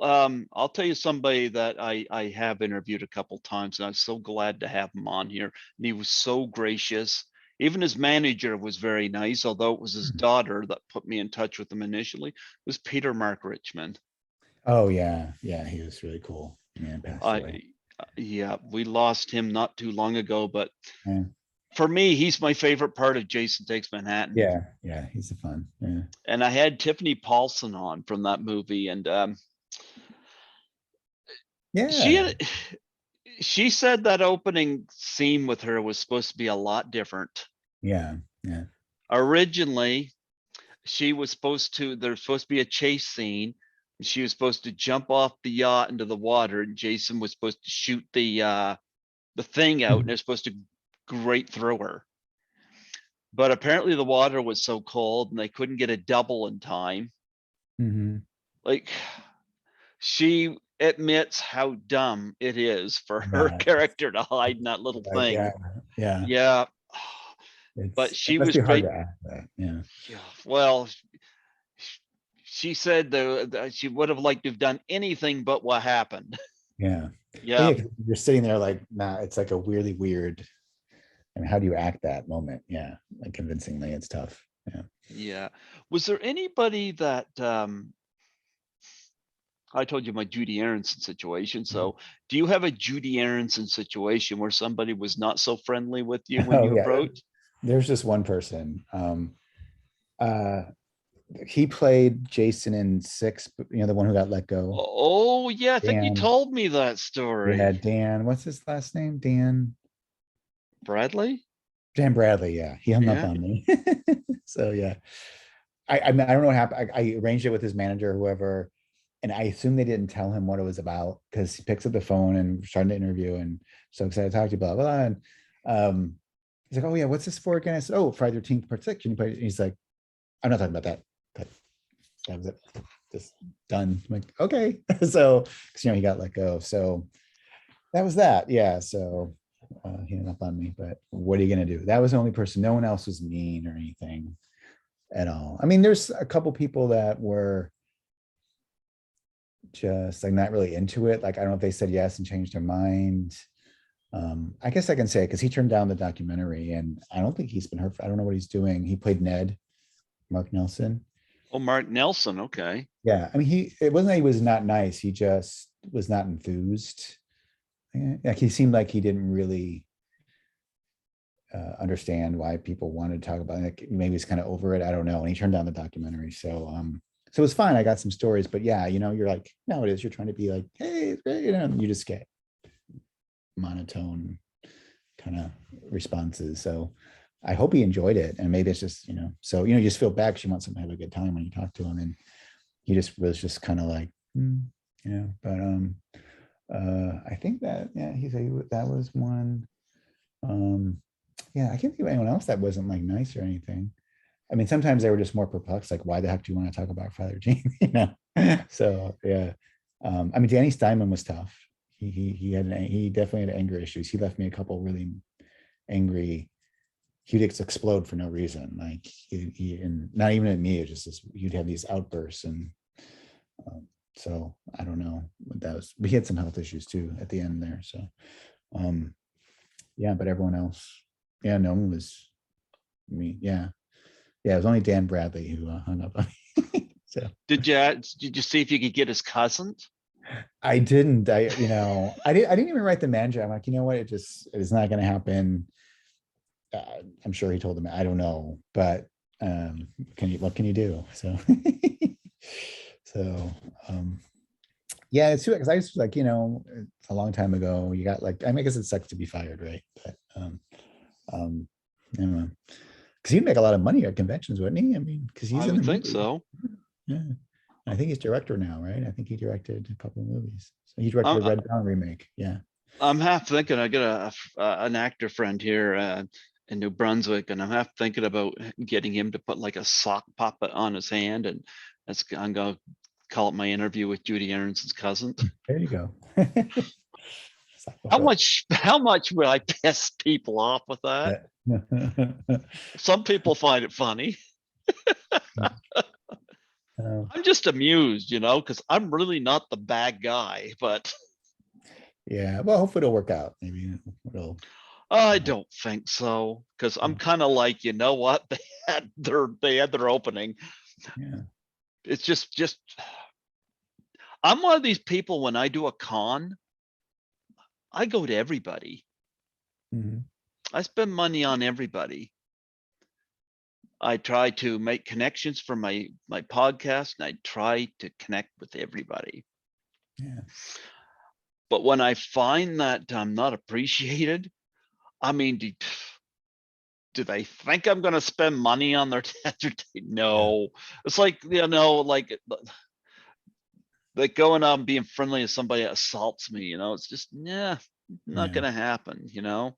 I'll tell you somebody that I have interviewed a couple times, and I'm so glad to have him on here. And he was so gracious. Even his manager was very nice, although it was his daughter that put me in touch with him initially. It was Peter Mark Richmond. Oh yeah, yeah. He was really cool. Yeah, passed away. I Yeah, we lost him not too long ago, but Yeah, for me, he's my favorite part of Jason Takes Manhattan. yeah, yeah. He's a fun. Yeah. And I had Tiffany Paulson on from that movie, and She Yeah, had, she said that opening scene with her was supposed to be a lot different. yeah, yeah. Originally, she was supposed to, there's supposed to be a chase scene. She was supposed to jump off the yacht into the water, and Jason was supposed to shoot the thing out, and Mhm. it's supposed to grate through her. But apparently the water was so cold and they couldn't get a double in time. Mhm. Like, she admits how dumb it is for her Yeah, character to hide in that little like, yeah, thing. yeah. Yeah. But It she must was be hard bait. to act that. Yeah. Yeah, well, she said she would have liked to have done anything but what happened. Yeah. Well, Yeah, yeah, 'cause you're sitting there like, nah, it's like a weirdly weird. I mean, how do you act that moment? Yeah, like convincingly, it's tough. Yeah. yeah. Was there anybody that I told you my Judy Aronson situation. Mhm. So do you have a Judy Aronson situation where somebody was not so friendly with you when Oh you yeah, approached? there's just one person. Uh, he played Jason in Six, the one who got let go. Oh, yeah, I think you Dan, told me that yeah, story. Dan. What's his last name? Dan. Bradley? Dan Bradley. Yeah, he hung up Yeah. on me. So yeah, I mean, I don't know what happened. I arranged it with his manager, or whoever, and I assume they didn't tell him what it was about because he picks up the phone and starting to interview and so excited to talk to you, blah blah. And um, he's like, "Oh yeah, what's this for again?" I said, "Oh, Friday 13th part 6. Can you play?" And he's like, "I'm not talking about that." But that was it. Just done. I'm like, okay. So, because he got let go. So that was that. Yeah. So he hung up on me. But what are you gonna do? That was the only person. No one else was mean or anything at all. I mean, there's a couple people that were just like not really into it. Like I don't know if they said yes and changed their mind. I guess I can say because he turned down the documentary, and I don't think he's been hurt. I don't know what he's doing. He played Ned, Mark Nelson. Oh, Mark Nelson. Okay. Yeah, I mean, it wasn't that he was not nice. He just was not enthused. Like he seemed like he didn't really understand why people wanted to talk about it. Like maybe he's kind of over it. I don't know. And he turned down the documentary. So it was fine. I got some stories, but yeah, you're like, no, it is. You're trying to be like, hey, it's great, and you just get monotone kind of responses. So I hope he enjoyed it. And maybe it's just, so you just feel bad because you want someone to have a good time when you talk to him. And he just was just kind of like, but I think that, yeah, he said that was one. Yeah, I can't think of anyone else that wasn't like nice or anything. I mean, sometimes they were just more perplexed, like, why the heck do you want to talk about Father Gene? So yeah. I mean, Danny Steinman was tough. He definitely had anger issues. He left me a couple really angry. He'd explode for no reason. Like and not even at me. It just you'd have these outbursts, and so I don't know what that was. We had some health issues too at the end there. So yeah, but everyone else, yeah, no one was me. Yeah, yeah, it was only Dan Bradley who hung up on me. So Did you see if you could get his cousin? I didn't. I didn't even write the manager. I'm like, you know what? It's not going to happen. I'm sure he told him. I don't know, but what can you do? So, so yeah, it's too because I was like, it's a long time ago. You got like, I mean, I guess it sucks to be fired, right? But anyway, because he'd make a lot of money at conventions, wouldn't he? I mean, because he's I in the would think movie. so. Yeah. I think he's director now, right? I think he directed a couple of movies. So he directed the I'm, Red Dawn remake. Yeah. I'm half thinking I got an actor friend here in New Brunswick, and I'm half thinking about getting him to put like a sock puppet on his hand, and I'm gonna call it my interview with Judy Aronson's cousin. There you go. How much will I piss people off with that? Yeah. Some people find it funny. Uh, I'm just amused, because I'm really not the bad guy, but yeah. Well, hopefully it'll work out. Maybe it'll. I don't think so. Because I'm kind of like, you know what? They had their opening. Yeah. It's just I'm one of these people when I do a con, I go to everybody. Mhm. I spend money on everybody. I try to make connections for my podcast, and I try to connect with everybody. Yeah. But when I find that I'm not appreciated, I mean, do they think I'm gonna spend money on their desert date? No. It's like, like going out and being friendly to somebody that assaults me, it's just, yeah, not Yeah. gonna happen,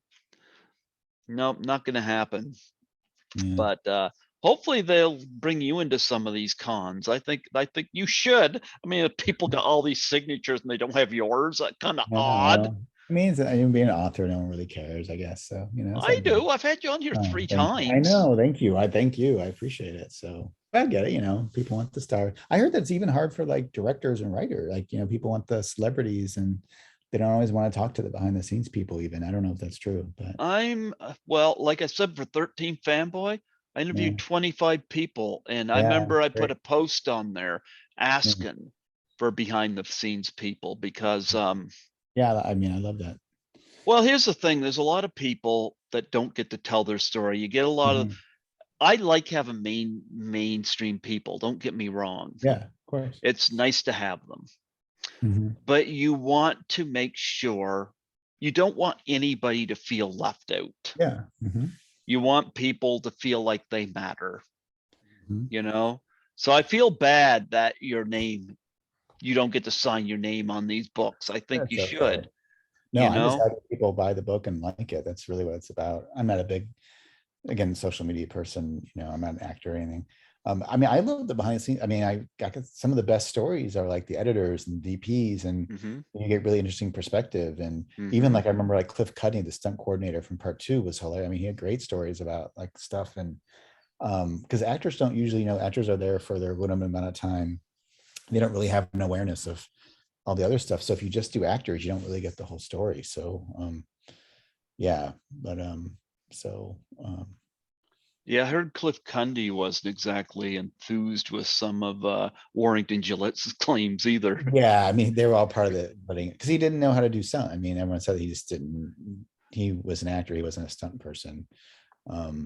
Nope, not gonna happen. Yeah. But hopefully they'll bring you into some of these cons. I think you should. I mean, if people got all these signatures and they don't have yours, that kind of Yeah, odd. well, I mean, even being an author, no one really cares, I guess. So, it's I all good. do. I've had you on here Oh, three thank you. I times. know. Thank you. I thank you. I appreciate it. So I get it. People want the star. I heard that's even hard for like directors and writers. Like, people want the celebrities and they don't always want to talk to the behind the scenes people, even. I don't know if that's true, but Well, like I said, for 13 Fanboy, I yeah. interviewed 25 people, and I Yeah. remember I put Great. a post on there Yeah. asking for behind the scenes people because Yeah. I mean, I love that. well, here's the thing, there's a lot of people that don't get to tell their story. You get a lot of Mhm. I like having mainstream people, don't get me wrong. Yeah, of course. It's nice to have them, Mhm. but you want to make sure you don't want anybody to feel left out. Yeah. Mhm. You want people to feel like they matter, Mhm. you know? So I feel bad that you don't get to sign your name on these books. I think That's you okay. should, No, you I'm just know? happy people buy the book and like it. That's really what it's about. I'm not a big, again, social media person, I'm not an actor or anything. I mean, I love the behind the scenes. I mean, I got some of the best stories are like the editors and DPs, and Hmm. you get really interesting perspective. And even Hmm. like I remember like Cliff Cudney, the stunt coordinator from part two, was hilarious. I mean, he had great stories about like stuff. And because actors don't usually, actors are there for their limited amount of time. They don't really have an awareness of all the other stuff. So if you just do actors, you don't really get the whole story. So yeah, but so Yeah, I heard Cliff Cundy wasn't exactly enthused with some of Warrington Gillette's claims either. yeah, I mean, they were all part of the budding because he didn't know how to do stunt. I mean, everyone said he just didn't. He was an actor. He wasn't a stunt person.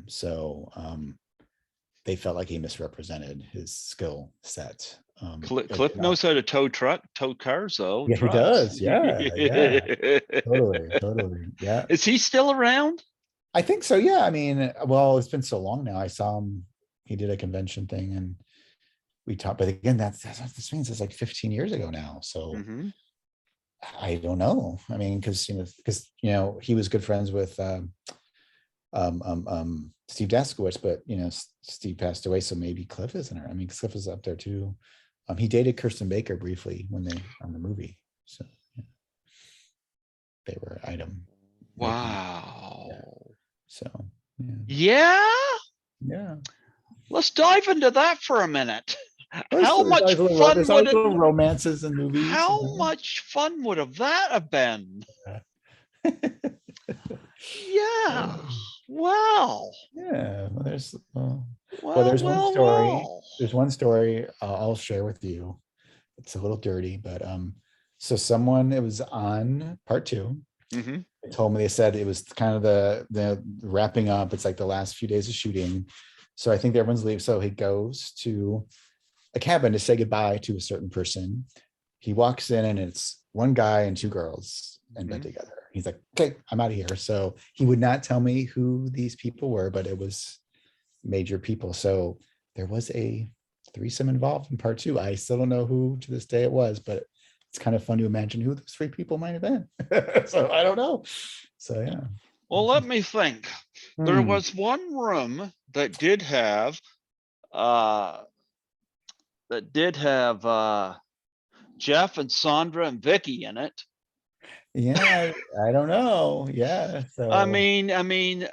So they felt like he misrepresented his skill set. Cliff knows how to tow cars though, Yeah, he trucks. does. Yeah, yeah, totally, totally. Yeah, Is he still around? I think so. Yeah, I mean, well, it's been so long now. I saw him. He did a convention thing, and we talked. But again, that's what this means. It's like 15 years ago now. So Hmm. I don't know. I mean, because he was good friends with Steve Daskowitz, but Steve passed away, so maybe Cliff isn't her. I mean, Cliff is up there too. He dated Kirsten Baker briefly when they on the movie, so yeah, they were item making. Yeah. Wow. So yeah, Yeah, yeah. let's dive into that for a minute. There's, How there's much always little, fun there's would always it? little romances in movies. How much fun would have that have been? Yeah. Wow. Yeah, well, Well, there's one well, story. well. There's one story I'll share with you. It's a little dirty, but so someone it was on part two. Hmm. They told me they said it was kind of the wrapping up. It's like the last few days of shooting. So I think everyone's leaving. So he goes to a cabin to say goodbye to a certain person. He walks in and it's one guy and two girls in bed Hmm. together. He's like, okay, I'm out of here. So he would not tell me who these people were, but it was major people. So there was a threesome involved in part two. I still don't know who to this day it was, but it's kind of fun to imagine who those three people might have been. So I don't know. So yeah. Well, let me think. There Hmm. was one room uh that did have Jeff and Sandra and Vicky in it. Yeah, I don't know. Yeah. I So mean, I mean,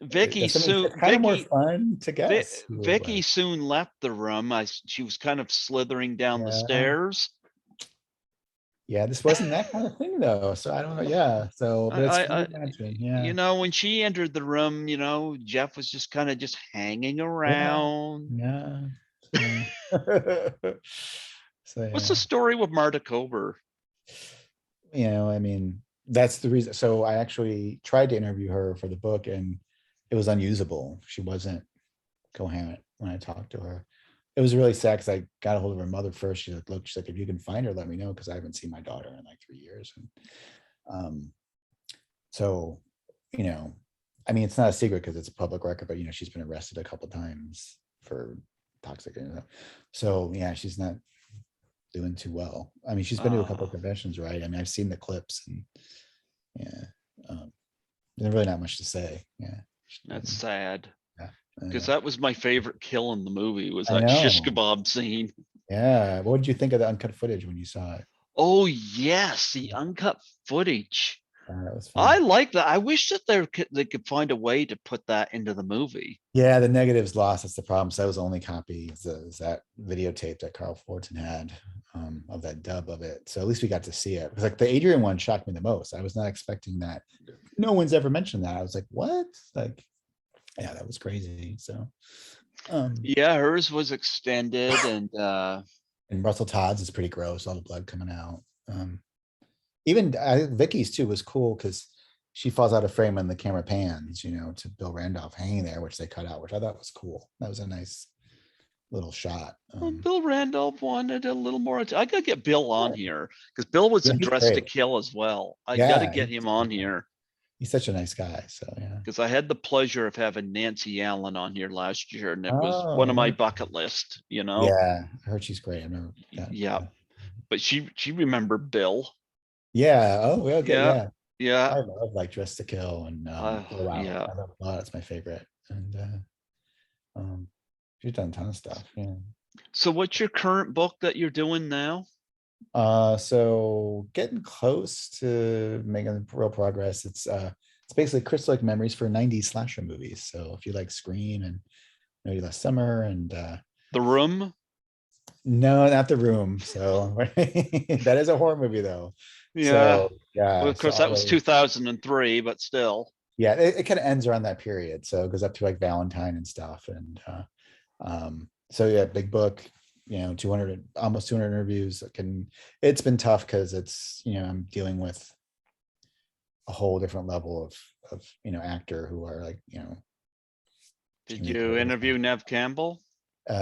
Vicky that's, I mean, soon it's kind of more fun to Vi- guess who it Vicky was. soon left the room. She was kind of slithering down the Yeah. stairs. Yeah, this wasn't that kind of thing though. So I don't know. Yeah. So, but it's fun to I imagine. Yeah. when she entered the room, Jeff was just kind of just hanging Yeah. around. Yeah. So, so What's the yeah. story with Marta Kober? I mean, that's the reason. So I actually tried to interview her for the book and it was unusable. She wasn't coherent when I talked to her. it was really sad because I got a hold of her mother first. She's like, look, she's like, if you can find her, let me know, because I haven't seen my daughter in like 3 years. And so, you know, I mean, it's not a secret because it's a public record, but she's been arrested a couple times for toxic. So yeah, she's not doing too well. I mean, she's been to a couple of conventions, right? I mean, I've seen the clips, and yeah, there's really not much to say. Yeah, That's sad. yeah, Because that was my favorite kill in the movie, was I that shish know. kebab scene. Yeah, what did you think of the uncut footage when you saw it? Oh yes, the uncut footage. That was I fun. like that. I wish that they could find a way to put that into the movie. Yeah, the negatives lost. That's the problem. So that was the only copy is that videotape that Carl Fortin had of that dub of it. So at least we got to see it. Because like the Adrian one shocked me the most. I was not expecting that. No one's ever mentioned that. I was like, what? Like, yeah, that was crazy. So Yeah, hers was extended, and and Russell Todd's is pretty gross, all the blood coming out. Even Vicky's too was cool because she falls out of frame when the camera pans, to Bill Randolph hanging there, which they cut out, which I thought was cool. That was a nice little shot. well, Bill Randolph wanted a little more. I gotta get Bill on here because Bill was Yeah, in he's Dress to great. Kill as well. I gotta Yeah, get him on here he's such a nice guy. So yeah. because I had the pleasure of having Nancy Allen on here last year, and it was Oh, one of my bucket list. yeah. I heard she's great. I remember that. Yeah, but she remembered Bill. Yeah. Oh, well, good. Yeah, Yeah. yeah, I love like Dress to Kill and Blow Out. yeah. I love Blow Out. It's my favorite. And she's done a ton of stuff. Yeah. So what's your current book that you're doing now? So getting close to making real progress. It's basically Crystal Lake Memories for 90s slasher movies. So if you like Scream and maybe Last Summer and The Room? no, not The Room. So that is a horror movie though. Yeah. So yeah, Well, of so course, all that was those, 2003, but still. yeah, it kind of ends around that period. So it goes up to like Valentine and stuff. And so yeah, big book, 200, almost 200 interviews. It's been tough because it's, I'm dealing with a whole different level of actor who are like, Did you interview Nev Campbell?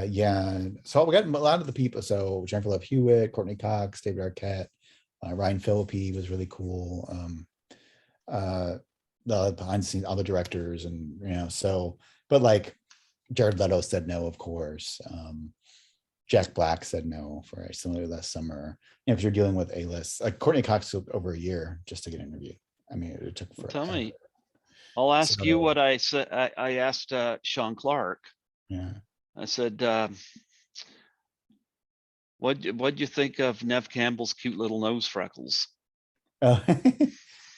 yeah. So we got a lot of the people. So Jennifer Love Hewitt, Courtney Cox, David Arquette, Ryan Phillippe was really cool. The behind the scenes, other directors, and but like Jared Leto said no, of course. Jack Black said no for similar Last Summer. If you're dealing with A-list, like Courtney Cox took over a year just to get an interview. I mean, it took forever. Tell me. I'll ask you what I said. I asked Sean Clark. Yeah. I said, what'd you think of Nev Campbell's cute little nose freckles?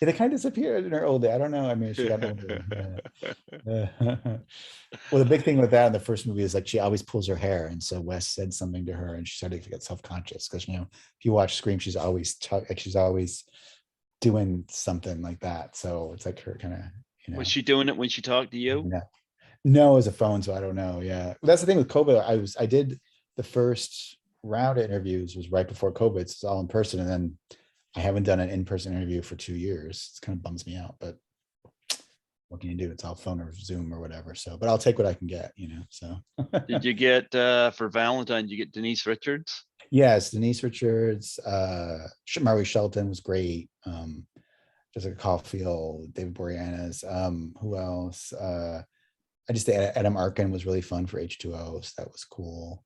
They kind of disappeared in her old day. I don't know. I mean, she got older. Well, the big thing with that in the first movie is like she always pulls her hair, and so Wes said something to her, and she started to get self-conscious because if you watch Scream, she's always doing something like that. So it's like her kind of Was she doing it when she talked to you? No, as a phone, so I don't know. Yeah, that's the thing with COVID. I did the first round of interviews was right before COVID. It's all in person, and then I haven't done an in-person interview for 2 years. It kind of bums me out, but what can you do? It's all phone or Zoom or whatever. So, but I'll take what I can get, so. Did you get for Valentine, did you get Denise Richards? Yes, Denise Richards, Murray Shelton was great. Jessica Caulfield, David Boreanaz, who else? I just Adam Arkin was really fun for H2O, so that was cool.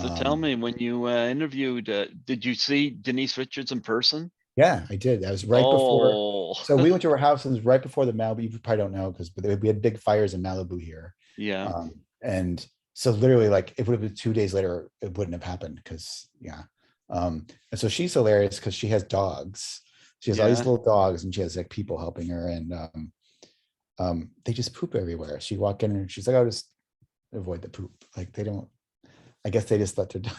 So tell me, when you interviewed, did you see Denise Richards in person? Yeah, I did. That was right before. Oh, So we went to her house and it was right before the Malibu. You probably don't know because we had big fires in Malibu here. yeah. And so literally, like, if it would have been 2 days later, it wouldn't have happened because yeah. And so she's hilarious because she has dogs. She has all these Yeah. little dogs, and she has like people helping her, and they just poop everywhere. She walk in and she's like, "I'll just avoid the poop." Like they don't. I guess they just let their dog.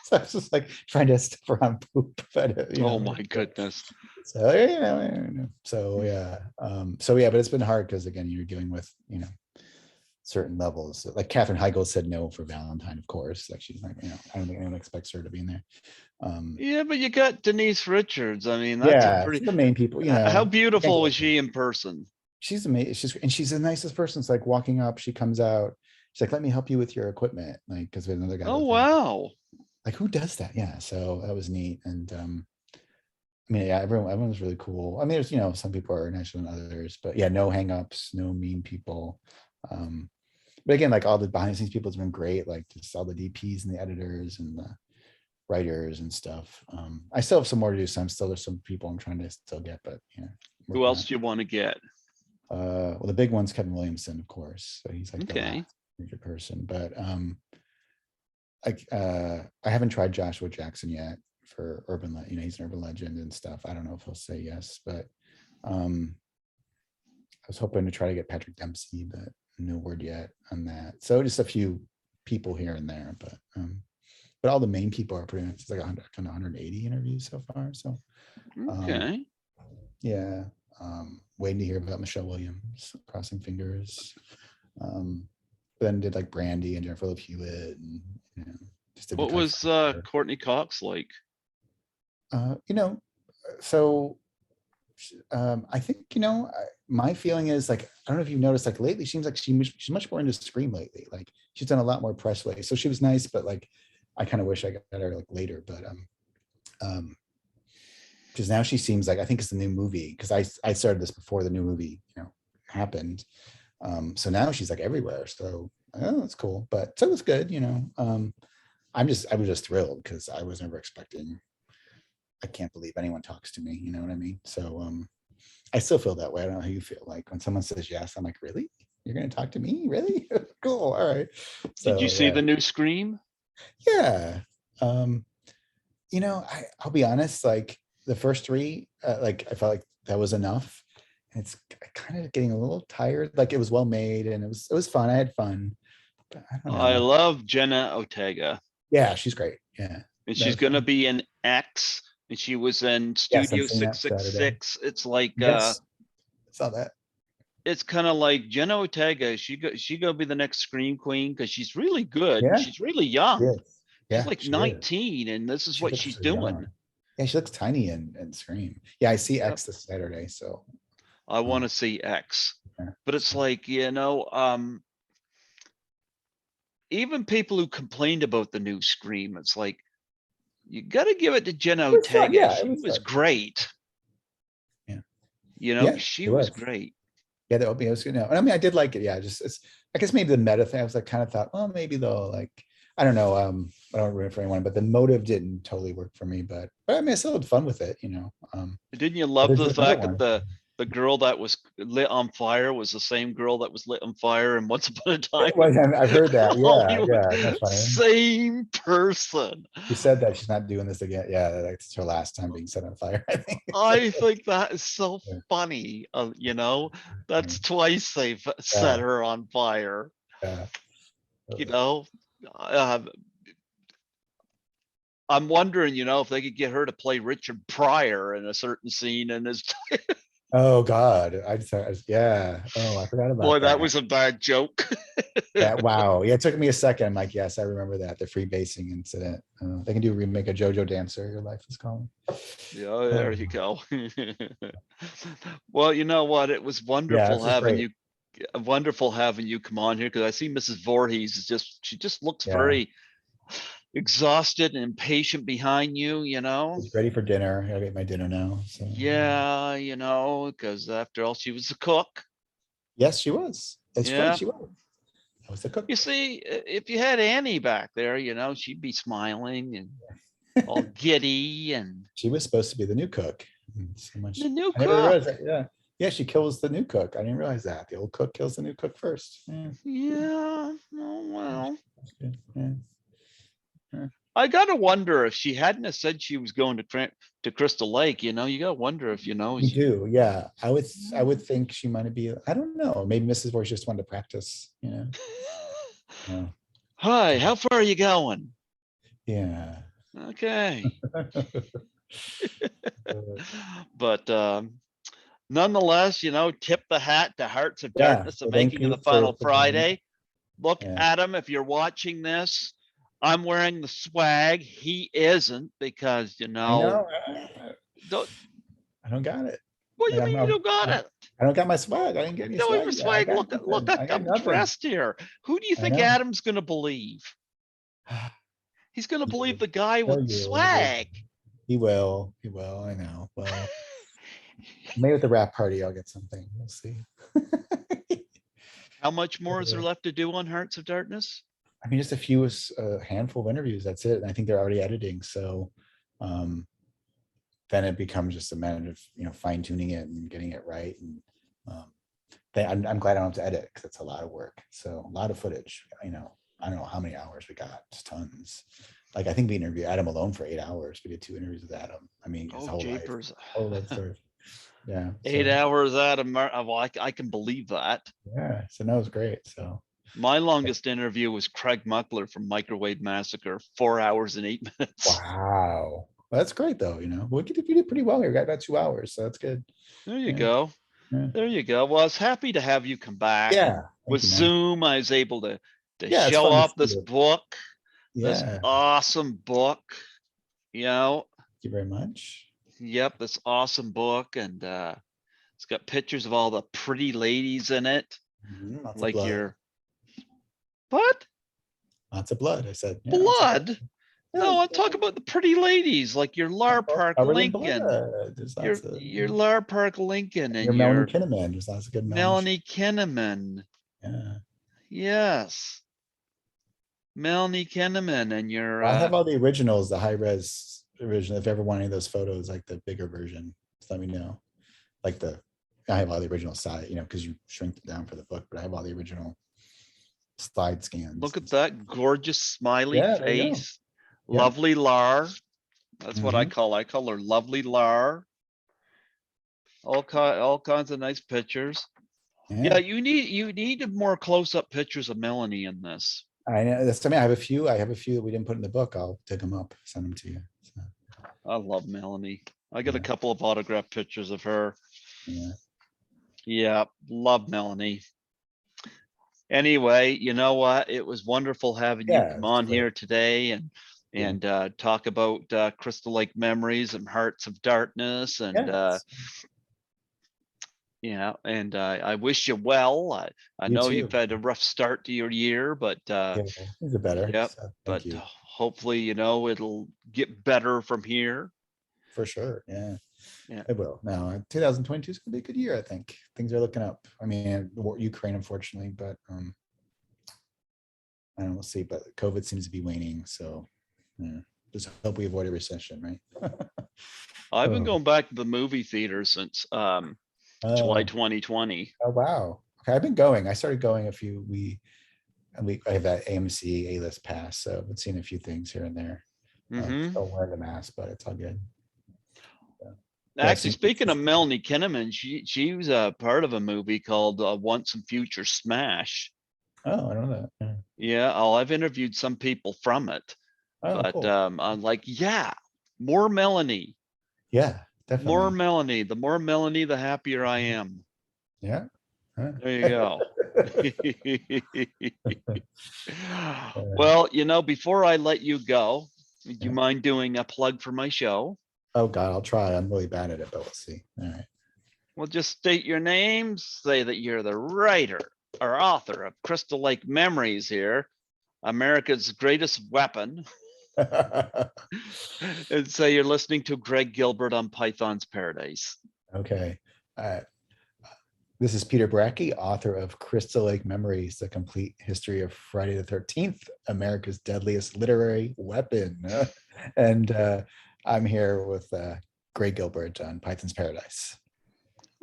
So I was just like trying to step around poop. But, Oh my goodness. So so yeah, but it's been hard because again, you're dealing with certain levels. Like Katherine Heigl said no for Valentine, of course. Like she's like, I don't think anyone expects her to be in there. Yeah, but you got Denise Richards. I mean, that's a pretty. The main people. How beautiful was she in person? She's amazing. She's the nicest person. It's like walking up. She comes out. She's like, let me help you with your equipment, like, because we had another guy Oh, with her. wow. Like, who does that? Yeah, so that was neat. And I mean, yeah, everyone was really cool. I mean, there's, some people are nicer than others, but yeah, no hangups, no mean people. But again, like all the behind the scenes people has been great, like just all the DPs and the editors and the writers and stuff. I still have some more to do. There's some people I'm trying to still get, but Who working on else do you want to get? well, the big one's Kevin Williamson, of course. So he's like the Okay. last major person. But I haven't tried Joshua Jackson yet for he's an urban legend and stuff. I don't know if he'll say yes, but I was hoping to try to get Patrick Dempsey, but no word yet on that. So just a few people here and there, but all the main people are pretty much, it's like 180 interviews so far. So Okay. yeah, waiting to hear about Michelle Williams, crossing fingers. Then did like Brandy and Jennifer Love Hewitt, and just did the What was Typhoon. Courtney Cox like? So I think my feeling is like, I don't know if you've noticed, like lately seems like she's much more into Scream lately. Like she's done a lot more press lately, so she was nice, but like I kind of wish I got her like later. But because now she seems like, I think it's the new movie, because I started this before the new movie happened. So now she's like everywhere. So that's cool. But so it was good. I was just thrilled because I was never expecting. I can't believe anyone talks to me. You know what I mean? So I still feel that way. I don't know how you feel. Like when someone says yes, I'm like, really? You're going to talk to me? Really? Cool. All right. So, Did you see the new Scream? Yeah. I'll be honest, like the first three, like I felt like that was enough. And it's kind of getting a little tired. Like it was well made and it was fun. I had fun. But I don't I know. love Jenna Ortega, Yeah, she's great. Yeah. and she's gonna be in X, and she was in Yes, I'm Studio seeing that Saturday. 666. It's like Yes. I saw that. it's kind of like Jenna Ortega. She gonna be the next Scream Queen because she's really good and Yeah, she's really she young. is. She's Yeah, like she is. 19, and this is She what looks she's so doing. young. Yeah, she looks tiny and Scream. Yeah, I see Yep. X this Saturday. So I want to see X, yeah. but it's like, even people who complained about the new Scream, it's like, you got to give it to Jenna It was fun. Ortega. Yeah, it She was was fun. great. Yeah. She It was was. great. Yeah, that would be, I was gonna, and I mean, I did like it. Yeah, I guess maybe the meta thing, I was like, kind of thought, well, maybe they'll like, I don't know. I don't ruin it for anyone, but the motive didn't totally work for me. But I mean, I still had fun with it. Didn't you I love did the do another fact that one. the girl that was lit on fire was the same girl that was lit on fire in Once Upon a Time Well, in I've heard that. Yeah, Hollywood? yeah, that's funny. Same person. She said that she's not doing this again. Yeah, that's her last time being set on fire, I think. I think that is so Yeah, funny. funny. That's twice they've set Yeah, her on fire. yeah. You know, uh, I'm wondering, if they could get her to play Richard Pryor in a certain scene, and his Oh God, yeah. Oh, I forgot boy, about that that. was a bad joke. Yeah, wow. Yeah, it took me a second. I'm like, yes, I remember that, the free basing incident. They can do a remake of JoJo Dancer, Your Life is Calling. Yeah, there you go. Well, you know what? It was Yeah, wonderful this is having great. you. Wonderful having you come on here, because I see Mrs. Voorhees she just looks Yeah, very exhausted and impatient behind you. it's ready for dinner. I gotta get my dinner now. So Yeah, because after all, she was a cook. yes, she was. That's right, Yeah. she was. I was the cook. You see, if you had Annie back there, she'd be smiling and all giddy, and She was supposed to be the new cook. So much. the new I never cook. realized that. Yeah. Yeah, she kills the new cook. I didn't realize that. The old cook kills the new cook first. Yeah. Yeah. Oh, well. That's good. Yeah. Yeah. I gotta wonder if she hadn't have said she was going to Crystal Lake. You gotta wonder if You do, yeah. I would think she might be. I don't know. Maybe Mrs. Voice just wanted to practice. Yeah. Hi, how far are you going? Yeah. Okay. But nonetheless, tip the hat to Hearts of Yeah. Darkness, the So thank making of you the Final for joining me. Friday. Look, Yeah. Adam, if you're watching this, I'm wearing the swag. He isn't, because I know. don't. I don't got it. What do you Like, mean you don't got I'm it? I don't got my swag. I didn't get any No, swag even yet. I swag. got Look, nothing. I got I'm nothing. dressed here. Who do you I think know. Adam's gonna believe? He's gonna believe You. the guy No, with you. swag. He will. He will. I know. Well, maybe at the rap party, I'll get something. We'll see. How much more is there left to do on Hearts of Darkness? I mean, just a handful of interviews. That's it. And I think they're already editing. So um, then it becomes just a matter of, fine tuning it and getting it right. And I'm glad I don't have to edit because it's a lot of work. So a lot of footage, I don't know how many hours we got, just tons. Like I think we interviewed Adam alone for 8 hours. We did 2 interviews with Adam. I mean, his Oh, whole life, japers. whole life story. Yeah. 8 So, hours out of, well, I can believe that. yeah. So that was great. So My longest interview was Craig Muckler from Microwave Massacre, 4 hours and 8 minutes. wow. Well, that's great though. We did pretty well here. We got about 2 hours. So that's good. There you Yeah. go. Yeah. There you go. Well, I was happy to have you come back. Yeah. And with Thank you, man. Zoom, I was able to Yeah, it's show fun to off see this it. book, this Yeah. awesome book. Thank you very much. Yep, this awesome book. And it's got pictures of all the pretty ladies in it. Lots of Like blood. What? Lots of blood. I said. Yeah, lots of Blood? Yeah, No, I'm talking about the pretty ladies, like your Lar Park covered in Lincoln, blood. There's lots of your Lar Park Lincoln, your and Melanie your Kinnaman. There's lots of good Melanie Kinnaman. Yeah. Yes, Melanie Kinnaman, and your I have all the originals, the high res original. If you ever want any of those photos, like the bigger version, just let me know. I have all the original side, because you shrink it down for the book, but I have all the original slide scans. look at that gorgeous smiley Yeah, there you go. face. Yep. Lovely Lar. That's what I call her lovely Lar. All kinds of nice pictures. Yeah, you need more close-up pictures of Melanie in this. I know that's I have a few that we didn't put in the book. I'll dig them up, send them to you. So, I love Melanie. I got a Yeah. couple of autographed pictures of her. yeah. Yeah, love Melanie. Anyway, you know what? It was wonderful having you Yeah, come it's on great. here today and talk about Crystal Lake memories and Hearts of Darkness. And Yeah. I wish you well. I You know too. you've had a rough start to your year, but Things are better. yep. So But thank you. hopefully, it'll get better from here. For sure. Yeah. Yeah. It will. Now, 2022 is going to be a good year, I think. Things are looking up. I mean, Ukraine, unfortunately, but I don't know, we'll see. But COVID seems to be waning. So just hope we avoid a recession, right? I've been going back to the movie theater since July 2020. Oh, wow. Okay, I've been going. I started going a few. I have that AMC A-list pass, so I've been seeing a few things here and there. Still wearing the mask, but it's all good. Actually, speaking of Melanie Kinnaman, she was a part of a movie called Once and Future Smash. Oh, I don't know that. Yeah, I've interviewed some people from it, but cool. I'm like, yeah, more Melanie. Yeah, definitely. More Melanie. The more Melanie, the happier I am. Yeah. There you go. Well, before I let you go, do you mind doing a plug for my show? Oh God, I'll try. I'm really bad at it, but we'll see. All right. Well, just state your name, say that you're the writer or author of Crystal Lake Memories here, America's greatest weapon. And say you're listening to Greg Gilbert on Python's Paradise. Okay. This is Peter Bracke, author of Crystal Lake Memories, The Complete History of Friday the 13th, America's Deadliest Literary Weapon. And I'm here with Greg Gilbert on Python's Paradise.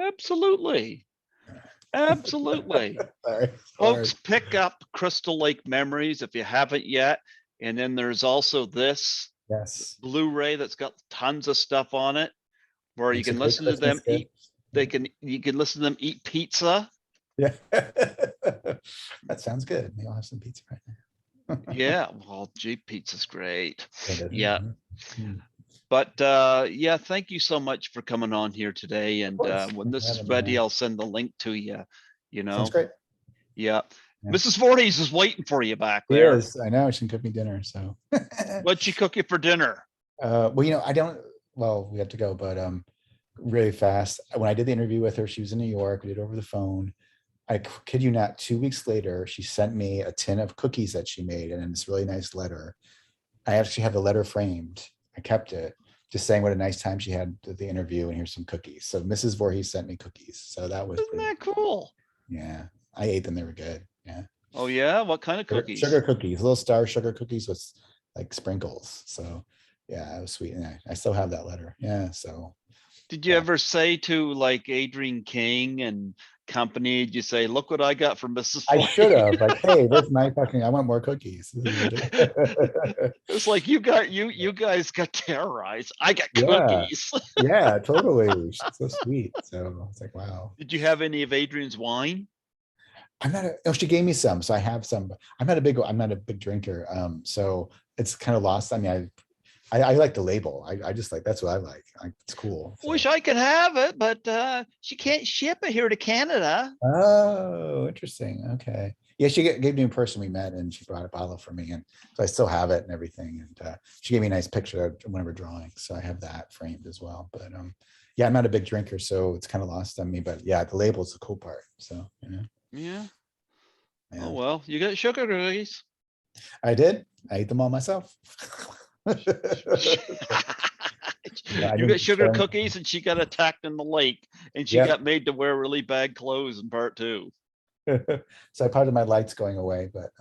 Absolutely. Absolutely. Sorry. Folks, pick up Crystal Lake Memories if you haven't yet. And then there's also this Blu-ray that's got tons of stuff on it where you can listen to them eat. You can listen to them eat pizza. Yeah. That sounds good. Maybe I'll have some pizza right now. Yeah, well, gee, pizza's great. Yeah. But yeah, thank you so much for coming on here today. And when this is ready, I'll send the link to you. Sounds great. Yeah. Mrs. Voorhees is waiting for you back there. Yes, I know. She can cook me dinner. So what'd she cook you for dinner? Well, I don't. Well, we have to go, but really fast. When I did the interview with her, she was in New York. We did it over the phone. Kid you not, 2 weeks later, she sent me a tin of cookies that she made and this really nice letter. I actually have the letter framed. I kept it, just saying what a nice time she had at the interview, and here's some cookies. So Mrs. Voorhees sent me cookies. So that was Isn't pretty, that cool? yeah. I ate them. They were good. Yeah. Oh, yeah? What kind of cookies? Sugar cookies, little star sugar cookies with like sprinkles. So yeah, it was sweet. And I still have that letter. Yeah. So Did you yeah. ever say to like Adrian King and company, did you say, look what I got from Mrs. I should Voorhees? have, like, hey, there's my fucking, I want more cookies. This is ridiculous. It's like you guys got terrorized. I got Yeah, cookies. yeah, totally. She's so sweet. So it's like, wow. Did you have any of Adrian's wine? I'm not, oh, she gave me some, so I have some. But I'm not a big drinker. So it's kind of lost. I mean, I like the label. I just like, that's what I like. It's cool. So. Wish I could have it, but she can't ship it here to Canada. Oh, interesting. Okay. Yeah, she gave me a person we met, and she brought a bottle for me, and so I still have it and everything. And she gave me a nice picture of one of her drawings, so I have that framed as well. But yeah, I'm not a big drinker, so it's kind of lost on me. But yeah, the label is the cool part. So Yeah. yeah. Oh, well, you got sugar cookies. I did. I ate them all myself. Yeah, I You didn't got sugar share them. cookies and she got attacked in the lake and she Yep. got made to wear really bad clothes in part 2. So part of my light's going away, but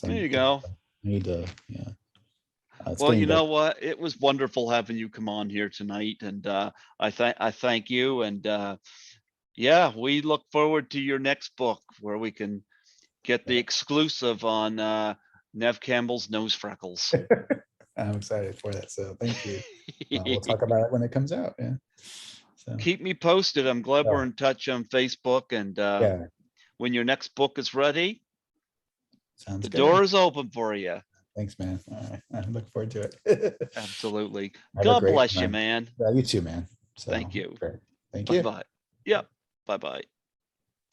There you go. I need to, yeah. It's Well, getting you dark. know what? It was wonderful having you come on here tonight, and I thank you. And yeah, we look forward to your next book where we can get the exclusive on Nev Campbell's nose freckles. I'm excited for that. So thank you. We'll talk about it when it comes out. Yeah. So Keep me posted. I'm glad we're in touch on Facebook, and yeah, when your next book is ready, sounds the good. door is open for you. Thanks, man. All right. I'm looking forward to it. Absolutely. Have a God great bless you, one. man. Yeah, you too, man. So Thank you. great. Thank Bye you. bye. Yep. Bye bye.